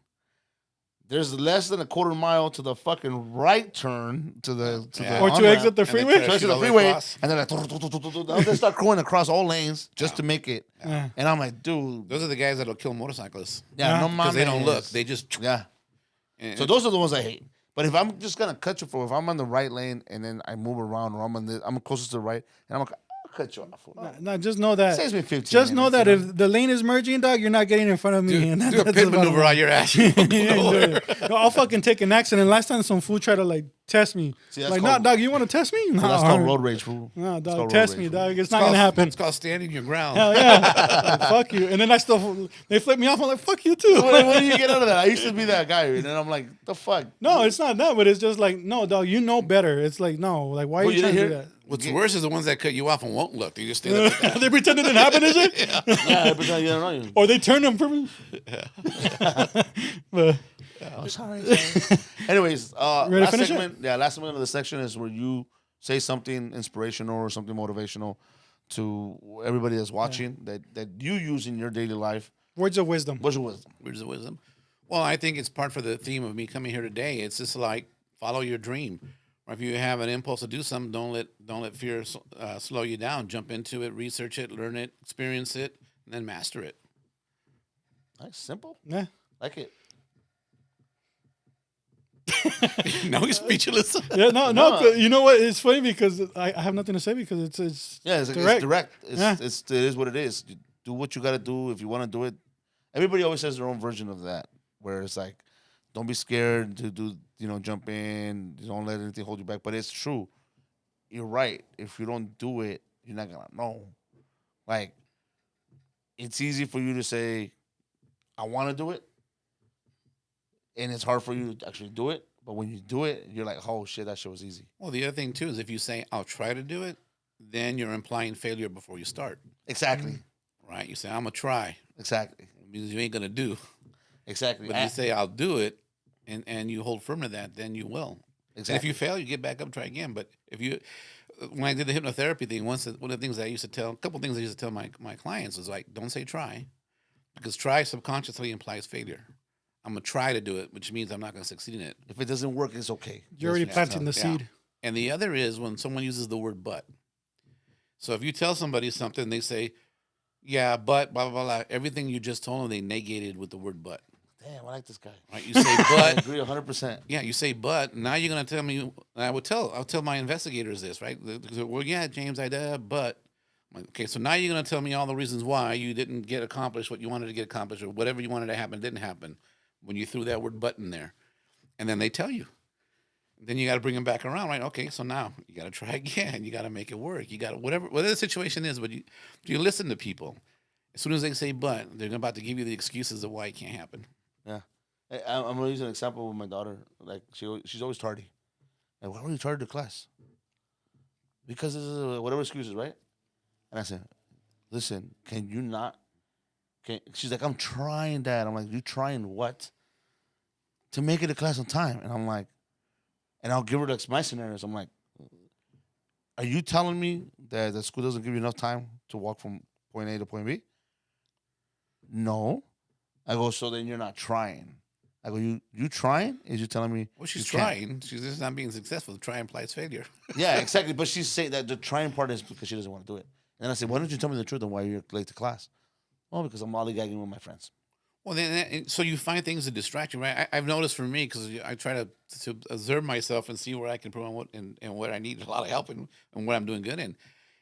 There's less than a quarter mile to the fucking right turn to the Yeah. Or to on-ramp. exit the And they freeway. crash To exit all the the way freeway, across. and then like they start going across all lanes just to make it. Yeah. And I'm like, dude, Those are the guys that'll kill motorcyclists yeah, no because mames. they don't look. They just Yeah. and- So those are the ones I hate. But if I'm just gonna cut you for, if I'm on the right lane and then I move around or I'm closest to the right and I'll cut you off. Nah, just know that. Saves me 15 Just know minutes, that you know? if the lane is merging, dog, you're not getting in front of me. do, and do a that's pit about maneuver it. on your ass. You won't go Yeah, nowhere. no, I'll fucking take an accident. Last time some fool tried to like test me. See, that's Like, called- nah, dog, you want to test me? So Nah, that's all called right. road rage, fool. Nah, It's dog, called test road me, rage, dog. It's It's not called- gonna happen. It's called standing your ground. Hell yeah. Like, fuck you. And then they flip me off. I'm like, fuck you too. What do you get out of that? I used to be that guy, and then I'm like, the fuck? No, it's not that, but it's just like, no, dog, you know better. It's like, no, like, why are Well, you you trying to didn't do hear- that? What's worse is the ones that cut you off and won't look. They just stand up. Like that. They pretend it didn't happen, is it? Yeah, but you don't know you. Or they turn them for me. But, Oh, sorry. Anyways, Ready to last finish segment. Yeah, last segment of the section is where you say something inspirational or something motivational to everybody that's watching that you use in your daily life. words of wisdom. What's your wisdom? Words of wisdom. Well, I think it's part for the theme of me coming here today. It's just like follow your dream. Or if you have an impulse to do something, don't let fear slow you down. Jump into it, research it, learn it, experience it, and then master it. Nice, simple. Yeah. Like it. Now he's speechless. Yeah, no, No. you know what? It's funny because I have nothing to say because it's Yeah, it's direct. direct. Yeah. It is what it is. You do what you got to do if you want to do it. Everybody always has their own version of that, where it's like, don't be scared to do, jump in. Don't let anything hold you back. But it's true. You're right. If you don't do it, you're not gonna know. Like, it's easy for you to say, I want to do it, and it's hard for you to actually do it. But when you do it, you're like, oh shit, that shit was easy. Well, the other thing too is if you say I'll try to do it, then you're implying failure before you start. Exactly. Right? You say I'm gonna try. Exactly. It means you ain't gonna do. Exactly. But if you say I'll do it, and you hold firm to that, then you will. And if you fail, you get back up and try again. But when I did the hypnotherapy thing, one of the things I used to tell, a couple of things I used to tell my clients was like, don't say try, because try subconsciously implies failure. I'm gonna try to do it, which means I'm not gonna succeed in it. If it doesn't work, it's okay. You're already Just- planting the Yeah. seed. And the other is when someone uses the word "but." So if you tell somebody something, they say, "Yeah, but blah blah blah." Everything you just told them, they negated with the word "but." Damn, I like this guy. Right? You say I "but." agree 100%. Yeah, you say "but." Now you're gonna tell me. And I'll tell my investigators this, right? Well, yeah, James, I did, but. I'm like, okay, so now you're gonna tell me all the reasons why you didn't get accomplished what you wanted to get accomplished, or whatever you wanted to happen didn't happen when you threw that word "but" in there, and then they tell you. Then you got to bring them back around, right? Okay, so now you got to try again. You got to make it work. You got to whatever the situation is, but you listen to people. As soon as they say "but," they're about to give you the excuses of why it can't happen. Yeah. I'm going to use an example with my daughter. Like, she's always tardy. Like, why were you tardy to class? Because this is whatever excuses, right? And I said, listen, can you not? She's like, I'm trying, Dad. I'm like, you trying what? To make it to class on time. And I'm like, and I'll give her my scenarios. I'm like, are you telling me that the school doesn't give you enough time to walk from point A to point B? No. I go, so then you're not trying. I go, you trying? Is you telling me? Well, she's you can't? trying. She's just not being successful. Try implies failure. Yeah, exactly. But she's saying that the trying part is because she doesn't want to do it. And I said, why don't you tell me the truth on why you're late to class? Oh, because I'm lollygagging with my friends. Well, then, so you find things to distract you, right? I've noticed for me, because I try to observe myself and see where I can improve on what and what I need a lot of help in and what I'm doing good in.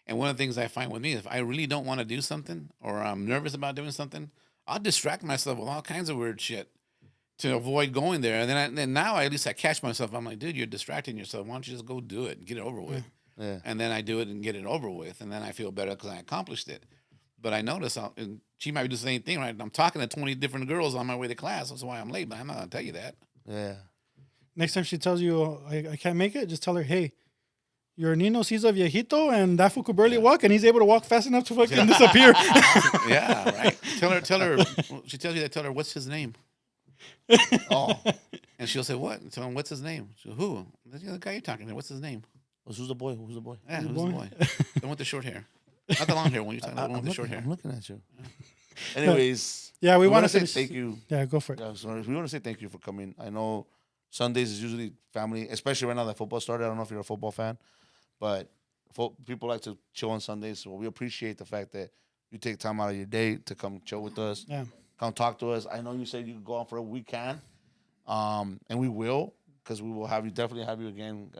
And one of the things I find with me, if I really don't want to do something or I'm nervous about doing something, I'll distract myself with all kinds of weird shit to avoid going there. And then now at least I catch myself. I'm like, dude, you're distracting yourself. Why don't you just go do it and get it over with? Yeah. And then I do it and get it over with. And then I feel better because I accomplished it. But I notice, and she might do the same thing, right? I'm talking to 20 different girls on my way to class. That's why I'm late, but I'm not going to tell you that. Yeah. Next time she tells you, I can't make it, just tell her, hey, your Nino sees a viejito and that fool could barely walk and he's able to walk fast enough to fucking disappear. Yeah, right. Tell her, she tells you that, tell her, what's his name? Oh. And she'll say, what? Tell him, what's his name? She'll, who? The guy you're talking to. What's his name? Who's the boy? Who's the boy? Yeah, Who's who's the the boy? boy? The one with the short hair. Not the long hair one. You're talking about the one with the short hair. I'm looking at you. Anyways. Yeah, we want wanna to say thank you. Yeah, go for it. Yeah, so we want to say thank you for coming. I know Sundays is usually family, especially right now that football started. I don't know if you're a football fan, but people like to chill on Sundays. So we appreciate the fact that you take time out of your day to come chill with us. Yeah. Come talk to us. I know you said you could go on for a weekend, and we will, because we will definitely have you again.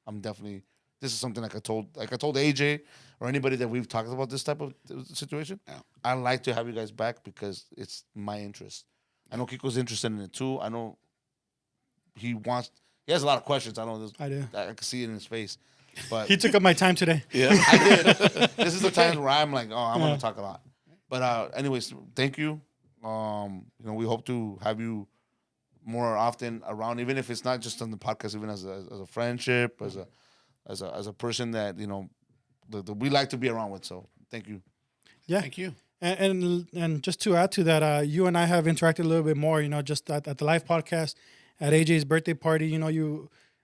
I'm definitely. This is something like I told AJ or anybody that we've talked about this type of situation. Yeah. I like to have you guys back because it's my interest. I know Kiko's interested in it too. I know he has a lot of questions. I know this. I do. I can see it in his face. But He took up my time today. Yeah. I did. This is the times where I'm like, I'm gonna talk a lot. But anyways, thank you. We hope to have you more often around, even if it's not just on the podcast, even as a friendship, as a person that that we like to be around with. So thank you. Yeah. Thank you. And just to add to that, you and I have interacted a little bit more, just at the live podcast, at AJ's birthday party.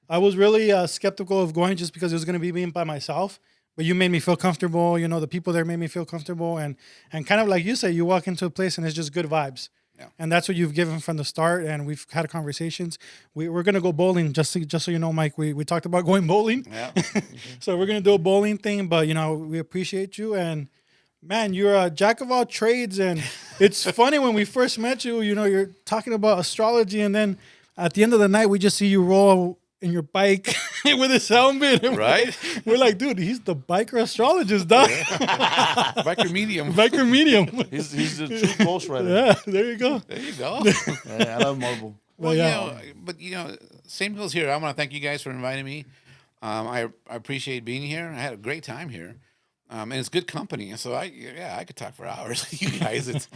I was really skeptical of going just because it was going to be me by myself. But you made me feel comfortable. The people there made me feel comfortable. And kind of like you say, you walk into a place and it's just good vibes. Yeah. And that's what you've given from the start. And we've had conversations. We're going to go bowling, just so you know, Mike. We talked about going bowling. Yeah. So we're going to do a bowling thing. But, we appreciate you. And, man, you're a jack of all trades. And it's funny when we first met you, you're talking about astrology. And then at the end of the night, we just see you roll in your bike with his helmet. Right? We're like, dude, he's the biker astrologist, dog. Biker medium. Biker medium. He's the true ghostwriter. Yeah, there you go. There you go. Yeah, I love Marvel. Well, yeah. Same goes here. I want to thank you guys for inviting me. I appreciate being here. I had a great time here. And it's good company. And so I could talk for hours. You guys, it's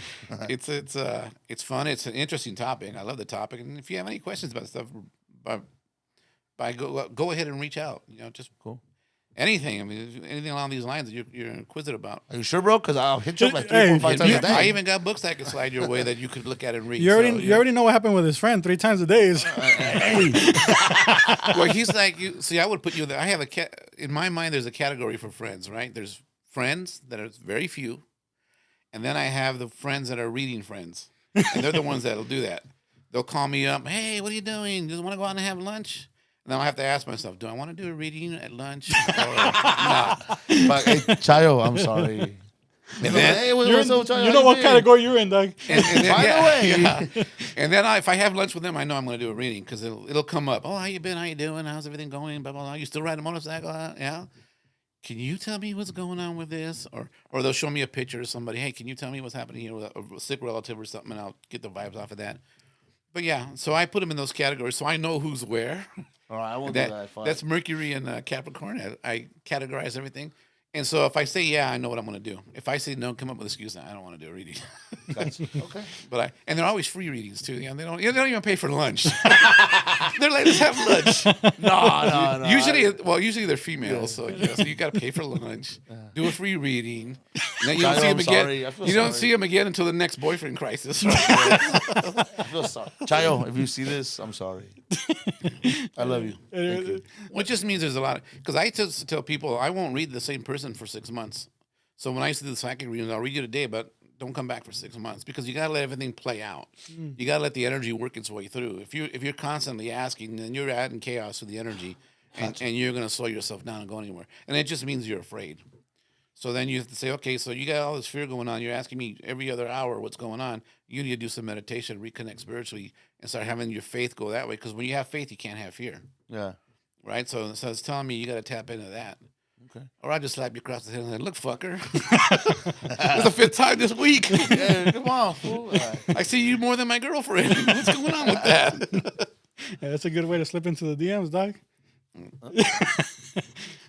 fun. It's an interesting topic. I love the topic. And if you have any questions about stuff, go ahead and reach out. Just Cool. anything. I mean, anything along these lines that you're inquisitive about. Are you sure, bro? Because I'll hit you up like 3, Hey, 4, 5 times a day. I even got books I could slide your way that you could look at and read. You already know what happened with his friend 3 times a day. Well, he's like you. See, I would put you there. I have in my mind. There's a category for friends, right? There's friends that are very few, and then I have the friends that are reading friends, and they're the ones that'll do that. they'll call me up. Hey, what are you doing? Do you want to go out and have lunch? And then I have to ask myself, do I want to do a reading at lunch or not? But hey, Chayo, I'm sorry. And then, Hey, You know what category you're in, dog. and then, By the way. yeah. And then if I have lunch with them, I know I'm going to do a reading because it'll come up. Oh, how you been? How you doing? How's everything going? Blah, blah, blah. You still ride a motorcycle? Yeah. Can you tell me what's going on with this? Or they'll show me a picture of somebody. Hey, can you tell me what's happening here with a sick relative or something? And I'll get the vibes off of that. But yeah, so I put them in those categories so I know who's where. All right, I won't do that. Fine. That's Mercury and Capricorn. I categorize everything. And so if I say, yeah, I know what I'm going to do. If I say no, come up with an excuse. I don't want to do a reading. Gotcha. Okay. And they're always free readings too. You know, they don't even pay for lunch. They're like, let's have lunch. No. Usually they're females, so you got to pay for lunch. Do a free reading. And then you don't see them again. You don't see them again until the next boyfriend crisis. Right? I feel sorry, Chayo. If you see this, I'm sorry. I love you. Thank you. Which just means there's a lot because I just tell people I won't read the same person for 6 months. So when I used to do the psychic readings, I'll read you today, but don't come back for 6 months because you gotta let everything play out. You gotta let the energy work its way through. If you're constantly asking, then you're adding chaos to the energy, and you're gonna slow yourself down and go anywhere. And it just means you're afraid. So then you have to say, okay, so you got all this fear going on. You're asking me every other hour what's going on. You need to do some meditation, reconnect spiritually, and start having your faith go that way. Because when you have faith, you can't have fear. Yeah. Right? So it's telling me you got to tap into that. Okay. Or I just slap you across the head and say, look, fucker. It's the 5th time this week. Yeah, come on, fool. I see you more than my girlfriend. What's going on with that? Yeah, that's a good way to slip into the DMs, dog.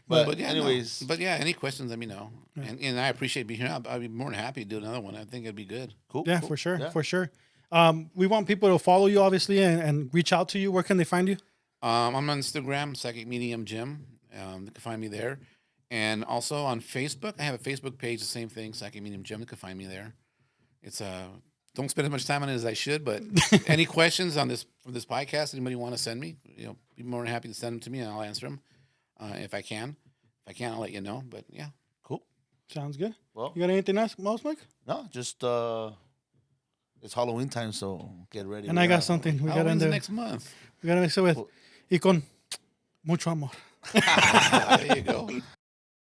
But yeah, anyways. But yeah, any questions, let me know. And I appreciate being here. I'd be more than happy to do another one. I think it'd be good. Cool. Yeah, cool. for sure. Yeah. For sure. We want people to follow you, obviously, and reach out to you. Where can they find you? I'm on Instagram, Psychic Medium Jim. They can find me there. And also on Facebook, I have a Facebook page, the same thing, Psychic Medium Jim. They can find me there. It's don't spend as much time on it as I should, but any questions on this podcast, anybody want to send me, be more than happy to send them to me, and I'll answer them if I can. If I can't, I'll let you know. But yeah, Cool. Sounds good. Well, You got anything else, Mike? no, just it's Halloween time, so get ready. And I got something. We got in Halloween's there. next month. We got to mix it with y con mucho amor. There you go.